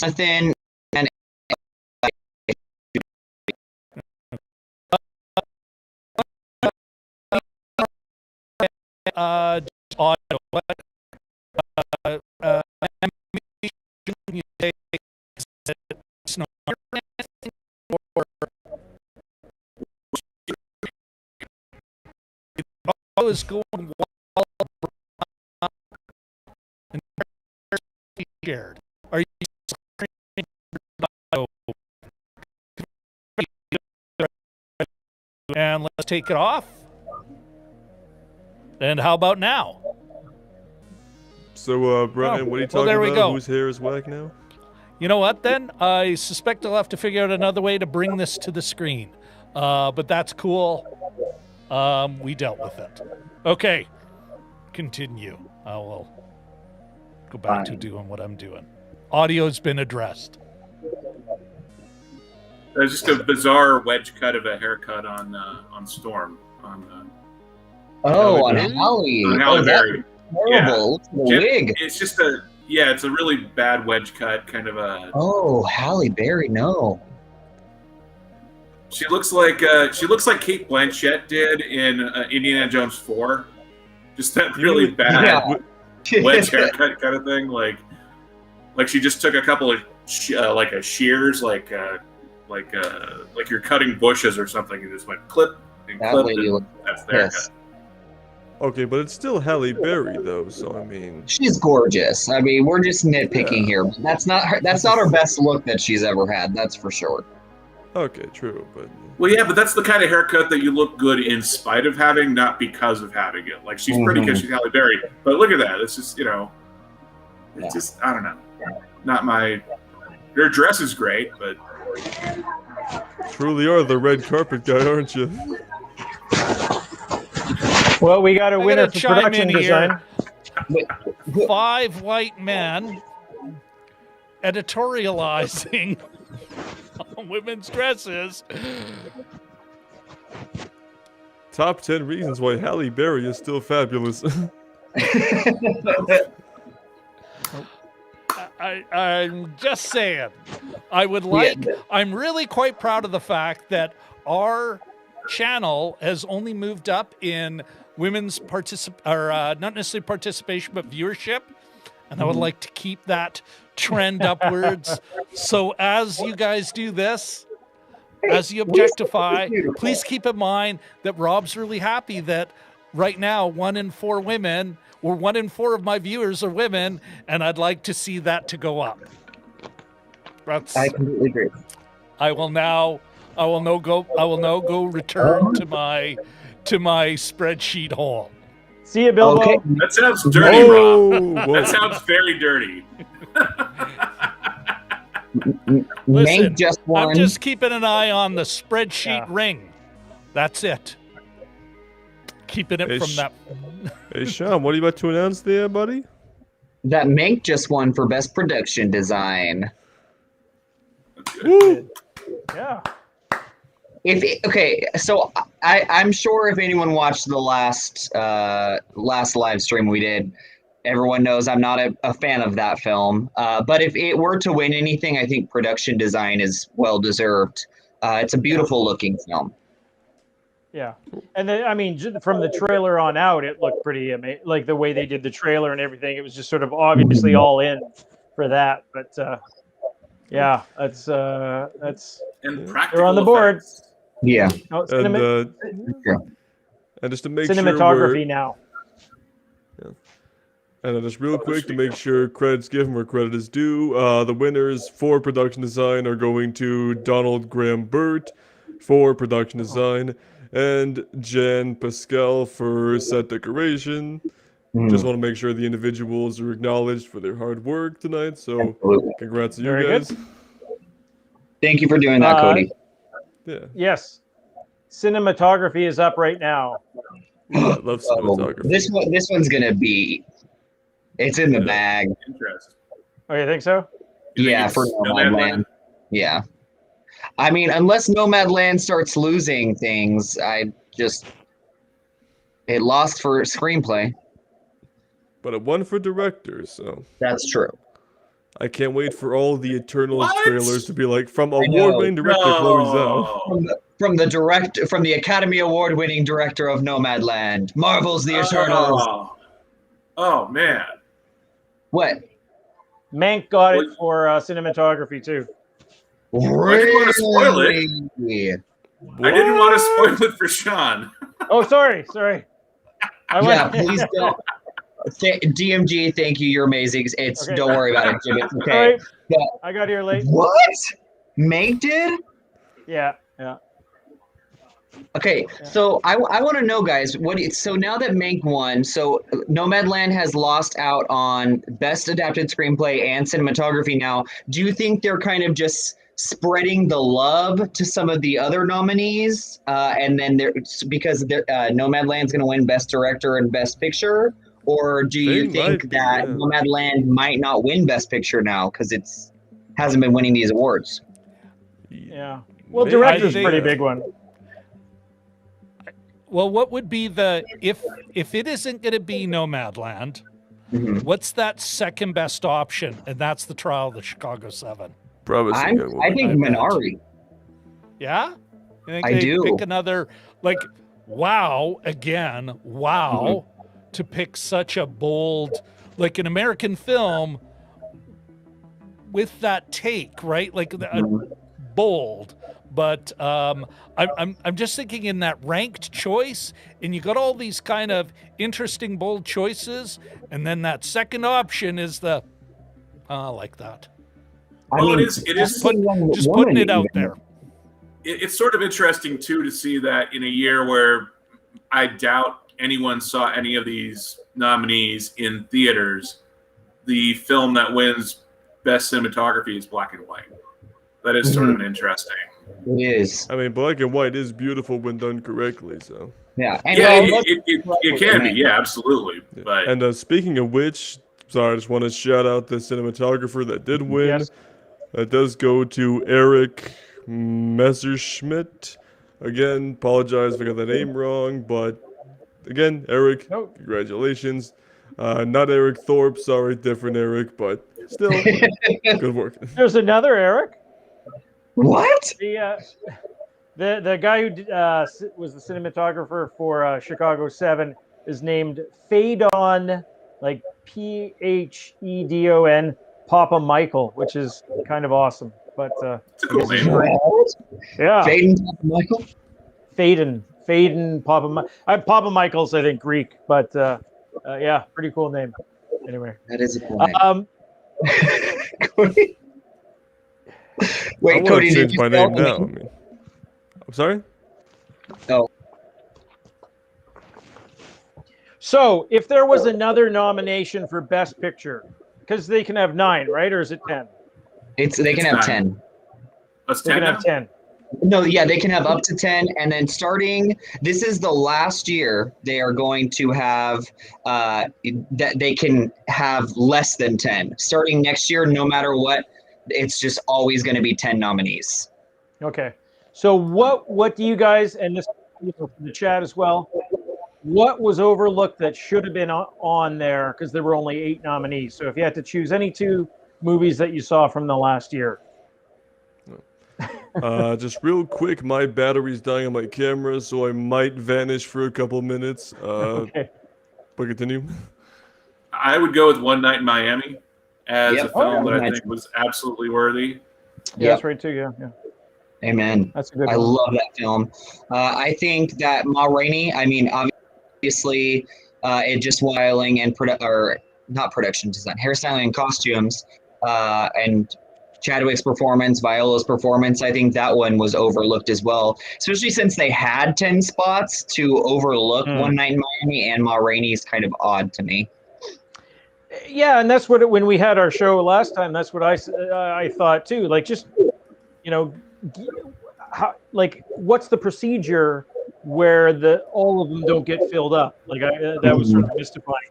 Jonathan and is going well and shared. Are you and let's take it off. And how about now? So, Brian, what are you talking there we about? go. Whose hair is whack now? You know what, then? I suspect I'll have to figure out another way to bring this to the screen. But that's cool. We dealt with it. Okay. Continue. I will go back to doing what I'm doing. Audio's been addressed. There's just a bizarre wedge cut of a haircut on Storm. On Halle. Halle Berry. Horrible. The wig. It's just it's a really bad wedge cut, kind of a. Oh, Halle Berry, no. She looks like Kate Blanchett did in Indiana Jones 4. Just that really bad wedge haircut kind of thing, like she just took a couple of shears, like you're cutting bushes or something, and just went clip and That clip. lady looks that's the haircut. pissed. Okay, but it's still Halle Berry, though, so I mean... She's gorgeous. I mean, we're just nitpicking here. But that's not her best look that she's ever had, that's for sure. Okay, true, but... Well, yeah, but that's the kind of haircut that you look good in spite of having, not because of having it. Like, she's pretty because she's Halle Berry, but look at that. It's just, it's just, I don't know. Not my... Her dress is great, but... Truly are the red carpet guy, aren't you? Well, we got a winner for chime production in design. here. 5 white men editorializing on women's dresses. Top 10 reasons why Halle Berry is still fabulous. I'm just saying. I'm really quite proud of the fact that our channel has only moved up in women's not necessarily participation, but viewership. And I would like to keep that trend upwards. So as you guys do this, as you objectify, please keep in mind that Rob's really happy that right now 1 in 4 women, or 1 in 4 of my viewers are women, and I'd like to see that to go up. I completely agree. I will now go return to my spreadsheet hole. See you, Bilbo. Okay. That sounds dirty, Rob. That sounds very dirty. Listen, just one. I'm just keeping an eye on the spreadsheet ring. That's it. Keeping it from that. Hey, Shawn, what are you about to announce there, buddy? That Mank just won for Best Production Design. Woo! Yeah. So I'm sure if anyone watched the last live stream we did, everyone knows I'm not a fan of that film. But if it were to win anything, I think production design is well deserved. It's a beautiful looking film. Yeah, and then, I mean, from the trailer on out, it looked pretty amazing. Like the way they did the trailer and everything, it was just sort of obviously all in for that. But yeah, that's And practical they're on the board. effects. Yeah. No, And just to make sure cinematography now. And just real quick to make sure credit's given where credit is due, the winners for production design are going to Donald Graham Burt for production design and Jen Pascal for set decoration. Just want to make sure the individuals are acknowledged for their hard work tonight. So Absolutely. congrats to you Very guys. good. Thank you for doing that, Cody. Yeah, Yes, cinematography is up right now. I love cinematography. This one's gonna be. It's in the bag. Interesting. Oh, you think so? Yeah, for Nomadland. Yeah. I mean, unless Nomadland starts losing things, it lost for screenplay. But it won for director, so That's true. I can't wait for all the Eternals What? trailers to be like from know. award-winning director Chloe Zhao. No. From the Academy Award-winning director of Nomadland, Marvel's The Eternals. Oh man. What? Mank got it for cinematography too. Really? I didn't want to spoil it. I didn't want to spoil it for Shawn. Oh, sorry. Yeah, please don't. DMG, thank you. You're amazing. Okay. Don't worry about it, Jim. It's okay. All right. But I got here late. what? Mank did? Yeah. Okay, so I want to know, guys. So now that Mank won, so Nomadland has lost out on Best Adapted Screenplay and Cinematography. Now, do you think they're kind of just spreading the love to some of the other nominees, and then because Nomadland's going to win Best Director and Best Picture, or do you think that Nomadland might not win Best Picture now because it's hasn't been winning these awards? Yeah. Well, director's a pretty big one. Well, what would be if it isn't going to be Nomadland, what's that second best option? And that's the Trial of the Chicago 7. Probably. I think Minari. Yeah? You think I do. Pick another, wow, to pick such a bold, an American film with that take, right? Bold. But I'm just thinking in that ranked choice, and you got all these kind of interesting, bold choices, and then that second option is I like that. Well, it is Just putting it out there. It's sort of interesting too to see that in a year where I doubt anyone saw any of these nominees in theaters, the film that wins Best Cinematography is black and white. That is sort of interesting. It is. I mean, black and white is beautiful when done correctly. So yeah, it can be. Yeah, absolutely. Yeah. But and speaking of which, sorry, I just want to shout out the cinematographer that did win. Yes. That does go to Eric Messerschmidt. Again, apologize if I got the name wrong, but again, Eric, congratulations. Not Eric Thorpe, sorry, different Eric, but still, good work. There's another Eric. What? The guy who was the cinematographer for Chicago 7 is named Phaedon, Phedon Papa Michael, which is kind of awesome. But it's a cool name. Yeah. Phaedon Papa Michael? Phaedon Papa Michael's, I think, Greek, but yeah, pretty cool name. Anyway. That is a cool name. Cody? Wait, Cody, change my name now. I'm sorry? Oh. So, if there was another nomination for Best Picture, because they can have 9, right? Or is it 10? They can have 10. That's They 10 can now? have 10. No, yeah, they can have up to 10, and then this is the last year they are going to have that they can have less than 10. Starting next year, no matter what, it's just always going to be 10 nominees. Okay. So what do you guys, and this for the chat as well, what was overlooked that should have been on there because there were only 8 nominees? So if you had to choose any 2 movies that you saw from the last year. Just real quick, my battery's dying on my camera, so I might vanish for a couple minutes. Okay. But continue. I would go with One Night in Miami as a film that I nice. think was absolutely worthy. Yeah, that's right too. Yeah. Amen. That's a good I one. love that film. I think that Ma Rainey, obviously, it just styling and not production design, hairstyling and costumes, and Chadwick's performance, Viola's performance, I think that one was overlooked as well, especially since they had 10 spots to overlook One Night in Miami, and Ma Rainey's kind of odd to me. Yeah, and that's what when we had our show last time, that's what I thought too. What's the procedure where all of them don't get filled up? That was sort of mystifying.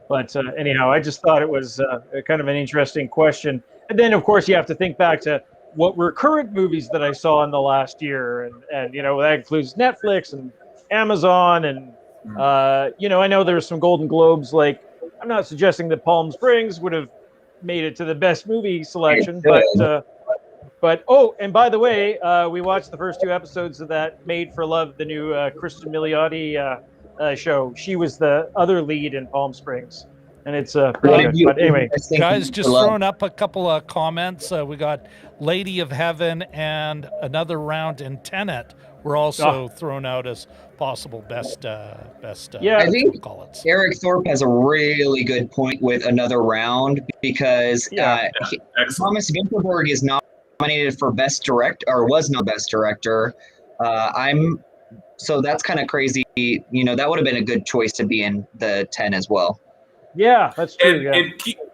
But anyhow, I just thought it was kind of an interesting question. And then, of course, you have to think back to what were current movies that I saw in the last year, and that includes Netflix and Amazon, and I know there's some Golden Globes. I'm not suggesting that Palm Springs would have made it to the best movie selection, but and by the way, we watched the first 2 episodes of that Made for Love, the new Kristen Milioti show. She was the other lead in Palm Springs. and it's What pretty did good. you- But anyway, Guys, just Hello. throwing up a couple of comments. We got Lady of Heaven and Another Round in Tenet were also thrown out as possible best. Yeah. I think call it. Eric Thorpe has a really good point with Another Round because Excellent. Thomas Vinterberg is nominated for Best Director, or was not Best Director. So that's kind of crazy. You know, that would have been a good choice to be in the 10 as well. yeah, that's true.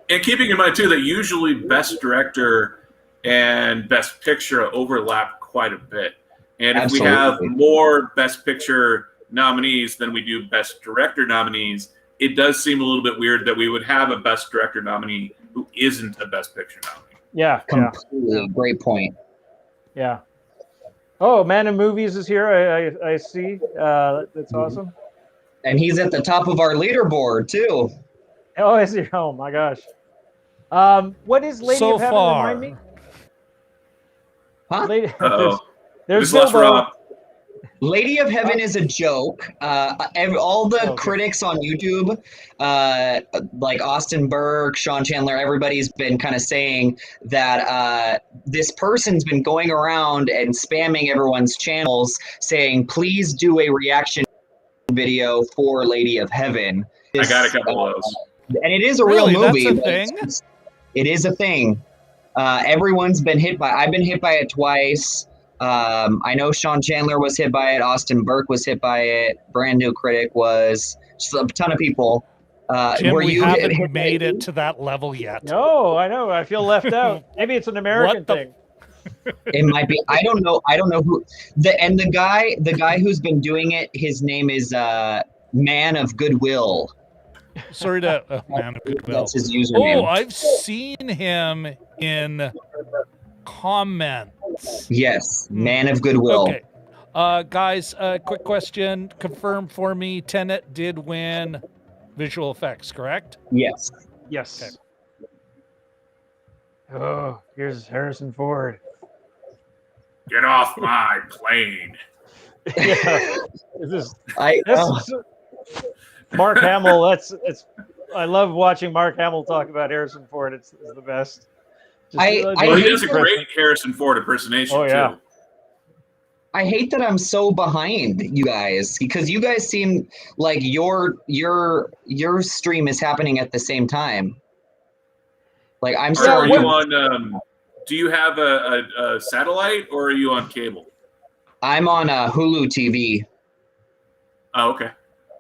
And keeping in mind too that usually Best Director and Best Picture overlap quite a bit. And if we have Absolutely. more Best Picture nominees than we do Best Director nominees, it does seem a little bit weird that we would have a Best Director nominee who isn't a Best Picture nominee. Yeah. Completely. Great point. Yeah. Oh, Man in Movies is here. I see. That's awesome. And he's at the top of our leaderboard too. Oh, is he? Oh my gosh. What is Lady So of Heaven? far. Remind me. Huh? Lady, Uh-oh. there's Just lost Bilbo. Rob. Lady of Heaven is a joke. All the Okay. critics on YouTube, like Austin Burke, Shawn Chandler, everybody's been kind of saying that this person's been going around and spamming everyone's channels saying, please do a reaction video for Lady of Heaven. I got a couple of those. And it is a Really? real That's movie. a but thing? It is a thing. Everyone's been hit by. I've been hit by it twice. I know Shawn Chandler was hit by it. Austin Burke was hit by it. Brand New Critic was. Just a ton of people. Jim, were we you haven't hit by made it? it to that level yet. No, I know. I feel left out. Maybe it's an American What the- thing. It might be. I don't know. I don't know who. The guy who's been doing it. His name is Man of Goodwill. Sorry to Man of Goodwill. That's his username. Oh, I've seen him in comments. Yes, Man of Goodwill. Okay. Guys, quick question. Confirm for me, Tenet did win visual effects, correct? Yes. Yes. Oh, here's Harrison Ford. Get off my plane. Yeah. This is I. Mark Hamill. It's. I love watching Mark Hamill talk about Harrison Ford. It's the best. Well, he does a great Harrison Ford impersonation Oh, yeah. too. I hate that I'm so behind you guys because you guys seem like your stream is happening at the same time. Like I'm Are sorry. you on? Do you have a satellite or are you on cable? I'm on Hulu TV, Oh, okay.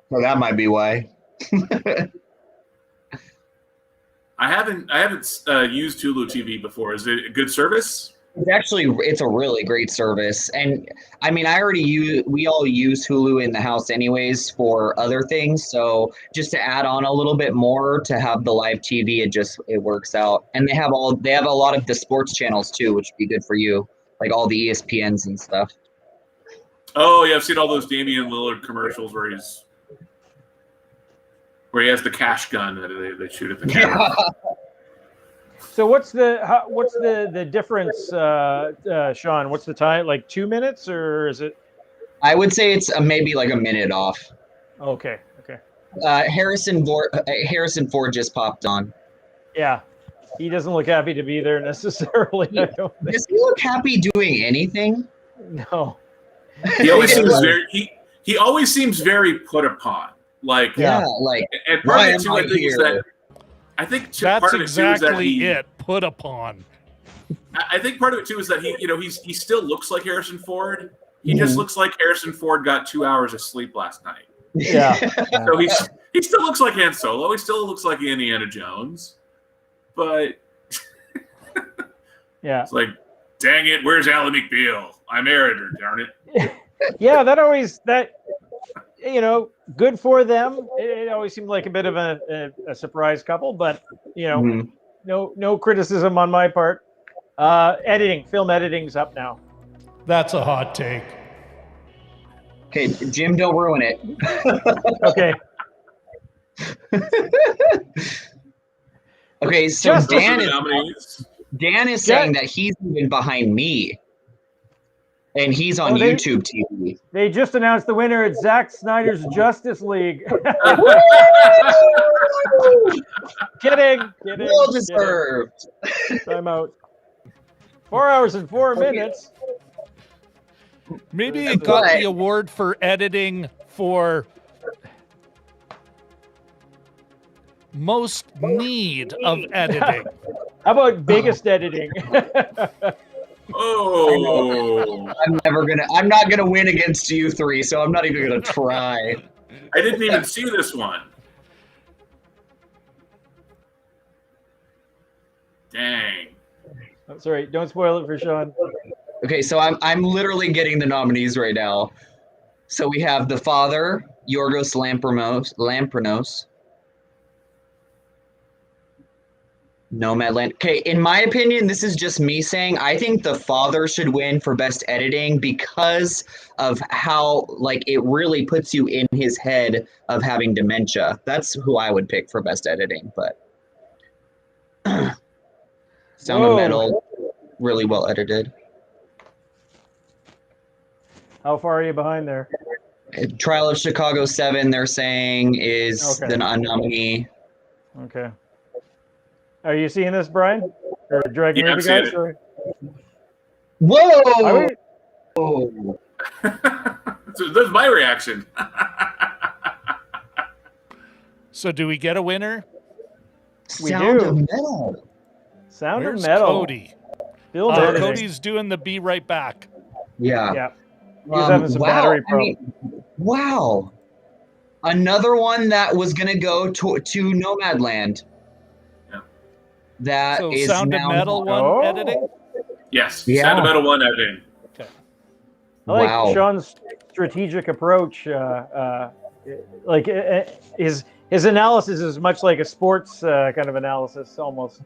so that might be why. I haven't used Hulu TV before. Is it a good service? It's a really great service, and I mean, we all use Hulu in the house anyways for other things. So just to add on a little bit more to have the live TV, it works out. And they have a lot of the sports channels too, which would be good for you, like all the ESPNs and stuff. Oh yeah, I've seen all those Damian Lillard commercials where he has the cash gun that they shoot at the camera. So what's the difference, Shawn? What's the time? Like 2 minutes, or is it? I would say it's maybe like a minute off. Okay. Harrison Ford just popped on. Yeah, he doesn't look happy to be there necessarily. I don't think. Does he look happy doing anything? No. He always seems very put upon. Like Yeah, like and why part of it am too, I I think is here? that I think That's part of it too is that exactly it. Put upon. I think part of it too is that he still looks like Harrison Ford. He just looks like Harrison Ford got 2 hours of sleep last night. Yeah. So he still looks like Han Solo. He still looks like Indiana Jones. But Yeah. it's like, dang it, where's Ally McBeal? I'm editor, darn it. Yeah. Good for them. It always seemed like a bit of a surprise couple, but no criticism on my part. Film editing's up now. That's a hot take. Okay, Jim, don't ruin it. Okay. Okay, so Just- Those are Dan the is nominees. saying that he's even behind me. and he's on YouTube TV. They just announced the winner at Zack Snyder's Justice League. Kidding. Well deserved. Time out. 4 hours and 4 minutes. Maybe it got the award for editing for most need of editing. How about biggest editing? Oh, I'm not gonna win against you three, so I'm not even gonna try. I didn't even see this one. Dang. That's all right. Don't spoil it for Shawn. Okay, so I'm literally getting the nominees right now. So we have The Father, Yorgos Lanthimos, Nomadland. Okay, in my opinion, this is just me saying I think The Father should win for best editing because of how it really puts you in his head of having dementia. That's who I would pick for best editing, but Sound of Metal, really well edited. How far are you behind there? Trial of Chicago 7, they're saying, is the nominee. Okay. Are you seeing this, Brian? Or Dragon Yeah, I'm Movie seeing guys? it. Or... Whoa! Oh. So that's my reaction. So do we get a winner? We Sound do. of Metal. Sound Where's of Metal. Cody? Build editing. Cody's doing the be right back. Yeah. Yeah. He was having some battery problems. Wow. Another one that was going to go to Nomadland. Yeah. That So is Sound now of Metal one editing? Yes. Yeah. Sound of Metal 1 editing. Okay. I like Wow. Shawn's strategic approach. His analysis is much like a sports kind of analysis, almost.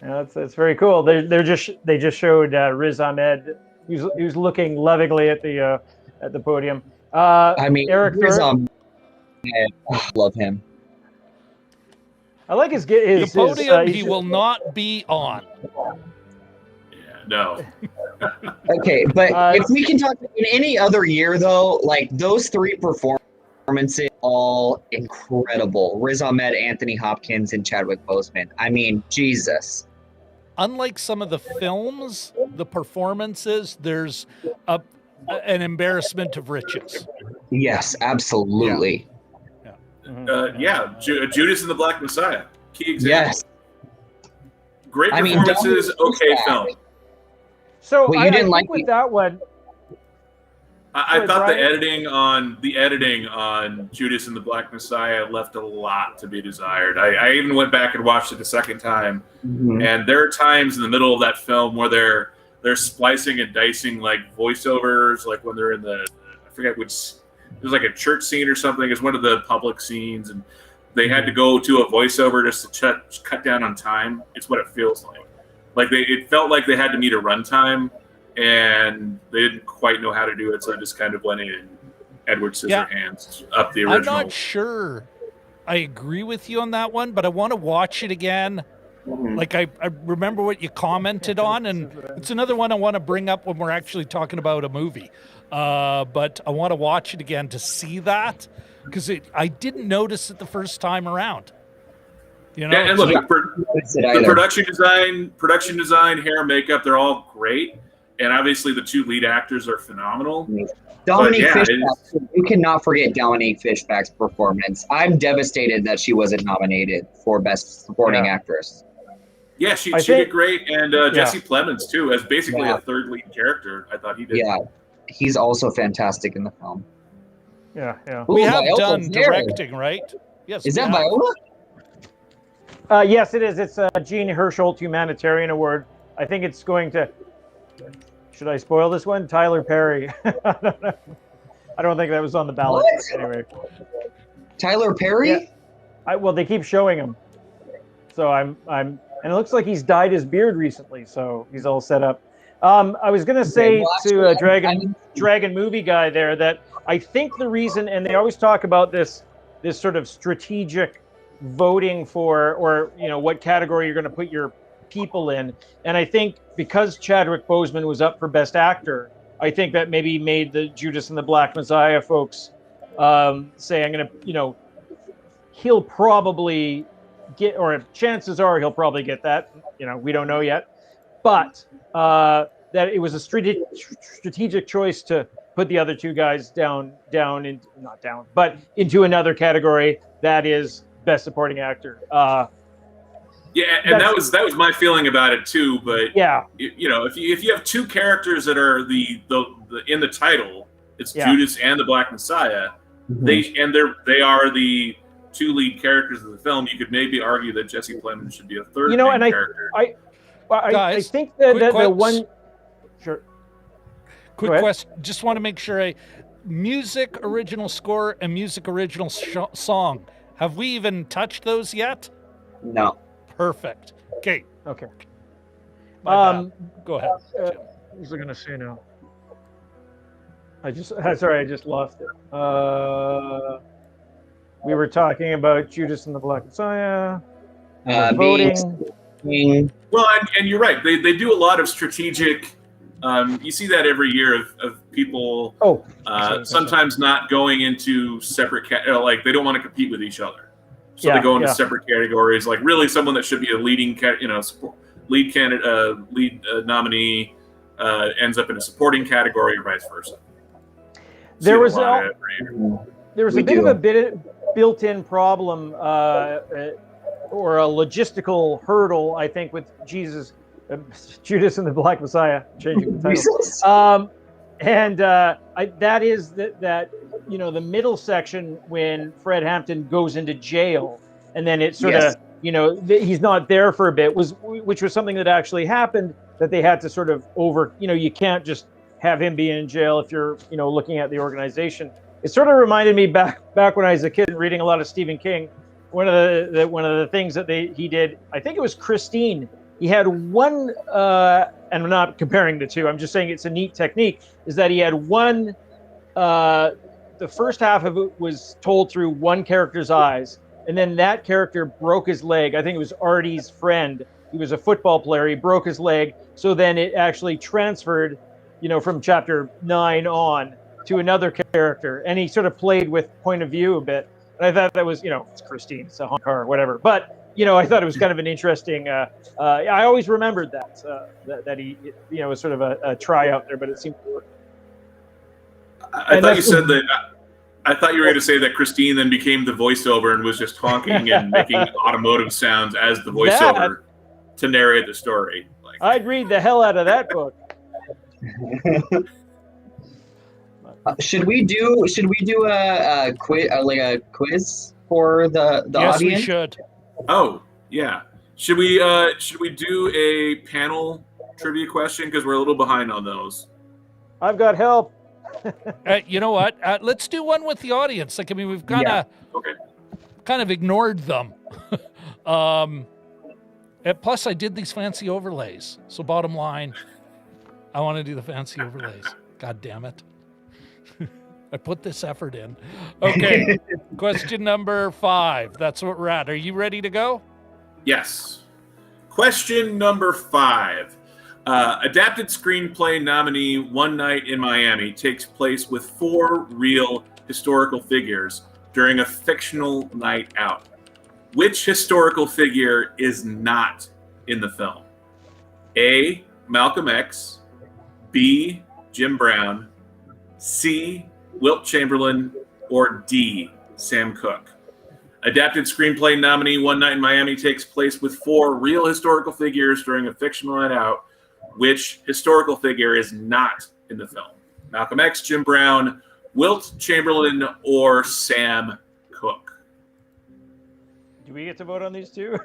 Yeah, that's very cool. They just showed Riz Ahmed. He was looking lovingly at the podium. I mean, Eric I love him. I like his The podium he will not be on. Yeah, no. Okay, but if we can talk in any other year, though, those three performances all incredible. Riz Ahmed, Anthony Hopkins, and Chadwick Boseman. I mean, Jesus. Unlike some of the films, the performances, there's an embarrassment of riches. Yes, absolutely. Judas and the Black Messiah. Key example. Yes. Great I mean, performances, okay film. So Wait, I you didn't think like with it? that one. I thought Brian? the editing on Judas and the Black Messiah left a lot to be desired. I even went back and watched it a second time, and there are times in the middle of that film where they're splicing and dicing voiceovers, when they're in I forget which. There's a church scene or something. It's one of the public scenes, and they had to go to a voiceover just to cut down on time. It's what it feels like. It felt like they had to meet a runtime, and they didn't quite know how to do it, so it just kind of went in Edward Scissorhands up the original. I'm not sure I agree with you on that one, but I want to watch it again. I remember what you commented on, and it's another one I want to bring up when we're actually talking about a movie. But I want to watch it again to see that, because I didn't notice it the first time around. You know, and look, the production design, hair, and makeup, they're all great. And obviously the two lead actors are phenomenal. Dominique Fishback, you cannot forget Dominique Fishback's performance. I'm devastated that she wasn't nominated for Best Supporting Actress. Yeah, she did great. And Jesse Plemons, too, as basically a third lead character. I thought he did. Yeah, he's also fantastic in the film. Yeah. We have Viola's done there. directing, right? Yes. Is that Viola? Yes, it is. It's a Gene Herschel Humanitarian Award. I think it's going to. Should I spoil this one? Tyler Perry. I don't think that was on the ballot. What? Anyway. Tyler Perry? Yeah. Well, they keep showing him. So I'm, and it looks like he's dyed his beard recently, so he's all set up. I was going to say to Dragon Movie Guy there that I think the reason, and they always talk about this sort of strategic voting for, or what category you're going to put your people in. And I think because Chadwick Boseman was up for Best Actor, I think that maybe made the Judas and the Black Messiah folks say, I'm going to, he'll probably get, or chances are he'll probably get that. We don't know yet. But that it was a strategic choice to put the other two guys into another category that is Best Supporting Actor. Yeah, and that was my feeling about it too. But yeah, if you have two characters that are the in the title, it's Judas and the Black Messiah. Mhm. They are the two lead characters of the film. You could maybe argue that Jesse Plemons should be a third main character. I think that the one. Sure. Quick question. Just want to make sure. Music original score and music original song. Have we even touched those yet? No. Perfect. Okay. Okay. Go ahead. What was I going to say now? I just lost it. We were talking about Judas and the Black Messiah. Voting. Well, and you're right. They do a lot of strategic. You see that every year of people sometimes not going into separate like they don't want to compete with each other, so they go into separate categories. Like really, someone that should be a leading lead candidate, lead nominee ends up in a supporting category, or vice versa. There was a bit of a built-in problem or a logistical hurdle, I think, with Judas and the Black Messiah, changing the title. That is that the middle section when Fred Hampton goes into jail, and then it sort of he's not there for a bit, which was something that actually happened, that they had to sort of you can't just have him be in jail if you're looking at the organization. It sort of reminded me back when I was a kid reading a lot of Stephen King. One of the things that he did, I think it was Christine. He had one, and I'm not comparing the two, I'm just saying it's a neat technique, is that he had one, the first half of it was told through one character's eyes, and then that character broke his leg. I think it was Artie's friend. He was a football player. He broke his leg. So then it actually transferred, from chapter 9 on to another character. And he sort of played with point of view a bit. And I thought that was, it's Christine, it's a honk car or whatever. But, I thought it was kind of an interesting, I always remembered that he, was sort of a tryout there, but it seemed to work. I thought you said that. I thought you were going to say that Christine then became the voiceover and was just honking and making automotive sounds as the voiceover to narrate the story. I'd read the hell out of that book. Should we do a quiz, like a quiz for the yes, audience? Yes, we should. Oh yeah. Should we do a panel trivia question, because we're a little behind on those? I've got help. You know what? Let's do one with the audience. We've kind of ignored them. Plus, I did these fancy overlays. So, bottom line, I want to do the fancy overlays. God damn it! I put this effort in. Okay, question number 5. That's what we're at. Are you ready to go? Yes. Question number 5. Adapted screenplay nominee One Night in Miami takes place with 4 real historical figures during a fictional night out. Which historical figure is not in the film? A. Malcolm X, B. Jim Brown, C. Wilt Chamberlain, or D. Sam Cooke? Adapted screenplay nominee One Night in Miami takes place with 4 real historical figures during a fictional night out. Which historical figure is not in the film? Malcolm X, Jim Brown, Wilt Chamberlain, or Sam Cooke? Do we get to vote on these two?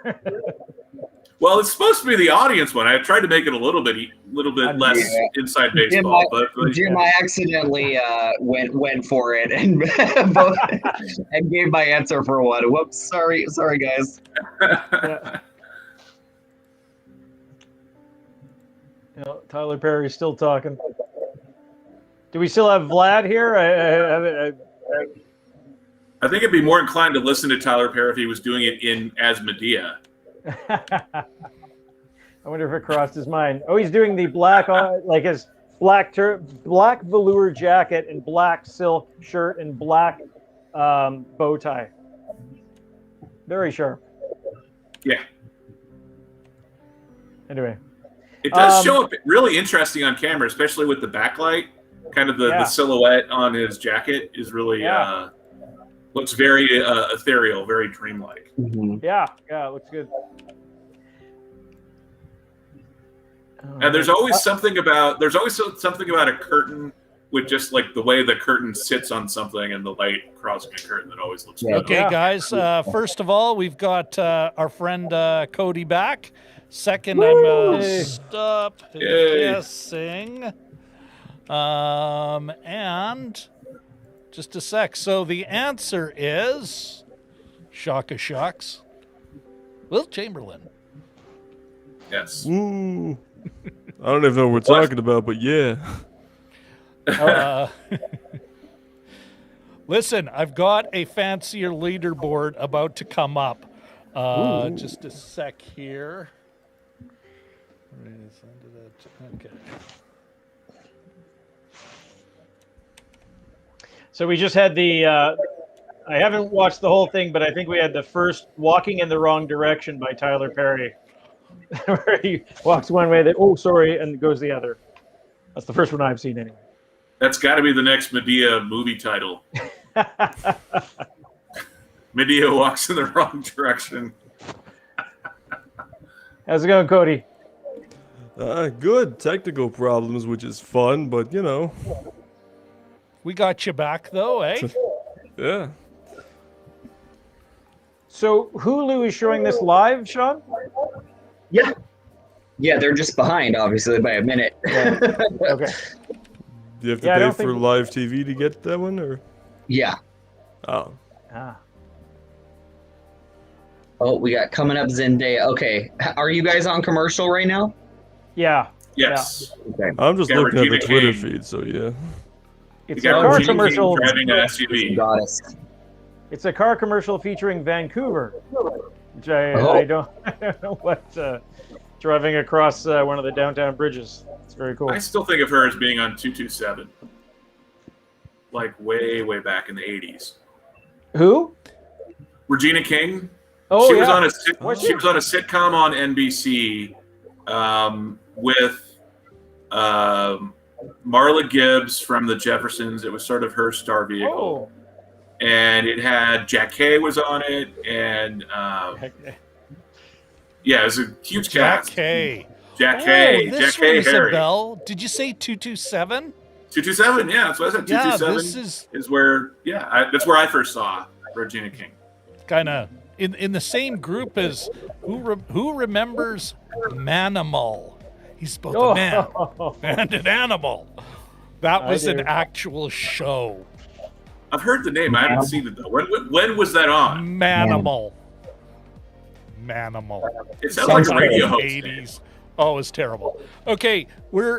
Well, it's supposed to be the audience one. I tried to make it a little bit less inside baseball, but Jim, I accidentally went for it and and gave my answer for one. Whoops, sorry guys. Tyler Perry's still talking. Do we still have Vlad here? I think I'd be more inclined to listen to Tyler Perry if he was doing it as Medea. I wonder if it crossed his mind. Oh, he's doing the black, like his black velour jacket and black silk shirt and black bow tie. Very sharp. Yeah. Anyway. It does show up really interesting on camera, especially with the backlight. Kind of the silhouette on his jacket is really looks very ethereal, very dreamlike. Mhm. Yeah, it looks good. And there's always something about a curtain with just like the way the curtain sits on something and the light crossing a curtain that always looks good. Okay, guys. First of all, we've got our friend Cody back. Second, I'm gonna stop guessing. And just a sec. So the answer is Shaka Shucks. Will Chamberlain. Yes. Ooh. I don't even know what we're talking about, but yeah. Listen, I've got a fancier leaderboard about to come up. Just a sec here. Okay. So we just had the. I haven't watched the whole thing, but I think we had the first "Walking in the Wrong Direction" by Tyler Perry, where he walks one way, and goes the other. That's the first one I've seen anyway. That's got to be the next Medea movie title. Medea walks in the wrong direction. How's it going, Cody? Good. Technical problems, which is fun, but you know. We got you back, though, eh? Yeah. So Hulu is showing this live, Shawn? Yeah. Yeah, they're just behind, obviously, by a minute. Okay. Do you have to pay for live TV to get that one, or? Yeah. Oh. Oh, we got coming up Zendaya. Okay. Are you guys on commercial right now? Yeah. Yes. Okay. I'm just looking at the Regina Twitter King. feed, so yeah. It's a car commercial. Driving an SUV. Goddess. It's a car commercial featuring Vancouver, which I don't know what driving across one of the downtown bridges. It's very cool. I still think of her as being on 227, like way back in the 80s. Who? Regina King. Oh, she yeah. was on a sitcom on NBC with Marla Gibbs from The Jeffersons. It was sort of her star vehicle. And it had Jack Kay was on it, and it was a huge cast. Jack Kay. Jack Kay. This Jack Kay, rings a Harry. bell. Did you say 227? 227, yeah, that's what I said. 227 this is where, that's where I first saw Regina King. Kind of in the same group as who remembers Manimal? He's both a man and an animal. That was an actual show. I've heard the name. I haven't seen it though. When was that on? Manimal. It sounds like a radio host. 80s. Oh, it was terrible. Okay,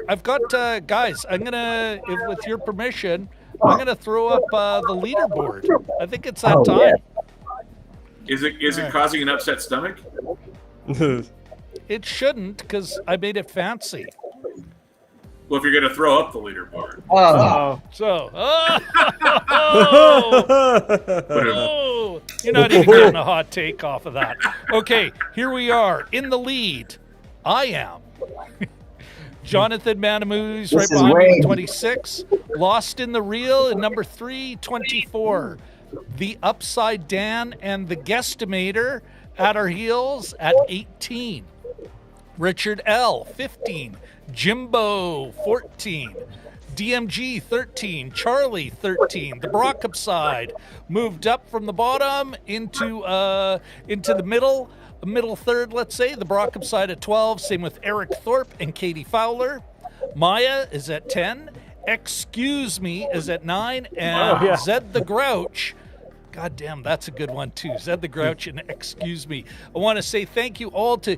I've got guys. I'm gonna, with your permission, I'm gonna throw up the leaderboard. I think it's that time. Yeah. Is it causing an upset stomach? It shouldn't, because I made it fancy. Well, if you're going to throw up the leaderboard. You're not even getting a hot take off of that. Okay, here we are. In the lead, I am. Jonathan Manamu's right behind me, 26. Lost in the Reel in number 3, 24. The Upside Dan and the Guesstimator at our heels at 18. Richard L, 15. Jimbo, 14. DMG, 13. Charlie, 13. The Brock Upside moved up from the bottom into the middle third, let's say. The Brock Upside at 12. Same with Eric Thorpe and Katie Fowler. Maya is at 10. Excuse Me is at 9. And Zed the Grouch. God damn, that's a good one too. Zed the Grouch and Excuse Me. I want to say thank you all to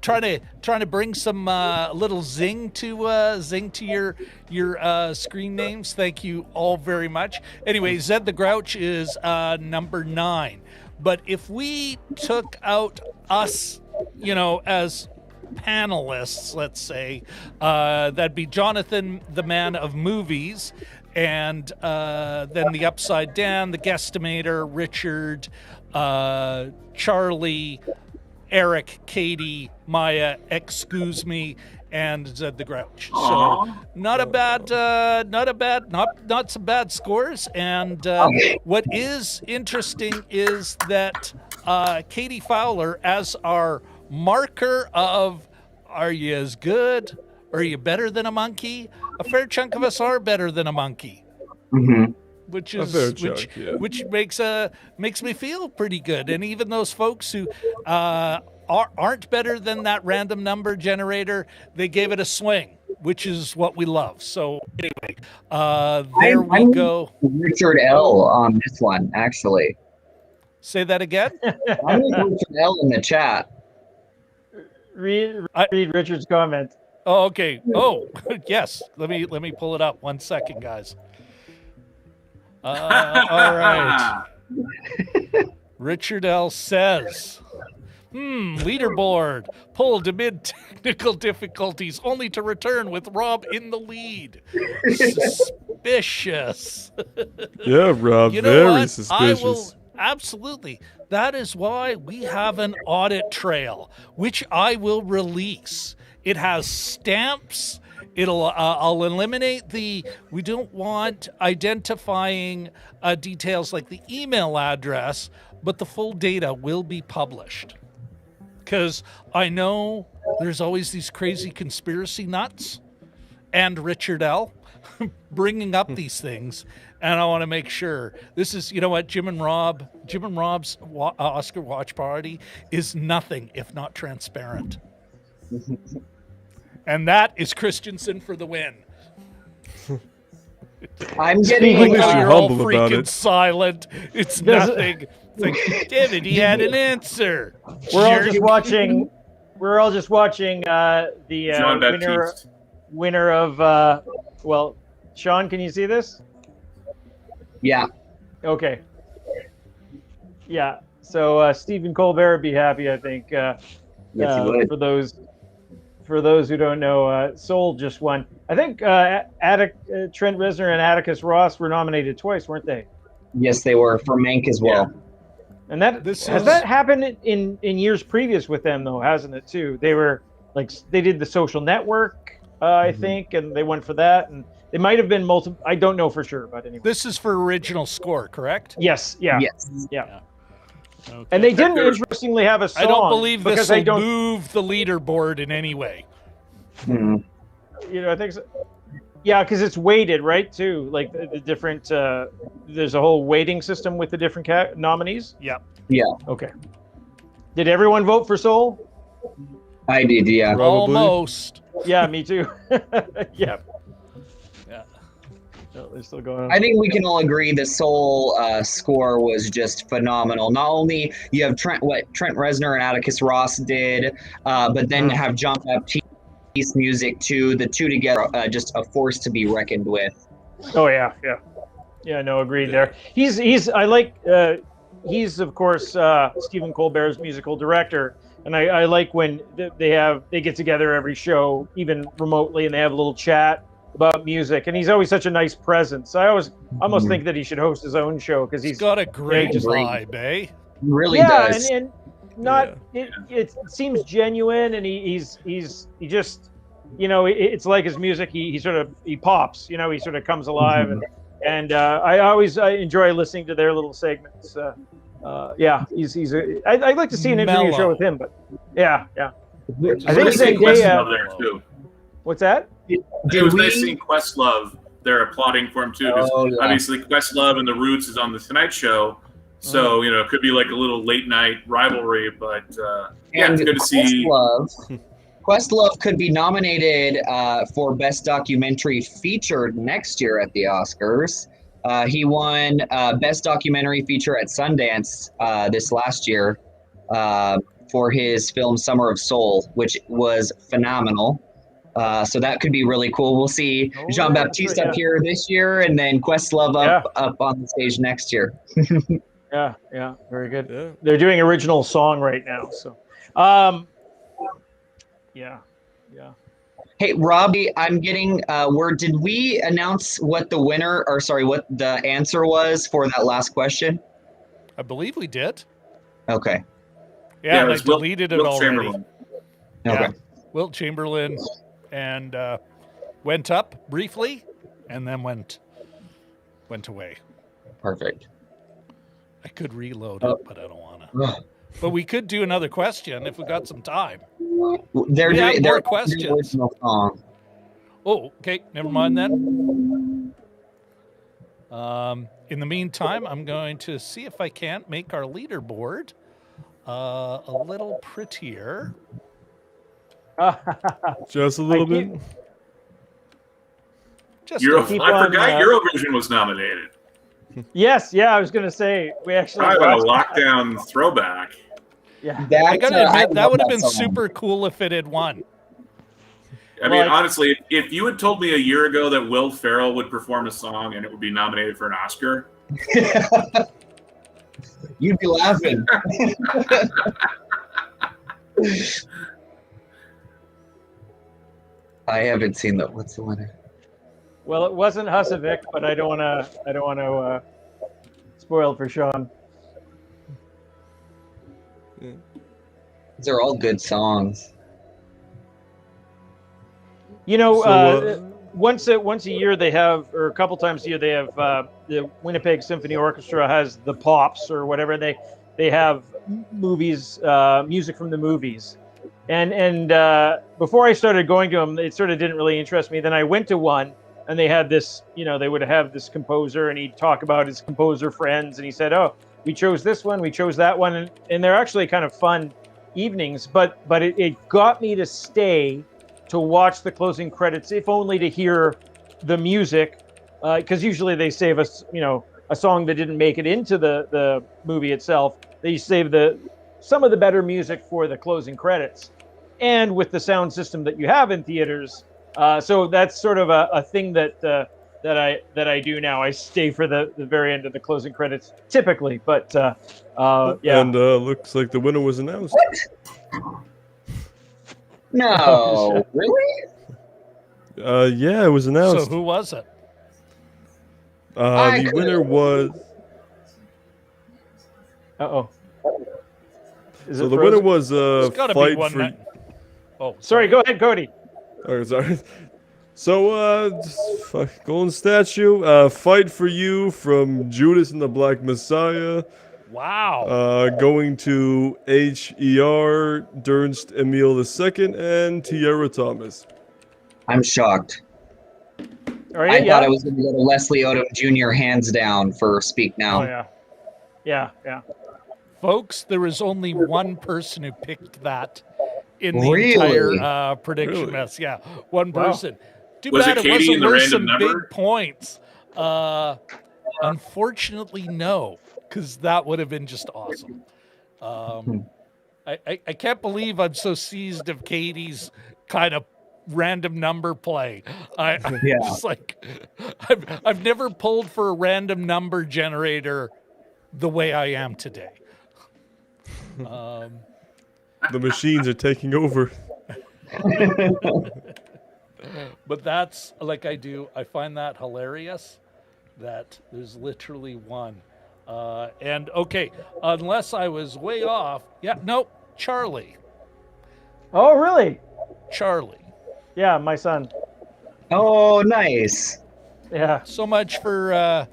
trying to bring some little zing to your screen names. Thank you all very much. Anyway, Zed the Grouch is number 9. But if we took out us, as panelists, let's say. That'd be Jonathan, the man of movies, and then the Upside Down, the Guesstimator, Richard, Charlie, Eric, Katie, Maya, Excuse Me, and Zed the Grouch. So not some bad scores. And what is interesting is that Katie Fowler, as our marker of are you as good? Are you better than a monkey? A fair chunk of us are better than a monkey. Mm-hmm. Which makes me feel pretty good. And even those folks who aren't better than that random number generator, they gave it a swing, which is what we love. So anyway, we go. Richard L. on this one, actually. Say that again. I'm with Richard L. in the chat. Read Richard's comment. Oh, okay. Oh, yes. Let me pull it up. 1 second, guys. All right. Richard L. says, leaderboard pulled amid technical difficulties, only to return with Rob in the lead. Suspicious. Yeah, Rob, You know very what? suspicious. Absolutely. That is why we have an audit trail, which I will release. It has stamps. I'll eliminate we don't want identifying details like the email address, but the full data will be published. Because I know there's always these crazy conspiracy nuts and Richard L. bringing up these things. And I want to make sure this is, you know what, Jim and Rob's Oscar watch party is nothing if not transparent. And that is Christensen for the win. I'm getting At least you're You're all humble about freaking it. silent. It's nothing. It's like, damn it, he had an answer. We're all Jerk. just watching. We're all just watching the John Baptiste. winner of. Well, Shawn, can you see this? Yeah. Okay. Yeah. So Stephen Colbert would be happy, I think. Yes, he would. For those who don't know, Soul just won. I think Trent Reznor and Atticus Ross were nominated twice, weren't they? Yes, they were for Mank as well. And that that happened in years previous with them, though, hasn't it? Too. They were they did The Social Network, I think, and they went for that, and they might have been multiple. I don't know for sure, but anyway. This is for original score, correct? Yes. Yeah. Yes. Yeah. Okay. And they didn't interestingly have a song. I don't believe this because will move the leaderboard in any way. Hmm. I think so. Yeah, because it's weighted, right? Too like the different. There's a whole weighting system with the different nominees. Yeah. Yeah, Okay. Did everyone vote for Soul? I did. Yeah. Probably. Almost. Yeah, me too. Yeah. Yeah. No, they're still going on. I think we can all agree the Soul score was just phenomenal. Not only you have Trent Reznor and Atticus Ross did, but then have John Baptiste music too. The two together, just a force to be reckoned with. Oh yeah. No, agreed there. He's I like he's of course Stephen Colbert's musical director, and I like when they get together every show, even remotely, and they have a little chat about music, and he's always such a nice presence. I almost think that he should host his own show because He's got a great vibe, eh? He really does. and not it seems genuine, and he just it's like his music. He pops. He sort of comes alive, and I always enjoy listening to their little segments. I'd like to see an interview show with him, but yeah. I think Questlove there too. What's that? It was nice seeing Questlove. They're applauding for him too, because obviously Questlove and the Roots is on the Tonight Show, so it could be like a little late night rivalry. But it's good to see. Questlove could be nominated for Best Documentary Featured next year at the Oscars. He won Best Documentary Feature at Sundance this last year for his film Summer of Soul, which was phenomenal. So that could be really cool. We'll see Jean Baptiste up here this year, and then Questlove up on the stage next year. Yeah, very good. Yeah. They're doing original song right now. So, Yeah. Hey, Robbie, I'm getting word. Did we announce what the winner, or sorry, what the answer was for that last question? I believe we did. Okay. Yeah, it and I was Wilt deleted it already. Chamberlain. Okay. Yeah, Wilt Chamberlain, and went up briefly, and then went away. Perfect. I could reload it, but I don't want to. Ugh. But we could do another question if we got some time. They're We have doing more their questions. original song. Oh, okay. Never mind then. In the meantime, I'm going to see if I can't make our leaderboard a little prettier. Just a little bit. Just Euro, a- Keep I on, forgot Eurovision was nominated. Yes, yeah, I was going to say we actually. I have a lockdown throwback. Yeah. I gotta admit, that love would have been song. super cool if it had won. I mean, Like- honestly, if you had told me a year ago that Will Ferrell would perform a song and it would be nominated for an Oscar, You'd be laughing. I haven't seen that. What's the winner? Well, it wasn't Husavik, but I don't want to spoil it for Sean. These are all good songs. You know, So, once a year they have, or a couple times a year they have, the Winnipeg Symphony Orchestra has the Pops or whatever. They have movies, music from the movies, and before I started going to them, it sort of didn't really interest me. Then I went to one, and they had this, they would have this composer, and he'd talk about his composer friends, and he said, "Oh, we chose this one, we chose that one," and they're actually kind of fun evenings. But it got me to stay to watch the closing credits, if only to hear the music, because usually they save us, a song that didn't make it into the movie itself. They save some of the better music for the closing credits, and with the sound system that you have in theaters. So that's sort of a thing that I do now. I stay for the very end of the closing credits typically, but yeah. And looks like the winner was announced. No, really? Yeah, it was So announced. who was it? The winner was. Uh-oh. Is So it the frozen? winner was It's got to be Fight one for. night. Oh, Sorry, go ahead, Cody. Oh, sorry. So, Golden Statue, Fight for You from Judas and the Black Messiah. Wow. Going to H.E.R., Ernst Emil II, and Tierra Thomas. I'm shocked. All right, I yeah. thought I was going to go to Leslie Odom Jr. hands down for Speak Now. Oh yeah. Yeah. Folks, there was only one person who picked that in the Really? entire prediction Really? mess. Yeah, one Wow. person. Too Was bad it it Katie wasn't in the worth random some number? big points. Unfortunately, no, because that would have been just awesome. I can't believe I'm so seized of Katie's kind of random number play. I'm Yeah. just like, I've never pulled for a random number generator the way I am today. The machines are taking over. But that's like I find that hilarious that there's literally one. And okay, unless I was way off. Yeah, nope, Charlie. Oh, really? Charlie. Yeah, my son. Oh, nice. Yeah. So much for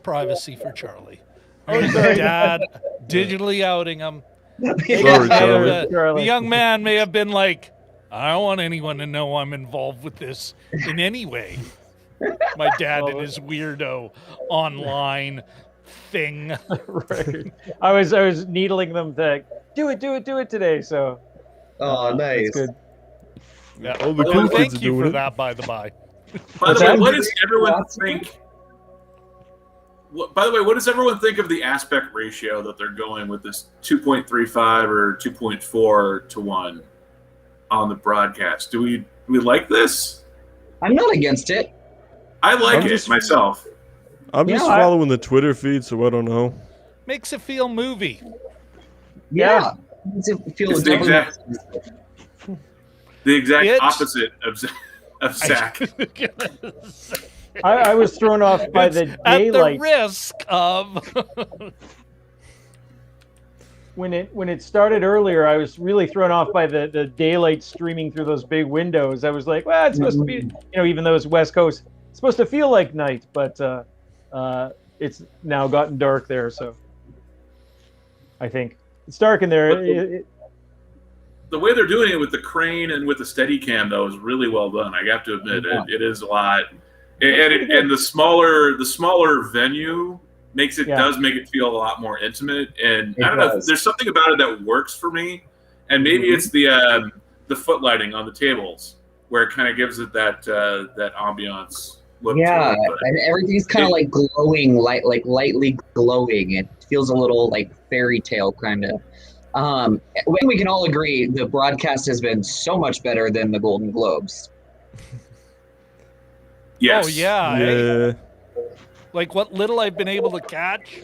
privacy for Charlie. Oh, His sorry. dad digitally outing him. Sorry, Charlie. The young man may have been like, I don't want anyone to know I'm involved with this in any way. My dad and his weirdo online thing. Right. I was needling them to do it today. So Oh, nice. that's good. Yeah. All the Well, cool kids thank are you doing for it. that, by the by. By the What's way, that? what does everyone think? By the way, what does everyone think of the aspect ratio that they're going with this 2.35 or 2.4 to 1 on the broadcast? Do we like this? I'm not against it. I like I'm it just- myself. I'm just Yeah, following the Twitter feed, so I don't know. Makes it feel movie. Yeah. Makes it feel It's the doubly- exact- The exact It- opposite of Zach. I was thrown off by the At daylight the risk of. when it started earlier. I was really thrown off by the daylight streaming through those big windows. I was like, well, it's supposed to be, even though it's West Coast, it's supposed to feel like night, but it's now gotten dark there. So I think it's dark in there. The way they're doing it with the crane and with the Steadicam, though, is really well done. I have to admit, it is a lot, and the smaller venue does make it feel a lot more intimate. And I don't know, there's something about it that works for me, and maybe it's the footlighting on the tables where it kind of gives it that ambiance look. Yeah, to it, and everything's kind of like glowing, lightly glowing. It feels a little like fairy tale kind of. When we can all agree, the broadcast has been so much better than the Golden Globes. Yes. Oh yeah. Yeah. Like what little I've been able to catch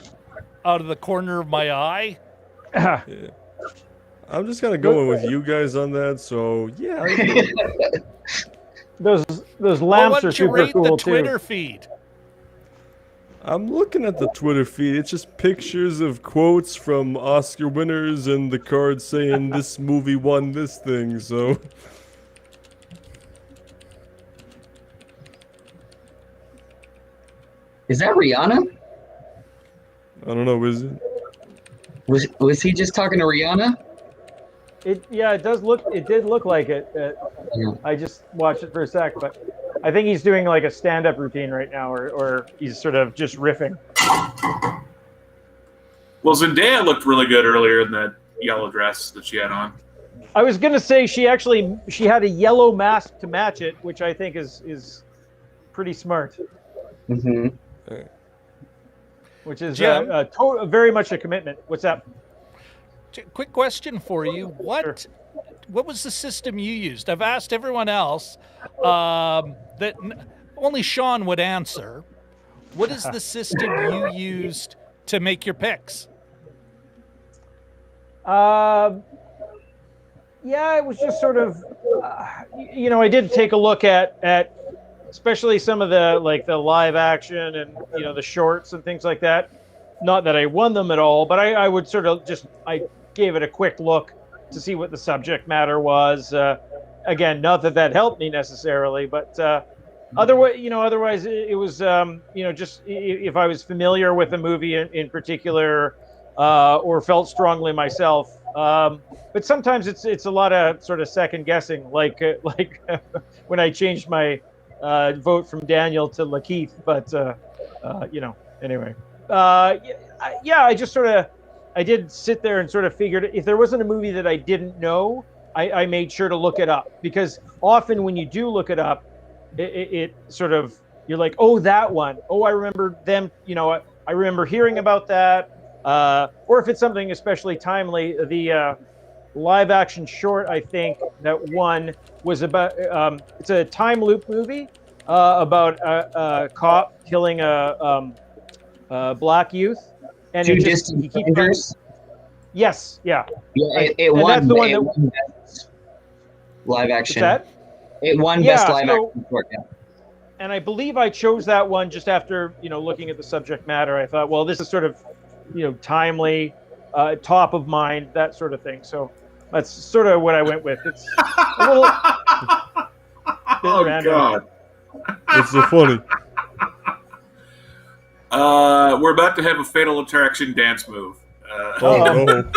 out of the corner of my eye. Yeah. I'm just kind of going with you guys on that. So yeah. Those Why lamps are don't you super read cool the too. Twitter feed? I'm looking at the Twitter feed. It's just pictures of quotes from Oscar winners and the card saying this movie won this thing. So Is that Rihanna? I don't know. Is it? Was he just talking to Rihanna? It did look like it. I just watched it for a sec, but I think he's doing like a stand-up routine right now, or he's sort of just riffing. Well, Zendaya looked really good earlier in that yellow dress that she had on. I was gonna say she had a yellow mask to match it, which I think is pretty smart. Mm-hmm. Which is Jim? very much a commitment. What's up? Quick question for you. What was the system you used? I've asked everyone else that only Shawn would answer. What is the system you used to make your picks? Yeah, it was just sort of, I did take a look at especially some of the live action and the shorts and things like that. Not that I won them at all, but I would sort of I gave it a quick look to see what the subject matter was. Again, not that helped me necessarily, but otherwise it was just if I was familiar with a movie in particular or felt strongly myself. But sometimes it's a lot of sort of second guessing, like when I changed my vote from Daniel to Lakeith. But anyway, I just sort of. I did sit there and sort of figured if there wasn't a movie that I didn't know, I made sure to look it up, because often when you do look it up, it sort of, you're like, oh, that one. Oh, I remember them. I remember hearing about that. Or if it's something especially timely, the live action short, I think that one was about, it's a time loop movie about a cop killing a black youth. And Two Distant Strangers? Yes, yeah. Yeah, it won. That's the one it won best live action. What's that? It won best live action short. Yeah. And I believe I chose that one just after looking at the subject matter. I thought, well, this is sort of timely, top of mind, that sort of thing. So that's sort of what I went with. It's a little. Oh God! It's so funny. We're about to have a Fatal Attraction dance move. Oh no.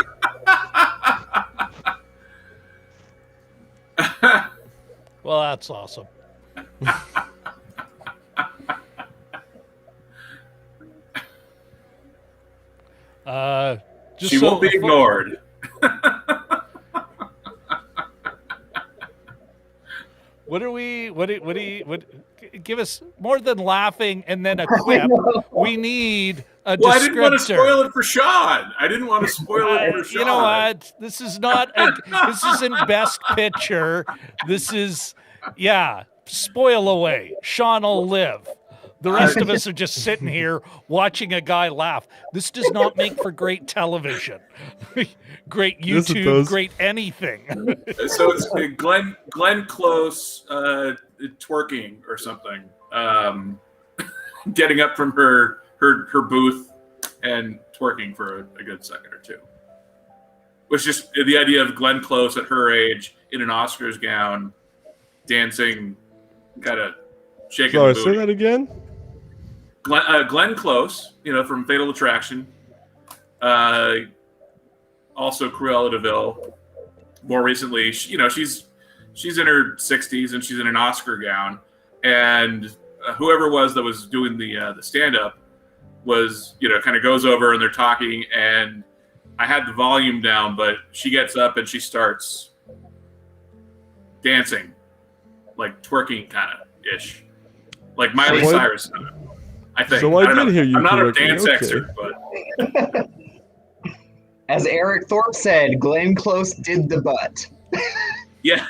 Well, that's awesome. She won't be ignored. Give us more than laughing and then a quip. We need a descriptor. Well, I didn't want to spoil it for Shawn. I didn't want to spoil it for Shawn. You know what? This is not. This isn't Best Picture. This is, spoil away. Shawn will live. The rest of us are just sitting here watching a guy laugh. This does not make for great television, great Yes, it YouTube, does. great anything. So it's Glenn Close twerking or something, getting up from her booth and twerking for a good second or two. Was just the idea of Glenn Close at her age in an Oscars gown, dancing, kind of shaking Sorry, the say booty. that again. Glenn Close, from Fatal Attraction. Also Cruella de Vil. More recently, she's in her 60s and she's in an Oscar gown. And whoever it was that was doing the stand-up was, kind of goes over and they're talking, and I had the volume down, but she gets up and she starts dancing, like twerking kind of ish, like Miley So Cyrus. I think. So I don't did know. hear you I'm not correctly, a dance okay. expert, but As Eric Thorpe said, Glenn Close did the butt. yeah.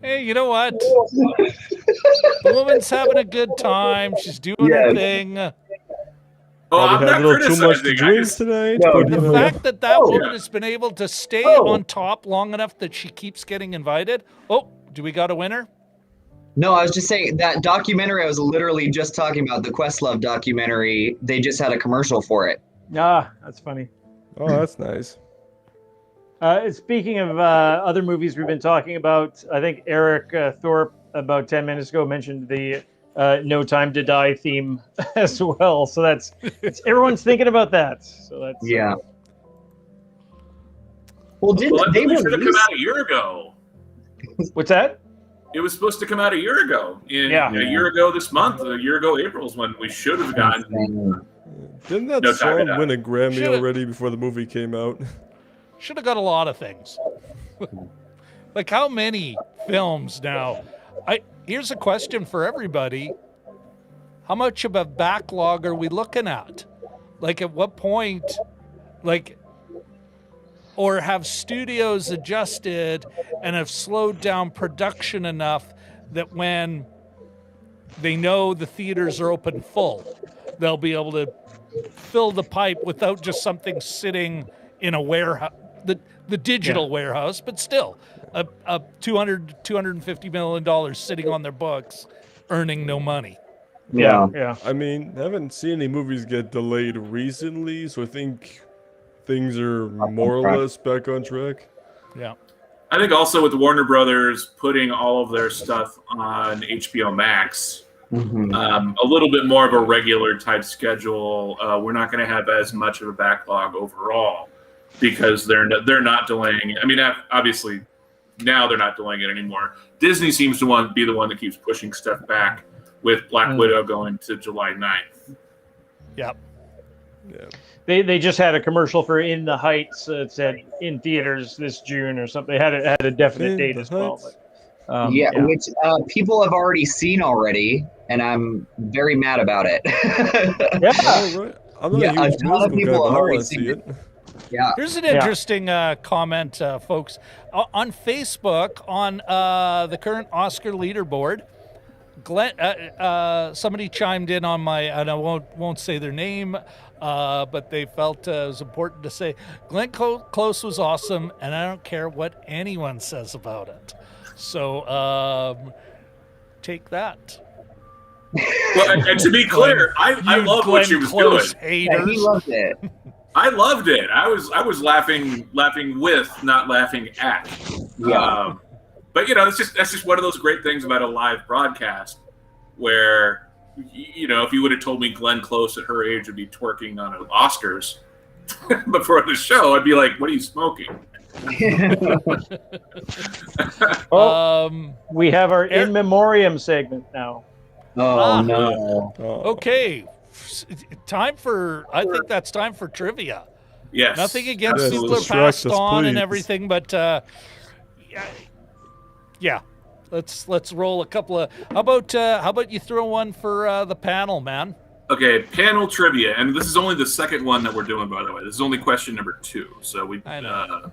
Hey, you know what? The woman's having a good time. She's doing her thing. Oh, Probably I'm had not a little too much to criticizing. I drink just, tonight. No, but, The you know, fact that Oh. woman has been able to stay on top long enough that she keeps getting invited. Oh, do we got a winner? No, I was just saying that documentary I was literally just talking about, the Questlove documentary, they just had a commercial for it. That's funny. Oh, that's nice. Speaking of other movies we've been talking about, I think Eric Thorpe about 10 minutes ago mentioned the No Time to Die theme as well. So that's everyone's thinking about that. So that's Yeah. Well, didn't well, they it should have come release? out a year ago. What's that? It was supposed to come out a year ago. A year ago this month. A year ago April is when we should have gotten. Didn't that No Time to song Die. win a Grammy Should've- already before the movie came out? Should have got a lot of things. Like how many films now? Here's a question for everybody. How much of a backlog are we looking at? Like at what point, or have studios adjusted and have slowed down production enough that when they know the theaters are open full, they'll be able to fill the pipe without just something sitting in a warehouse, the digital warehouse, but still a $250 million sitting on their books, earning no money. Yeah. I mean, I haven't seen any movies get delayed recently, so I think things are more or less back on track. Yeah. I think also with Warner Brothers putting all of their stuff on HBO Max, a little bit more of a regular type schedule. We're not going to have as much of a backlog overall because they're not delaying it. I mean, obviously now they're not delaying it anymore. Disney seems to be the one that keeps pushing stuff back, with Black Widow going to July 9th. Yep. Yeah. They just had a commercial for In the Heights. It said in theaters this June or something. They had a definite In date the as well. Heights. But, Which people have already seen already, and I'm very mad about it. yeah. All right. I'm not Yeah, a huge a lot of musical people guy, but have I already want to see seen it. Yeah. Here's an interesting comment, folks. On Facebook, on the current Oscar leaderboard, Glenn, somebody chimed in on my, and I won't say their name, but they felt it was important to say, Glenn Close was awesome, and I don't care what anyone says about it. So take that. Well, and to be clear, I love what she was Close doing. haters. Yeah, he loved it. I loved it. I was laughing with, not laughing at. Yeah. But that's just one of those great things about a live broadcast, where if you would have told me Glenn Close at her age would be twerking on an Oscars before the show, I'd be like, "What are you smoking?" We have our in memoriam segment now. Oh no. Okay, I think that's time for trivia. Yes. Nothing against Yes, people are distract passed us, on and please. everything, but yeah. Let's roll a couple of. How about you throw one for the panel, man? Okay, panel trivia, and this is only the second one that we're doing, by the way. This is only question number 2. So we. I know.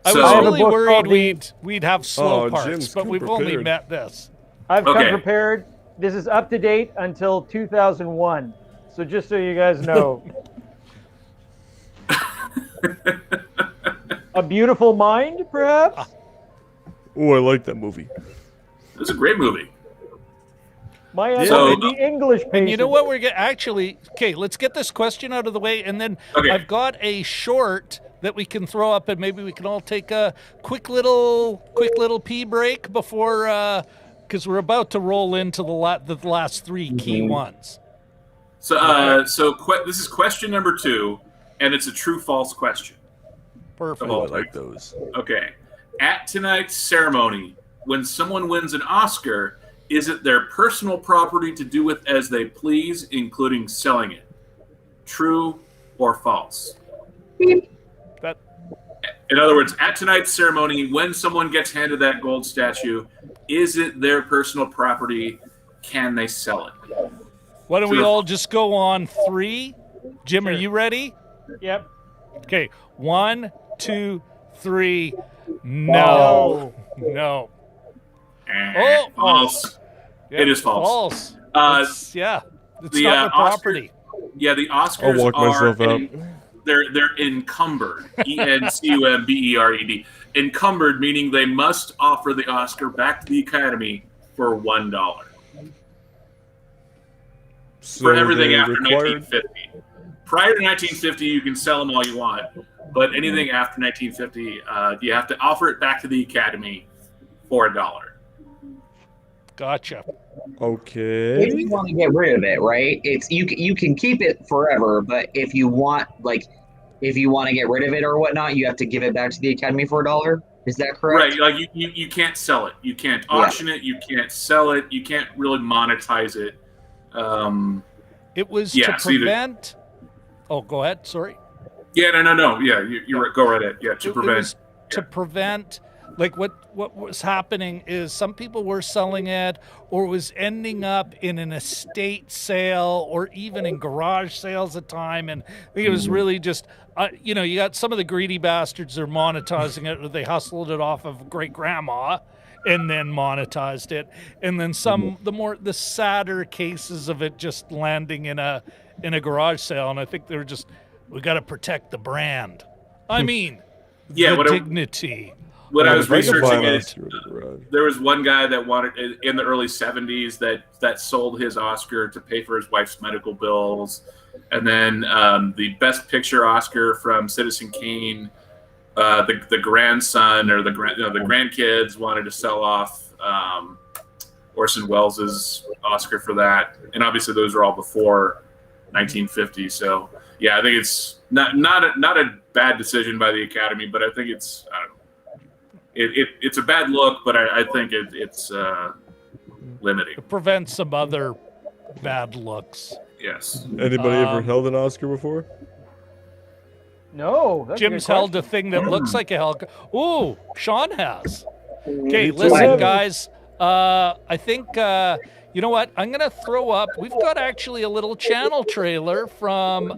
So, I was I have a really book worried called we'd have slow Oh, parts, Jim's but come we've only prepared. met this. I've come Okay. prepared. This is up to date until 2001. So just so you guys know. A Beautiful Mind, perhaps? Oh, I like that movie. It was a great movie. My answer So- would be English patient. And you know what? We're actually okay. Let's get this question out of the way, and then Okay. I've got a short that we can throw up, and maybe we can all take a quick little pee break before, because we're about to roll into the last three key ones. So, this is question number 2, and it's a true/false question. Perfect. Oh, I like those. Okay. At tonight's ceremony, when someone wins an Oscar, is it their personal property to do with as they please, including selling it? True or false? That In other words, at tonight's ceremony, when someone gets handed that gold statue, is it their personal property? Can they sell it? Why don't we Sure. all just go on 3? Jim, are you ready? Yep. Okay, 1, 2, 3. No. Oh. False. Yeah, It is false. False. Uh, It's the, not the Oscar- property. Yeah, the Oscars I'll walk myself out. They're encumbered. ENCUMBERED. Encumbered, meaning they must offer the Oscar back to the Academy for $1 So for everything they're after required. 1950. Prior to 1950, you can sell them all you want, but anything after 1950, you have to offer it back to the Academy for $1. Gotcha. Okay. If you want to get rid of it, right? It's you can keep it forever, but if you want to get rid of it or whatnot, you have to give it back to the Academy for $1. Is that correct? Right, like you can't sell it. You can't auction it. You can't sell it. You can't really monetize it. It was Yeah, to so you did- prevent. Oh, go ahead. Sorry. Yeah, no. Yeah, you're right. Go right ahead. Yeah, to It prevent. was to prevent. Like what was happening is some people were selling it, or it was ending up in an estate sale, or even in garage sales at time. And I think it was really just, you got some of the greedy bastards are monetizing it, or they hustled it off of great grandma, and then monetized it. And then some, the sadder cases of it just landing in a garage sale. And I think they were just, we got to protect the brand. I mean, Yeah, the what I- dignity. What I Yeah, was if I could researching find is Oscar in the garage. there was one guy that wanted in the early 70s that sold his Oscar to pay for his wife's medical bills, and then the Best Picture Oscar from Citizen Kane, the grandson or the grandkids wanted to sell off Orson Welles' Oscar for that, and obviously those were all before 1950. So yeah, I think it's not a bad decision by the Academy, but I think it's I don't know. It's a bad look, but I think it's limiting. It prevents some other bad looks. Yes. Anybody ever held an Oscar before? No. That's a Jim's good held a thing that looks like a hell. Ooh, Shawn has. Okay, Me too. listen, guys. I think you know what? I'm gonna throw up. We've got actually a little channel trailer from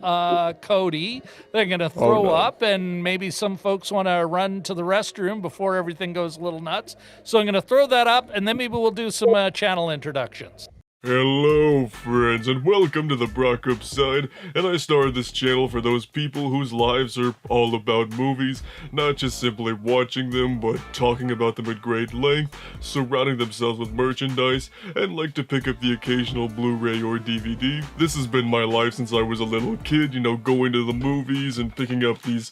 Cody that I'm gonna throw no. up, and maybe some folks want to run to the restroom before everything goes a little nuts. So I'm gonna throw that up, and then maybe we'll do some channel introductions. Hello, friends, and welcome to the Brock Upside. And I started this channel for those people whose lives are all about movies, not just simply watching them, but talking about them at great length, surrounding themselves with merchandise, and like to pick up the occasional Blu-ray or DVD. This has been my life since I was a little kid, going to the movies and picking up these,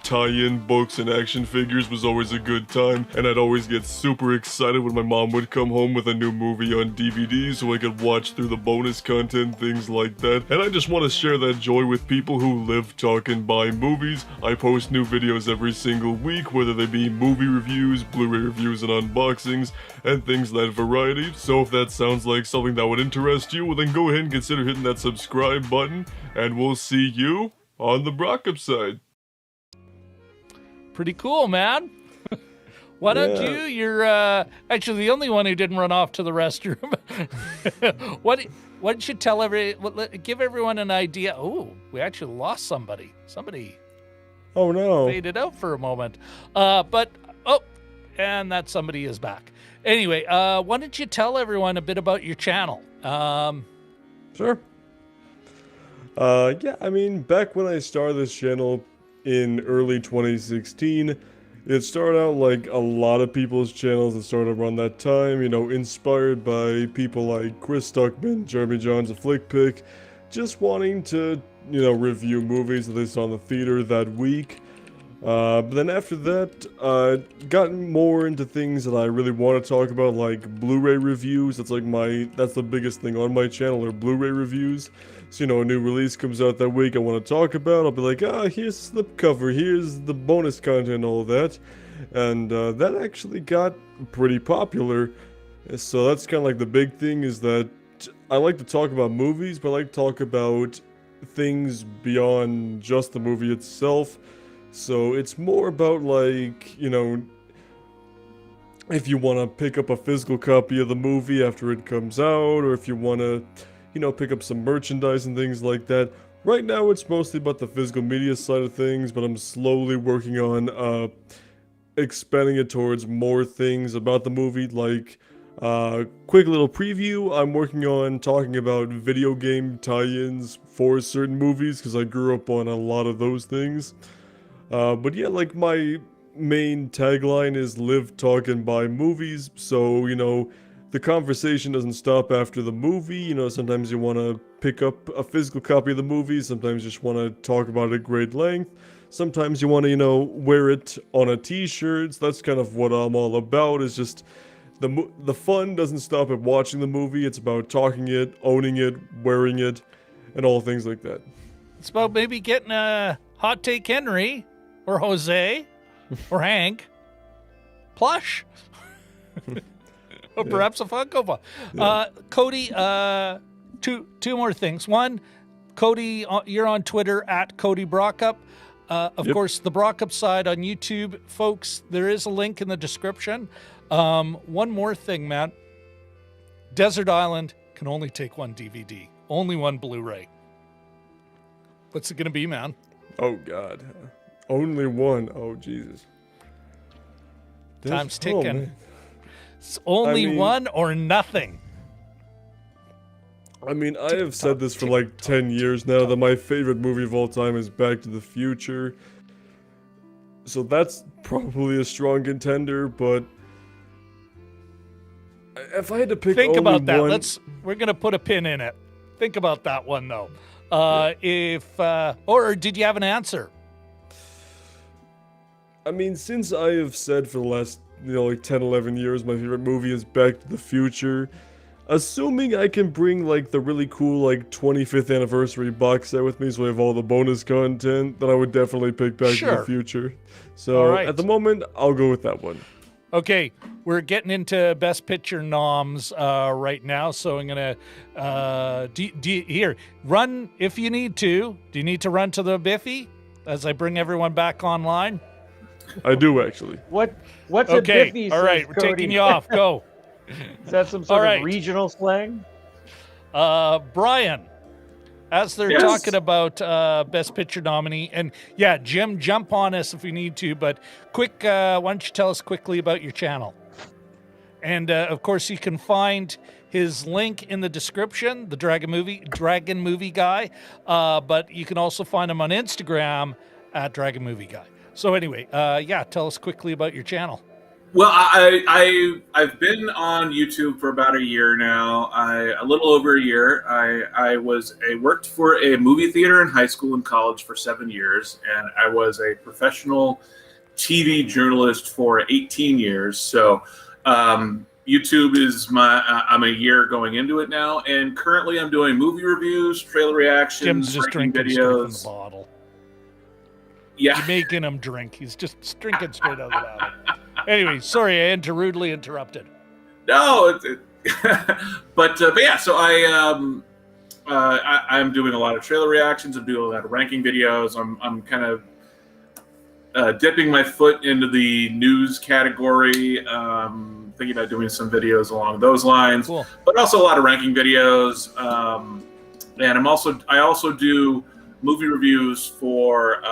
tie-in books and action figures was always a good time, and I'd always get super excited when my mom would come home with a new movie on DVD so I could watch through the bonus content, things like that. And I just want to share that joy with people who live, talk, and buy movies. I post new videos every single week, whether they be movie reviews, Blu-ray reviews, and unboxings, and things that variety. So if that sounds like something that would interest you, well then go ahead and consider hitting that subscribe button, and we'll see you on the Brock Upside. Pretty cool, man. Why don't Yeah. you're actually the only one who didn't run off to the restroom. What don't you tell give everyone an idea? Oh, we actually lost somebody. Somebody Oh no. faded out for a moment. But and that somebody is back. Anyway, why don't you tell everyone a bit about your channel? Sure. Yeah, I mean, back when I started this channel in early 2016, it started out like a lot of people's channels that started around that time, you know, inspired by people like Chris Stuckman, Jeremy Johns, a Flick Pick, just wanting to, you know, review movies that they saw in the theater that week. But then after that, gotten more into things that I really want to talk about, like Blu-ray reviews. That's the biggest thing on my channel, are Blu-ray reviews. So, you know, a new release comes out that week I want to talk about, I'll be like, here's the cover, here's the bonus content and all that. And that actually got pretty popular. So that's kind of like the big thing, is that I like to talk about movies, but I like to talk about things beyond just the movie itself. So it's more about, like, you know, if you want to pick up a physical copy of the movie after it comes out, or if you want to, you know, pick up some merchandise and things like that. Right now it's mostly about the physical media side of things, but I'm slowly working on expanding it towards more things about the movie. Like, quick little preview, I'm working on talking about video game tie-ins for certain movies, because I grew up on a lot of those things. But yeah, like, my main tagline is live, talk, and buy movies. So, you know, the conversation doesn't stop after the movie. You know, sometimes you want to pick up a physical copy of the movie. Sometimes you just want to talk about it at great length. Sometimes you want to, you know, wear it on a t-shirt. So that's kind of what I'm all about, is just the fun doesn't stop at watching the movie. It's about talking it, owning it, wearing it, and all things like that. It's about maybe getting a Hot Take Henry or Jose or Hank plush. Or perhaps a Funko Pop. Yeah. Cody, two more things. One, Cody, you're on Twitter at Cody Brockup. Of course, the Brockup side on YouTube, folks, there is a link in the description. One more thing, man. Desert Island can only take one DVD, only one Blu-ray. What's it going to be, man? Oh, God. Only one. Oh, Jesus. Time's Oh, ticking. man. It's only I mean, one or nothing. I mean, I have said this for like 10 years now, that my favorite movie of all time is Back to the Future. So that's probably a strong contender, but if I had to pick Think only about that. one... We're going to put a pin in it. Think about that one, though. Or did you have an answer? I mean, since I have said for the last, you know, like 10, 11 years, my favorite movie is Back to the Future, assuming I can bring, like, the really cool, like, 25th anniversary box set with me, so I have all the bonus content, then I would definitely pick Back to the Future. So, all right. At the moment, I'll go with that one. Okay, we're getting into Best Picture noms right now, so I'm going to... here, run if you need to. Do you need to run to the Biffy as I bring everyone back online? I do, actually. What's okay. a Biffy? All right, we're taking you off. Go. Is that some sort of regional slang? Brian, as they're Yes. talking about Best Picture nominee, and yeah, Jim, jump on us if we need to, but quick, why don't you tell us quickly about your channel? And of course, you can find his link in the description, the Dragon Movie Guy, but you can also find him on Instagram at Dragon Movie Guy. So anyway, tell us quickly about your channel. Well, I've been on YouTube for about a year now. A little over a year. I worked for a movie theater in high school and college for 7 years, and I was a professional TV journalist for 18 years. So YouTube is I'm a year going into it now, and currently I'm doing movie reviews, trailer reactions, Jim's just ranking drinking straight from videos. the bottle. Yeah. You're making him drink. He's just drinking straight out of the bottle. Anyway, sorry, I rudely interrupted. No, but yeah. So I'm doing a lot of trailer reactions. I'm doing a lot of ranking videos. I'm kind of dipping my foot into the news category. Thinking about doing some videos along those lines. Cool. But also a lot of ranking videos. And I also do movie reviews for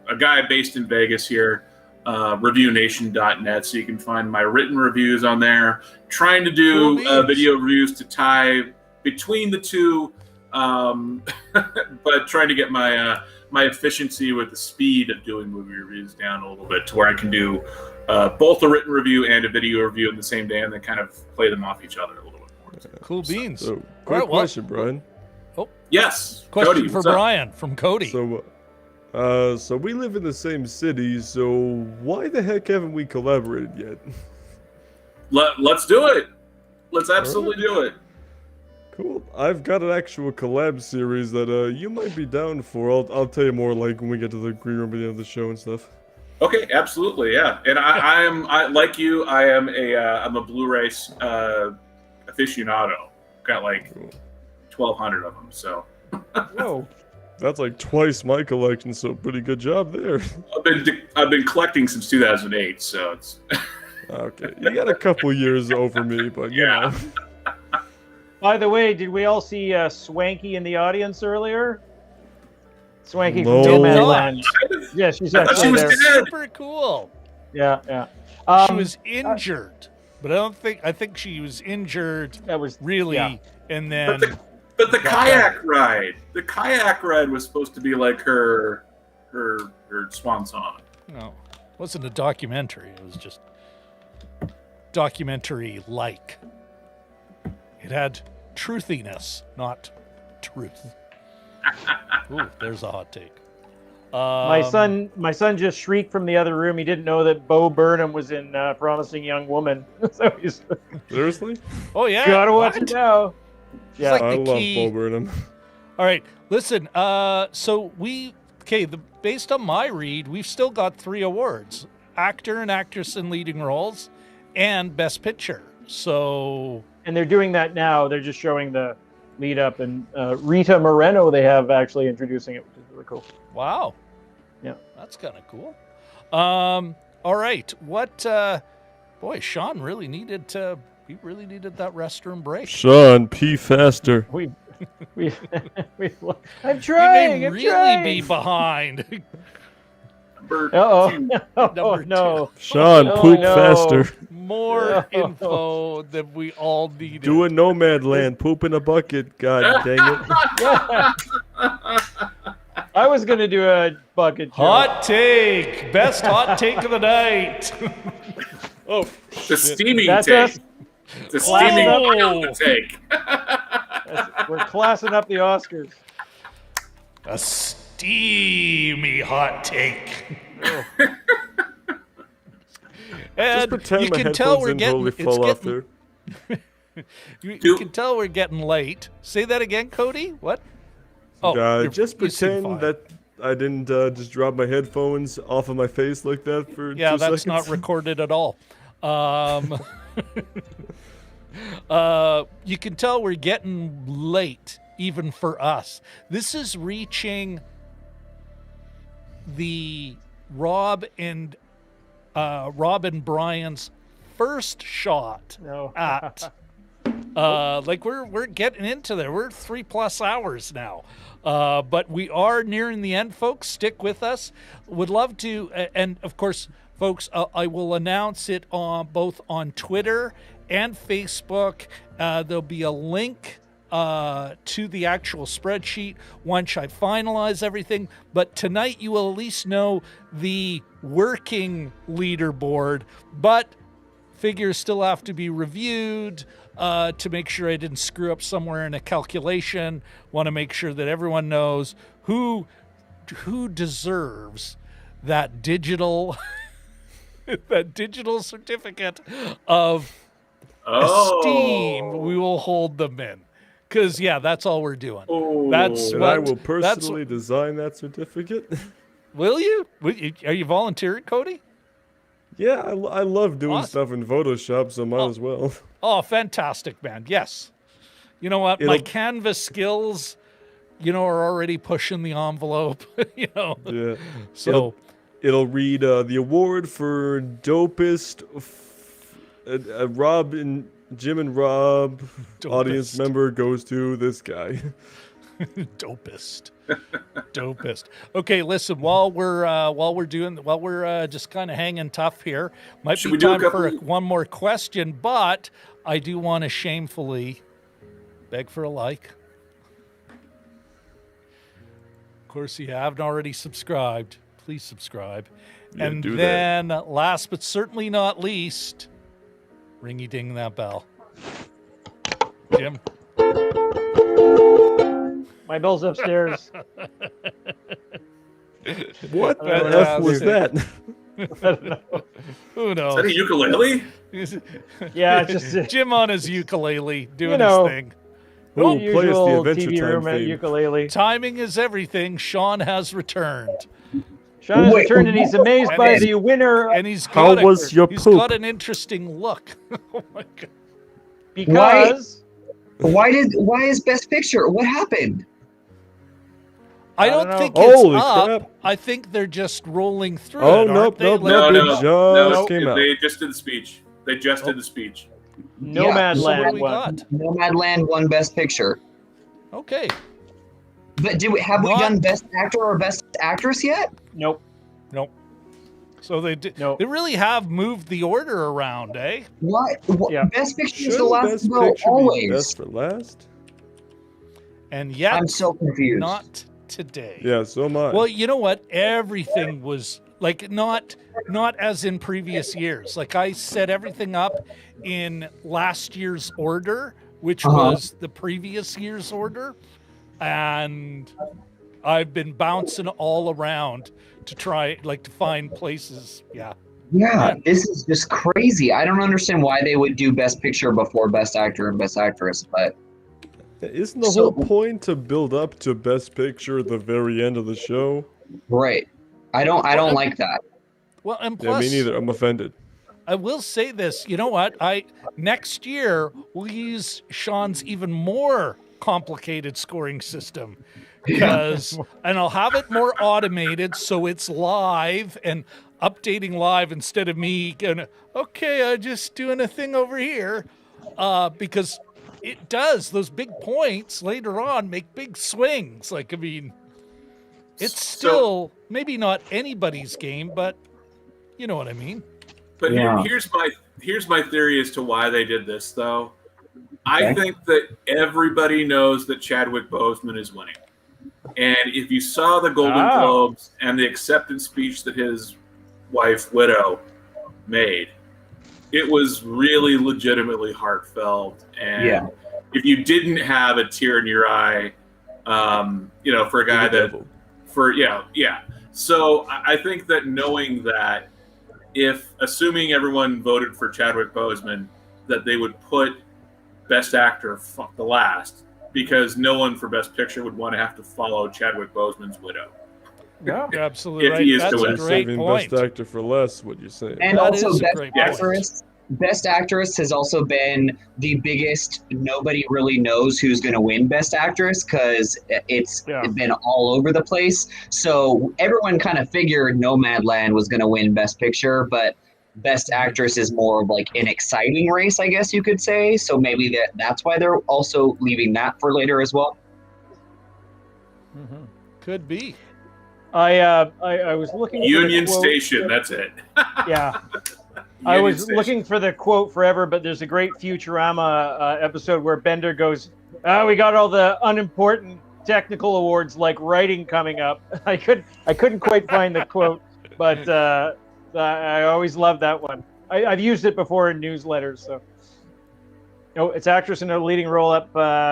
a guy based in Vegas here, reviewnation.net, so you can find my written reviews on there. Trying to do video reviews to tie between the two, but trying to get my my efficiency with the speed of doing movie reviews down a little bit to where I can do both a written review and a video review in the same day, and then kind of play them off each other a little bit more. Cool beans. So, quick question, Brian. Oh, yes. Question Cody, for Brian from Cody. So we live in the same city, so why the heck haven't we collaborated yet? Let's do it. Let's absolutely do it. Cool. I've got an actual collab series that you might be down for. I'll tell you more like when we get to the green room at the end of the show and stuff. Okay, absolutely, yeah. And I like you. I'm a Blu-ray aficionado. Got like 1,200 of them. So. Whoa. That's like twice my collection, so pretty good job there. I've been collecting since 2008, so it's. Okay, you got a couple years over me, but you know. By the way, did we all see Swanky in the audience earlier? Swanky No. from Nomadland. Yeah, she's actually she was there. dead. Super cool. Yeah. She was injured, but I think she was injured That was really, yeah. and then. But the kayak ride. The kayak ride was supposed to be like her swan song. No, it wasn't a documentary. It was just documentary-like. It had truthiness, not truth. Ooh, there's a hot take. My son just shrieked from the other room. He didn't know that Bo Burnham was in Promising Young Woman. So he's Seriously? Oh yeah, gotta watch what? it now. Yeah, like I the love key. Bo Burnham. All right, listen. Based on my read, we've still got 3 awards: actor and actress in leading roles, and best picture. So, and they're doing that now. They're just showing the lead up, and Rita Moreno they have actually introducing it, which is really cool. wow. Yeah, That's kind of cool. All right, what? Boy, Shawn really needed to. He really needed that restroom break. Shawn, pee faster. we I'm He trying. may I'm really trying. be behind. Number Uh-oh. two. Oh, Number no. Shawn, Oh, poop no. faster. More No. info than we all needed. Do a nomad land. Poop in a bucket. God dang it. I was going to do a bucket joke. Hot take. Best hot take of the night. Oh, The steaming That's take. us. The steaming Wow. take. We're classing up the Oscars. A steamy hot take. just And pretend you my can tell headphones we're didn't getting. totally It's fall off getting there. you can tell we're getting late. Say that again, Cody. What? Oh, Just you seem pretend fine. that I didn't just drop my headphones off of my face like that for 2 Yeah, seconds. that's not recorded at all. You can tell we're getting late, even for us. This is reaching the Rob and Brian's first shot No. at. Like we're getting into there. We're 3+ hours now. But we are nearing the end, folks. Stick with us. Would love to, and of course, folks, I will announce it on both on Twitter and Facebook. There'll be a link to the actual spreadsheet once I finalize everything. But tonight you will at least know the working leaderboard, but figures still have to be reviewed to make sure I didn't screw up somewhere in a calculation. Want to make sure that everyone knows who deserves that digital certificate of esteem. We will hold them in. Because, yeah, that's all we're doing. Oh. That's And what, I will personally design that certificate. Will you? Are you volunteering, Cody? Yeah, I love doing Awesome. stuff in Photoshop, so might as well. Oh, fantastic, man. Yes. You know what? My It'll- Canvas skills, are already pushing the envelope, Yeah. So, It'll read the award for dopest Rob and Jim and Rob audience Dopest. member goes to this guy. Dopest. Dopest. Okay, listen, while we're just kind of hanging tough here, might Should be we do a time for couple- one more question, but I do want to shamefully beg for a like. Of course, if you haven't already subscribed, please subscribe. Yeah, and do then last but certainly not least, ringy ding that bell. Jim. My bell's upstairs. What I don't the F know. was that? Who Is that knows? a ukulele? Yeah, it's just Jim on his ukulele doing You know. his thing. Oh, play us the usual Adventure TV Time room at theme. ukulele. Timing is everything. Sean has returned, Sean has Wait, returned and he's amazed and by he's- the winner and he's How got was your he's poop? got an interesting look. Oh my god! because Why is Best Picture? What happened? I don't don't know. think it's Holy up. crap. I think they're just rolling through Oh, it. nope, aren't they? nope, Like, No, nope. no, It just no. came out. They just did the speech. They just did the speech. Nomadland so what do we won. got? Nomadland won Best Picture. Okay. But have we Not- done Best Actor or Best Actress yet? Nope. So they did. No. They really have moved the order around, eh? What? Yeah. Best Picture is the Shouldn't last Best to go Picture be always. best for last? And yet, I'm so confused. not today. Yeah, so am I. Well, you know what? Everything was like not as in previous years. Like I set everything up in last year's order, which was the previous year's order, and I've been bouncing all around to try to find places. Yeah. Yeah, this is just crazy. I don't understand why they would do Best Picture before Best Actor and Best Actress, but Isn't the So- whole point to build up to Best Picture at the very end of the show? right. I don't like that. Well, and Yeah, plus, me neither. I'm offended. I will say this. You know what? Next year we'll use Sean's even more complicated scoring system because, and I'll have it more automated so it's live and updating live instead of me going, okay, I'm just doing a thing over here, because it does those big points later on make big swings. Like, I mean, it's still maybe not anybody's game, but you know what I mean. But Yeah. here's my theory as to why they did this, though. I Okay. think that everybody knows that Chadwick Boseman is winning, and if you saw the Golden Globes and the acceptance speech that his wife, widow, made, it was really legitimately heartfelt. And Yeah. if you didn't have a tear in your eye, for a guy The that devil. yeah. So I think that knowing that, assuming everyone voted for Chadwick Boseman, that they would put Best Actor the last, because no one for Best Picture would want to have to follow Chadwick Boseman's widow. Yeah. You're absolutely If right. he is That's to a win. great Saving point. Best Actor for less, what you saying? And That also is a Best great point. Actress. Best Actress has also been the biggest. Nobody really knows who's going to win Best Actress because it's been all over the place. So everyone kind of figured Nomadland was going to win Best Picture, but Best Actress is more of like an exciting race, I guess you could say. So maybe that's why they're also leaving that for later as well. Mhm. Could be. I was looking for the Union quote. Station, that's it. Yeah. I Union was Station. looking for the quote forever, but there's a great Futurama episode where Bender goes, we got all the unimportant technical awards like writing coming up. I couldn't quite find the quote, but I always loved that one. I've used it before in newsletters. So, it's actress in a leading role up.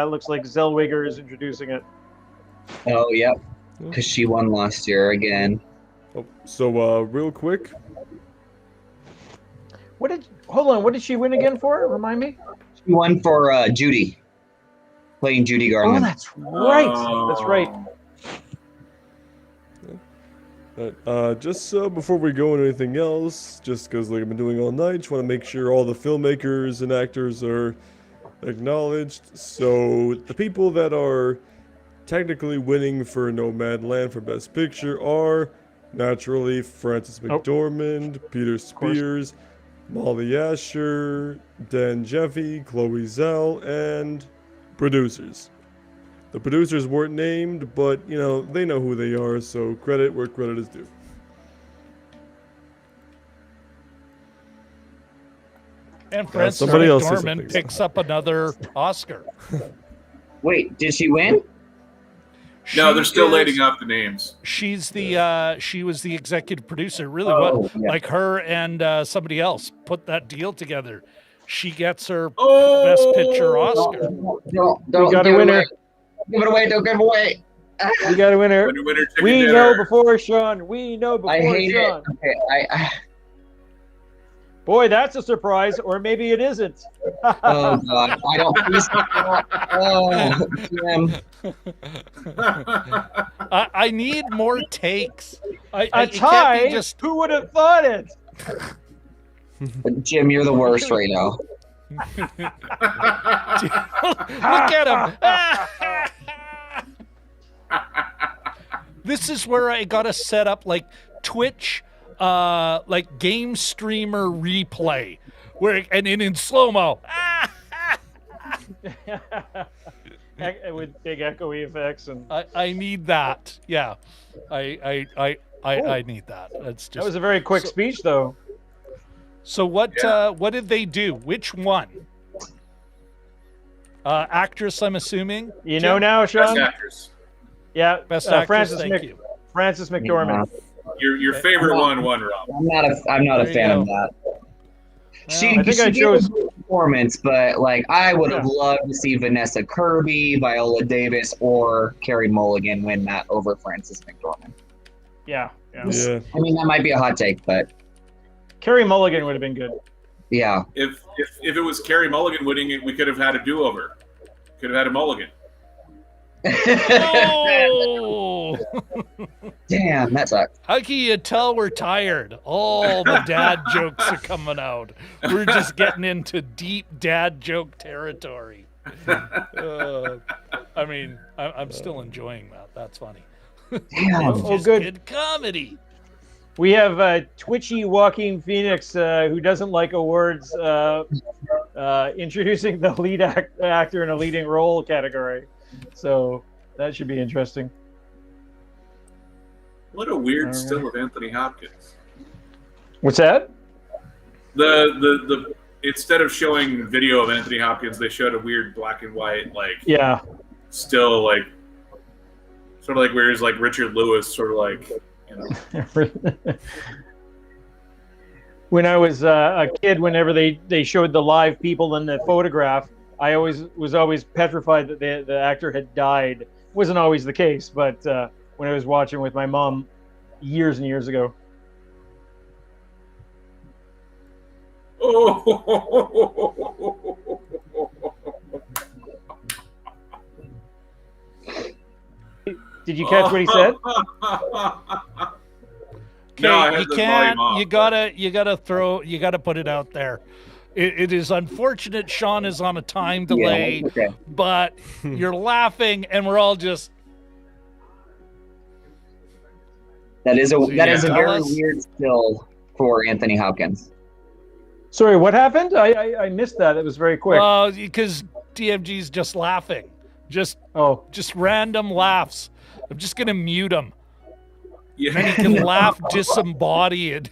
Looks like Zellweger is introducing it. Oh, yep. Because she won last year again. Oh, so, real quick, What did she win again for? Remind me. She won for Judy, playing Judy Oh, Garland. that's right. That's right. just before we go into anything else, just because I've been doing all night, just want to make sure all the filmmakers and actors are acknowledged. So the people that are technically winning for Nomadland for Best Picture are naturally Frances McDormand, Peter Spears, Molly Asher, Dan Jeffy, Chloe Zhao, and producers. The producers weren't named, but, you know, they know who they are, so credit where credit is due. And Frances somebody else says McDormand something. picks up another Oscar. Wait, did she win? No, they're still is- lading up the names. She's the she was the executive producer. Really, Oh, what yeah. like her and somebody else put that deal together. She gets her Oh, Best Picture Oscar. Don't We got a give it winner. away. Give it away. Don't give it away. We got a winner. Winner, chicken We dinner. know before Shawn. We know before I hate Shawn. it. Okay, Boy, that's a surprise, or maybe it isn't. oh god, I don't. Please, oh, Jim. I need more takes. A it can't tie? be just Who would have thought it? Jim, you're the worst right now. look at him. This is where I gotta set up like Twitch, like game streamer replay, where and in slow mo. With big echoey effects, and I need that. Yeah, I need that. That's just that was a very quick speech, though. So what did they do? Which one? Actress, I'm assuming. You know Jim? now, Best Shawn? actors. Yeah, Best actress. Frances You. Frances McDormand. Your favorite one won, Rob. I'm not a There you fan of go. that. She, I think she I gave chose- a good performance, but like I would have Yeah. loved to see Vanessa Kirby, Viola Davis, or Carey Mulligan win that over Frances McDormand. Yeah. Yeah. I mean, that might be a hot take, but Carey Mulligan would have been good. yeah. If it was Carey Mulligan winning it, we could have had a do-over. Could have had a mulligan. Oh! Damn, that sucks. How can you tell we're tired? All the dad jokes are coming out. We're just getting into deep dad joke territory. I mean, I'm still enjoying that. That's funny. Damn. It's Oh, just good. good comedy. We have twitchy Joaquin Phoenix, who doesn't like awards, introducing the lead actor in a leading role category. So that should be interesting. What a weird still of Anthony Hopkins. What's that? The instead of showing video of Anthony Hopkins, they showed a weird black and white Yeah. still sort of like where he's like Richard Lewis, sort of like, you know. When I was a kid, whenever they showed the live people in the photograph, I was always petrified that the actor had died. Wasn't always the case, but when I was watching with my mom years and years ago. Did you catch what he said? No, I Okay, had you the can't. volume off, You gotta put it out there. It is unfortunate Shawn is on a time delay, Yeah, okay. but you're laughing, and we're all just. That is a tell very us. weird still for Anthony Hopkins. Sorry, what happened? I missed that. It was very quick. Well, because DMG's just laughing, just random laughs. I'm just gonna mute him. Yeah. Then he can laugh disembodied.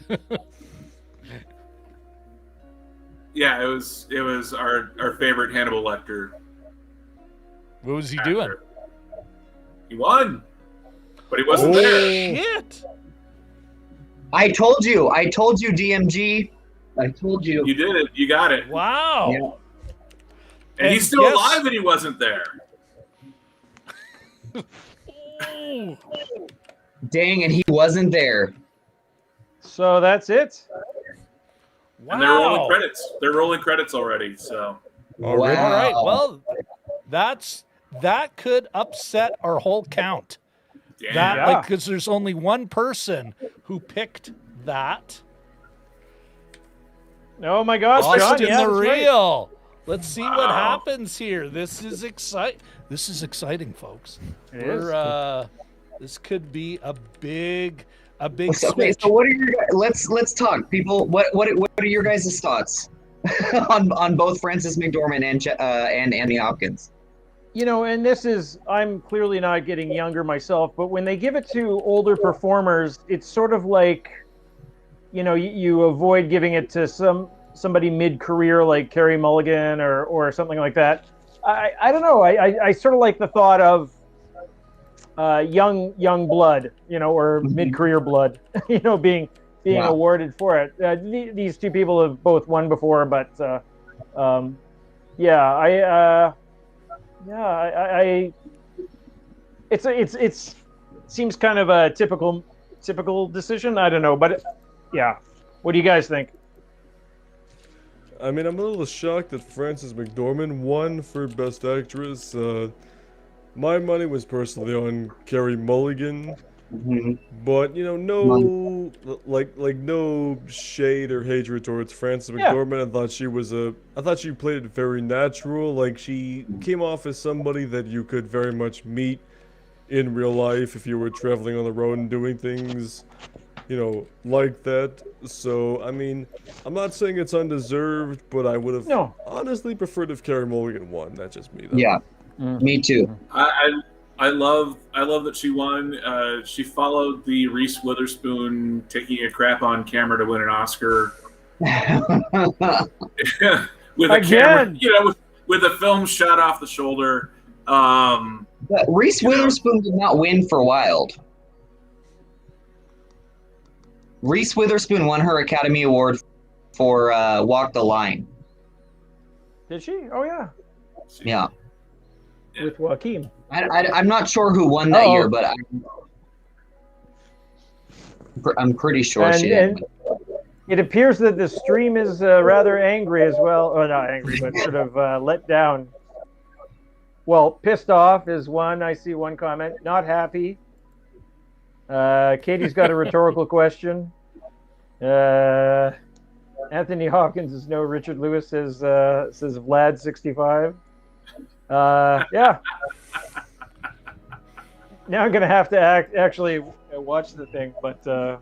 Yeah, it was our favorite Hannibal Lecter. What was he actor. doing? He won, but he wasn't there. Shit! I told you, DMG. I told you. You did it. You got it. Wow. Yeah. And he's still yes. alive, and he wasn't there. Ooh. Dang, and he wasn't there. So that's it. Wow. And they're rolling credits. They're rolling credits already. So Already? All right. Wow. Well, that could upset our whole count. damn. That Yeah. because there's only one person who picked that. Oh my gosh, John, Austin yeah, the that's right. Real. Let's see what Wow. happens here. This is exciting, folks. It is. This could be a big Okay, switch. so what are your let's talk, people. What are your guys' thoughts on both Frances McDormand and Anthony Hopkins? You know, and this is, I'm clearly not getting younger myself, but when they give it to older performers, it's sort of like, you know, you avoid giving it to somebody mid-career like Carey Mulligan or something like that. I don't know. I sort of like the thought of young blood, you know, or mid-career blood, you know, being awarded for it. These two people have both won before, but it seems kind of a typical decision. I don't know, but yeah. What do you guys think? I mean, I'm a little shocked that Frances McDormand won for Best Actress. My money was personally on Carey Mulligan, but you know, no shade or hatred towards Frances McDormand. I thought she played it very natural. Like, she came off as somebody that you could very much meet in real life if you were traveling on the road and doing things, you know, like that. So, I mean, I'm not saying it's undeserved, but I would have honestly preferred if Carey Mulligan won. That's just me, though. Yeah, me too. I love that she won. She followed the Reese Witherspoon taking a crap on camera to win an Oscar. With a camera, you know, with a film shot off the shoulder. But Reese Witherspoon did not win for Wild. Reese Witherspoon won her Academy Award for Walk the Line. Did she? Oh, yeah. Yeah. With Joaquin. I'm not sure who won that year, but I'm pretty sure she did. It appears that the stream is rather angry as well. Or not angry, but sort of let down. Well, pissed off is one. I see one comment. Not happy. Katie's got a rhetorical question. Anthony Hopkins is no Richard Lewis, says Vlad 65. Yeah. Now I'm gonna have to actually watch the thing, but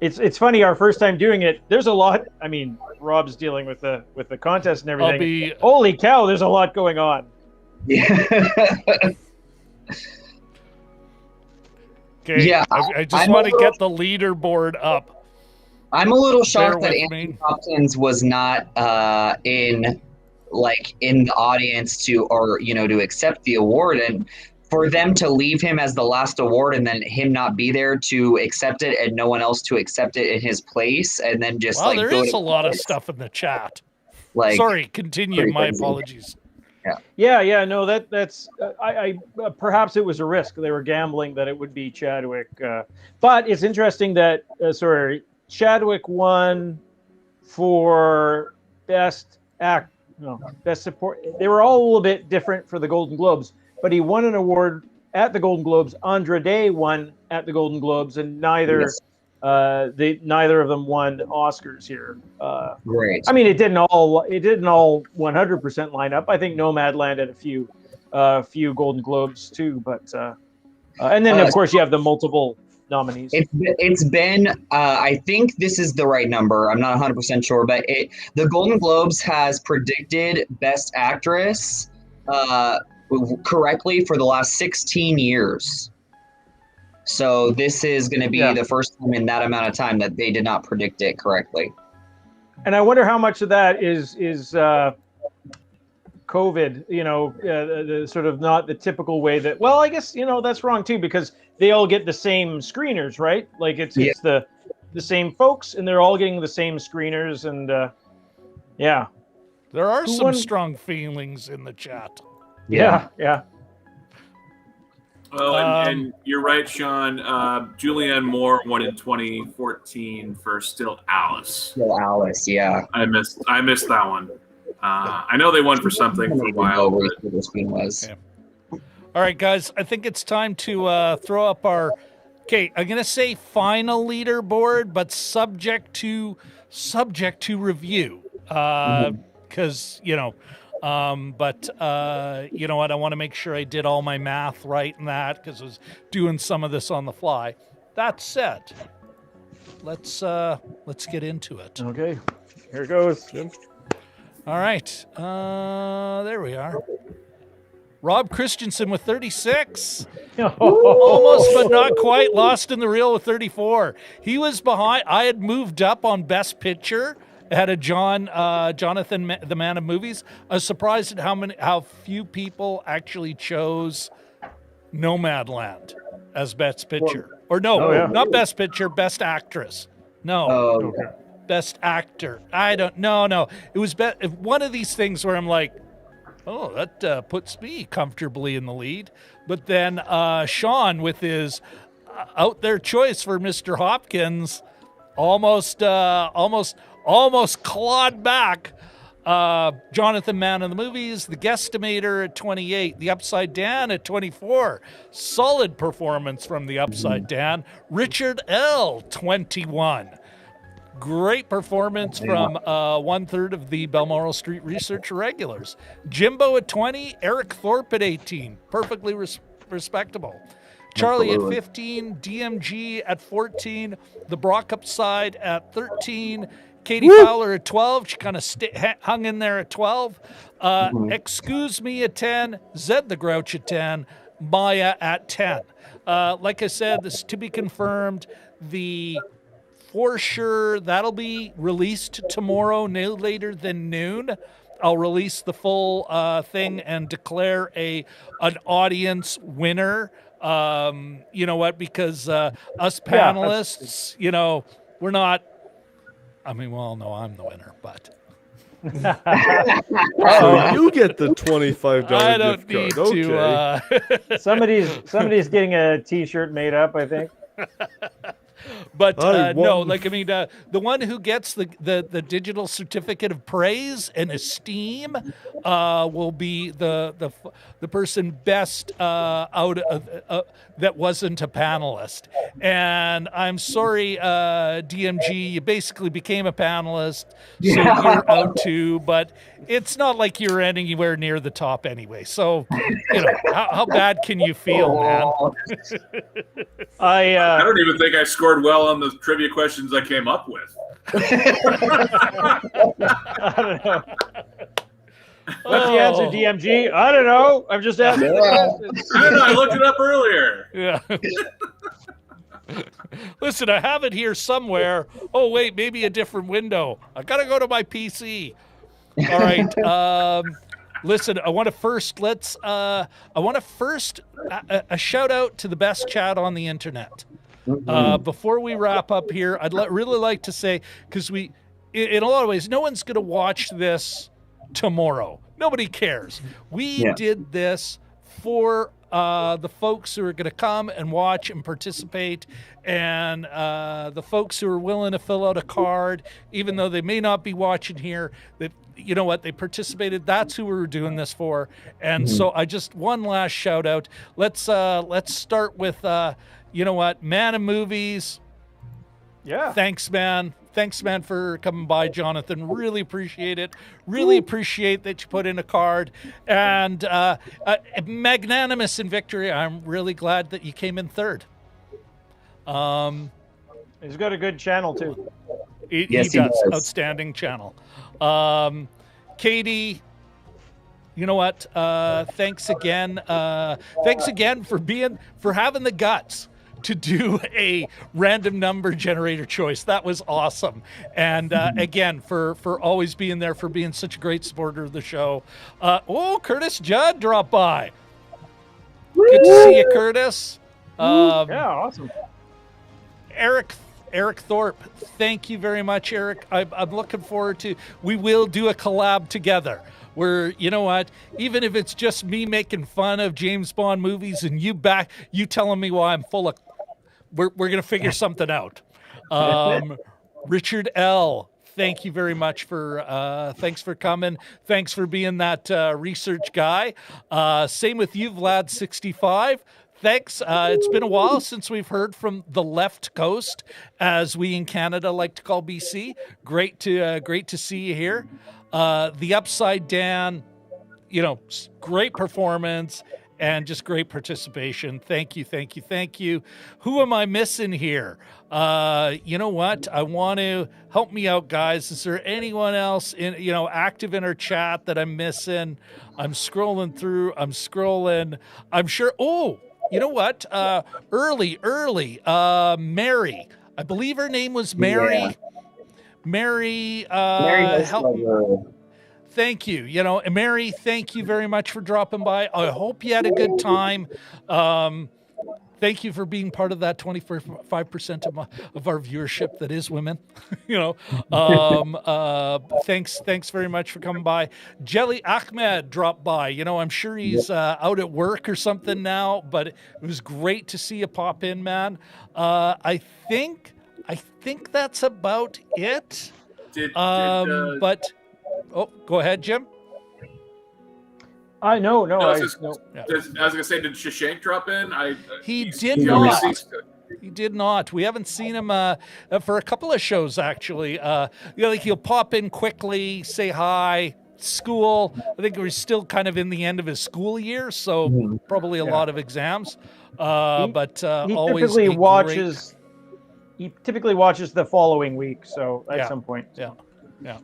it's funny. Our first time doing it, there's a lot. I mean, Rob's dealing with the contest and everything. Holy cow, there's a lot going on. Yeah. Okay. Yeah, I just want to get the leaderboard up. I'm a little shocked that Anthony Hopkins was not in the audience to accept the award, and for them to leave him as the last award and then him not be there to accept it and no one else to accept it in his place, and then just there is a lot of stuff in the chat. Sorry, continue. My apologies. Yeah. No, that's I perhaps it was a risk. They were gambling that it would be Chadwick, but it's interesting that Chadwick won for best support. They were all a little bit different for the Golden Globes, but he won an award at the Golden Globes. Andra Day won at the Golden Globes, and neither of them won Oscars here. Great. I mean, it didn't all 100% line up. I think Nomadland had a few Golden Globes too, but and then of course you have the multiple nominees. It's been I think this is the right number. I'm not 100% sure, but the Golden Globes has predicted Best Actress correctly for the last 16 years. So this is going to be the first time in that amount of time that they did not predict it correctly. And I wonder how much of that is COVID, the sort of not the typical way that, well, I guess, that's wrong too, because they all get the same screeners, right? Like it's the same folks and they're all getting the same screeners. And there are some strong feelings in the chat. Yeah. Well, and you're right, Shawn. Julianne Moore won in 2014 for Still Alice. Still Alice, yeah. I missed that one. I know they won for something for a while. Was. Okay. All right, guys. I think it's time to throw up our. Okay, I'm gonna say final leaderboard, but subject to review, because but you know what? I want to make sure I did all my math right in that, because I was doing some of this on the fly. That said, let's get into it. Okay, here it goes. All right. There we are. Rob Christensen with 36. Almost, but not quite. Lost in the reel with 34. He was behind. I had moved up on Best Picture. It had a Jonathan, the Man of Movies. I was surprised at how few people actually chose Nomadland as Best Picture. Or no, not Best Picture, Best Actress. No, Best Actor. I don't. No. It was one of these things where I'm like, oh, that puts me comfortably in the lead. But then Shawn, with his out there choice for Mr. Hopkins, almost clawed back Jonathan, Man of the Movies, The Guesstimator at 28, The Upside Down at 24. Solid performance from The Upside Down. Richard L., 21. Great performance from 1/3 of the Balmoral Street Research regulars. Jimbo at 20, Eric Thorpe at 18. Perfectly respectable. Charlie at 15, DMG at 14, The Brock Upside at 13, Katie Fowler at 12. She kind of hung in there at 12. Excuse Me at 10, Zed the Grouch at 10, Maya at 10. Like I said, this is to be confirmed. For sure, that'll be released tomorrow, no later than noon. I'll release the full thing and declare an audience winner. You know what? Because us panelists, we're not. I mean, well, no, I'm the winner, but. So you get the $25 I don't gift need card. Okay. to. Somebody's getting a T-shirt made up, I think. But no, the one who gets the digital certificate of praise and esteem will be the person best out of that wasn't a panelist. And I'm sorry, DMG, you basically became a panelist, so you're out too. But it's not like you're anywhere near the top anyway. So how bad can you feel, man? I don't even think I scored well on the trivia questions I came up with. I don't know. What's the answer, DMG? I don't know. I'm just asking the questions. I looked it up earlier. Yeah. Listen, I have it here somewhere. Oh, wait, maybe a different window. I got to go to my PC. All right. Listen, I want to first a shout out to the best chat on the internet. Before we wrap up here, I'd really like to say, because in a lot of ways, no one's going to watch this tomorrow. Nobody cares. We did this for the folks who are going to come and watch and participate, and the folks who are willing to fill out a card, even though they may not be watching here, that you know what, they participated. That's who we were doing this for. And so I just one last shout out. Let's start with Man of Movies. Yeah. Thanks, man. Thanks, man, for coming by, Jonathan. Really appreciate it. Really appreciate that you put in a card. And magnanimous in victory. I'm really glad that you came in third. He's got a good channel, too. He does. Outstanding channel. Katie, you know what? Thanks again. Thanks again for having the guts to do a random number generator choice. That was awesome. And again, for always being there, for being such a great supporter of the show. Curtis Judd dropped by. Good to see you, Curtis. Awesome. Eric Thorpe, thank you very much, Eric. I'm looking forward to, we will do a collab together where, you know what, even if it's just me making fun of James Bond movies and you telling me why I'm full of, we're going to figure something out. Richard L., thank you very much thanks for coming. Thanks for being that research guy. Same with you, Vlad65. Thanks. It's been a while since we've heard from the left coast, as we in Canada like to call BC. Great to see you here. The Upside Down, great performance. and just great participation. Thank you, thank you, thank you. Who am I missing here? You know what? I want to help me out, guys. Is there anyone else active in our chat that I'm missing? I'm scrolling through. I'm sure. Oh, you know what? Early. Mary. I believe her name was Mary. Yeah. Mary. Mary help. Thank you. Mary, thank you very much for dropping by. I hope you had a good time. Thank you for being part of that 25% of our viewership that is women. Thanks very much for coming by. Jelly Ahmed dropped by. I'm sure he's out at work or something now, but it was great to see you pop in, man. I think that's about it. But go ahead, Jim. No. I was gonna say, did Shashank drop in? He did not. He did not. We haven't seen him for a couple of shows actually. He'll pop in quickly, say hi. School. I think we're still kind of in the end of his school year, so probably a lot of exams. But he always typically watches. He typically watches the following week, so at some point. Yeah.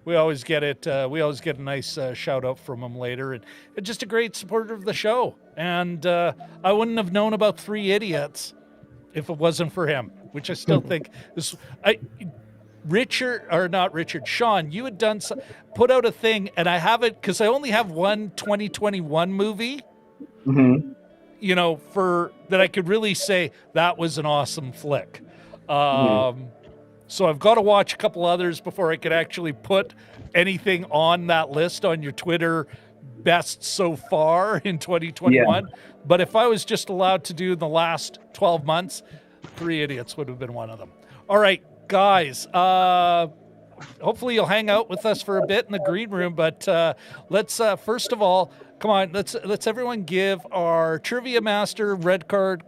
We always get it. We always get a nice shout out from him later, and just a great supporter of the show. And I wouldn't have known about Three Idiots if it wasn't for him, which I still think is. Shawn, you had put out a thing, and I have it because I only have one 2021 movie. For that I could really say that was an awesome flick. So I've got to watch a couple others before I could actually put anything on that list on your Twitter best so far in 2021. Yeah. But if I was just allowed to do the last 12 months, Three Idiots would have been one of them. All right, guys. Hopefully you'll hang out with us for a bit in the green room. But let's first of all, come on, let's everyone give our trivia master, red carpet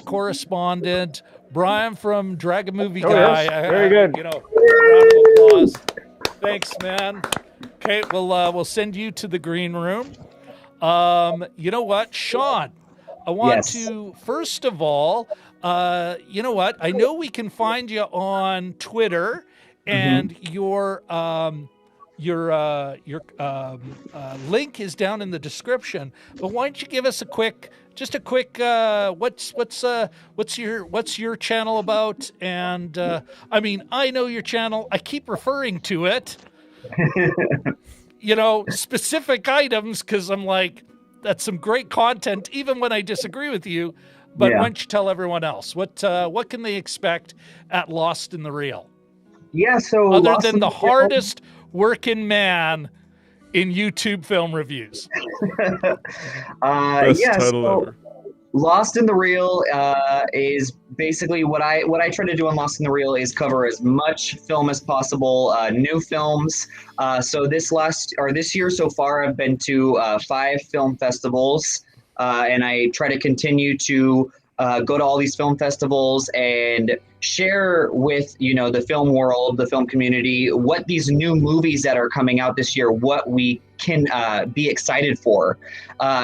correspondent, Brian from Dragon Movie Guy. Yes. Very good. A round of applause. Thanks, man. Okay, we'll send you to the green room. You know what, Shawn? I want to first of all, you know what? I know we can find you on Twitter, and your link is down in the description. But why don't you give us a quick what's your channel about? And I know your channel. I keep referring to it. Specific items, because I'm like, that's some great content, even when I disagree with you. But why don't you tell everyone else what can they expect at Lost in the Reel? Yeah, so other than the hardest working man in YouTube film reviews. Best title ever. Lost in the Reel is basically what I try to do on Lost in the Reel is cover as much film as possible, new films. So this year so far, I've been to 5 film festivals, and I try to continue to go to all these film festivals and share with the film world, the film community, what these new movies that are coming out this year, what we can be excited for.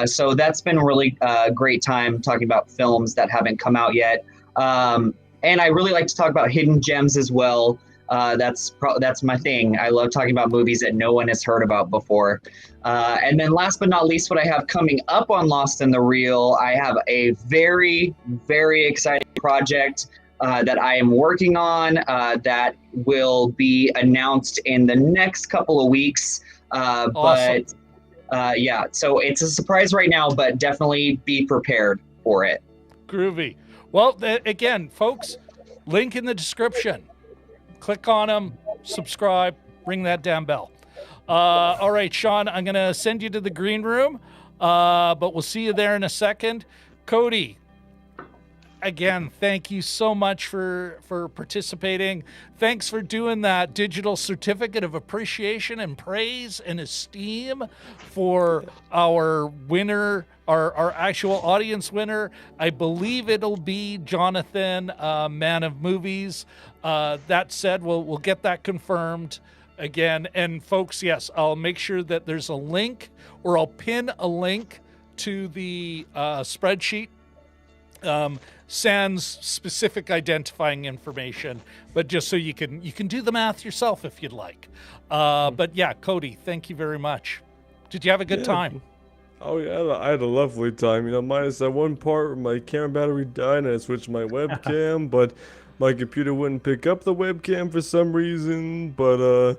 So that's been a really great time talking about films that haven't come out yet. And I really like to talk about hidden gems as well. That's my thing. I love talking about movies that no one has heard about before. And then last but not least, what I have coming up on Lost in the Reel, I have a very, very exciting project that I am working on that will be announced in the next couple of weeks. Awesome. But so it's a surprise right now, but definitely be prepared for it. Groovy. Well, again, folks, link in the description. Click on them, subscribe, ring that damn bell. All right, Shawn, I'm going to send you to the green room, but we'll see you there in a second. Cody, again, thank you so much for participating. Thanks for doing that digital certificate of appreciation and praise and esteem for our winner, our actual audience winner. I believe it'll be Jonathan, Man of Movies. That said, we'll get that confirmed. again. And folks, yes, I'll make sure that there's a link, or I'll pin a link to the spreadsheet. Sans specific identifying information, but just so you can do the math yourself if you'd like. But yeah, Cody, thank you very much. Did you have a good time? Oh yeah, I had a lovely time. You know, minus that one part where my camera battery died and I switched my webcam, but my computer wouldn't pick up the webcam for some reason. But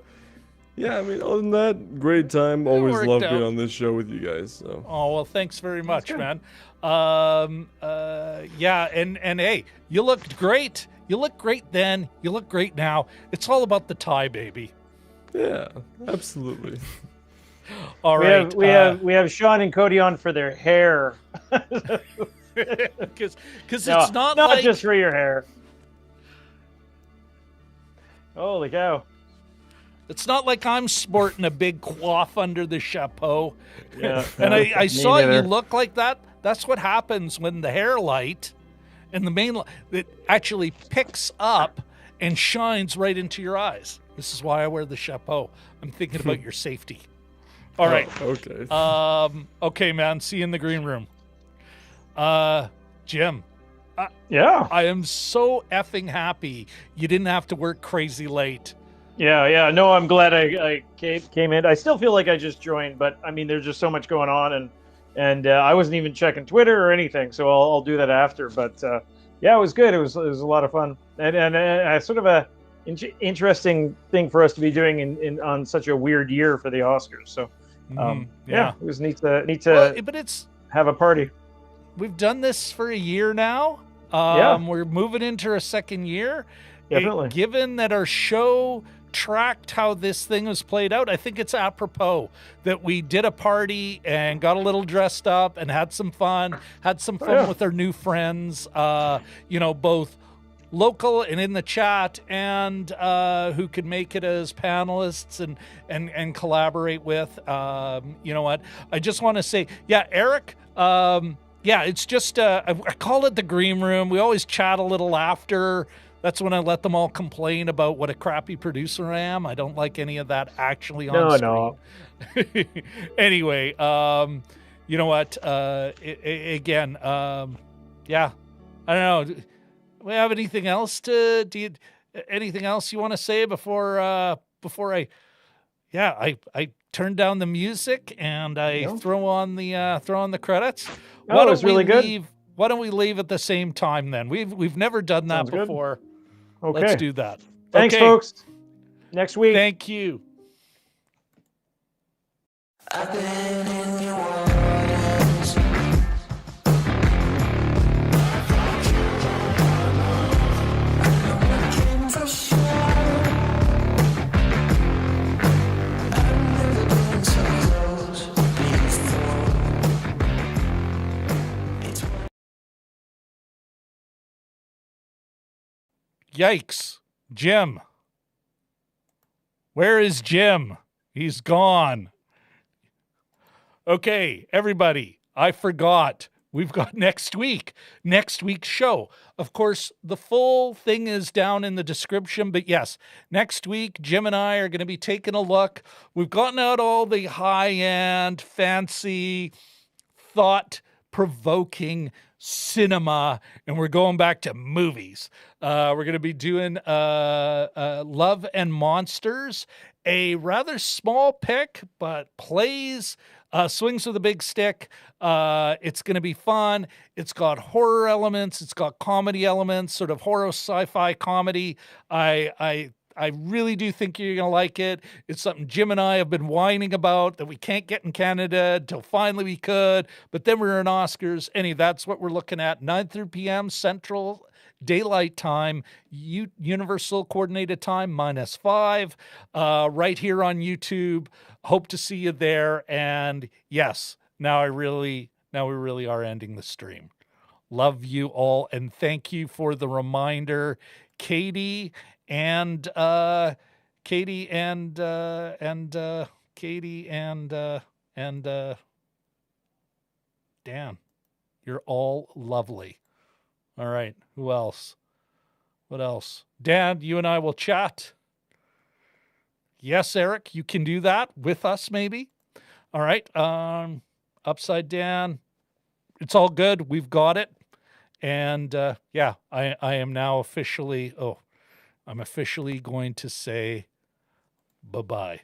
yeah, I mean, other than that, great time. Always love being on this show with you guys. So. Oh well, thanks very much, man. Yeah, and hey, you looked great. You looked great then. You look great now. It's all about the tie, baby. Yeah, absolutely. All right. We have Shawn and Cody on for their hair. Because it's not like, just for your hair. Holy cow. It's not like I'm sporting a big coif under the chapeau. Yeah, and I saw neither. you look like that. That's what happens when the hair light and the main light, it actually picks up and shines right into your eyes. This is why I wear the chapeau. I'm thinking about your safety. All right. Okay. Okay, man. See you in the green room. Jim. Yeah. I am so effing happy you didn't have to work crazy late. Yeah. No, I'm glad I came in. I still feel like I just joined, but I mean, there's just so much going on, and I wasn't even checking Twitter or anything, so I'll do that after. But yeah, it was good. It was a lot of fun, and sort of a interesting thing for us to be doing on such a weird year for the Oscars. So yeah, it was neat to but it's have a party. We've done this for a year now. We're moving into a second year. Definitely. Given that our show tracked how this thing was played out, I think it's apropos that we did a party and got a little dressed up and had some fun with our new friends, both local and in the chat, and who could make it as panelists and collaborate with. You know what? I just want to say, Eric, it's just, I call it the green room. We always chat a little after. That's when I let them all complain about what a crappy producer I am. I don't like any of that actually on screen. No. Anyway, you know what? Again, I don't know. Do we have anything else anything else you want to say before I turn down the music and I throw on the credits? Oh, it was really good. Why don't we leave at the same time then? We've never done that before. Good. Okay. Let's do that. Thanks, folks. Next week. Thank you. I've been in your waters. I'm looking for sure. I've never been so close before. Yikes. Jim. Where is Jim? He's gone. Okay, everybody, I forgot. We've got next week's show. Of course, the full thing is down in the description, but yes, next week, Jim and I are going to be taking a look. We've gotten out all the high-end, fancy, thought-provoking cinema, and we're going back to movies. We're going to be doing Love and Monsters, a rather small pick, but plays, swings with a big stick. It's going to be fun. It's got horror elements. It's got comedy elements, sort of horror sci-fi comedy. I really do think you're going to like it. It's something Jim and I have been whining about that we can't get in Canada until finally we could. But then we're in Oscars. That's what we're looking at. 9:30 p.m. Central Daylight Time, Universal Coordinated Time -5, right here on YouTube. Hope to see you there. And yes, now we really are ending the stream. Love you all, and thank you for the reminder, Katie and Dan. You're all lovely. All right. Who else? What else? Dan, you and I will chat. Yes, Eric, you can do that with us, maybe. All right. Upside down. It's all good. We've got it. And yeah, I am now officially, I'm officially going to say bye-bye.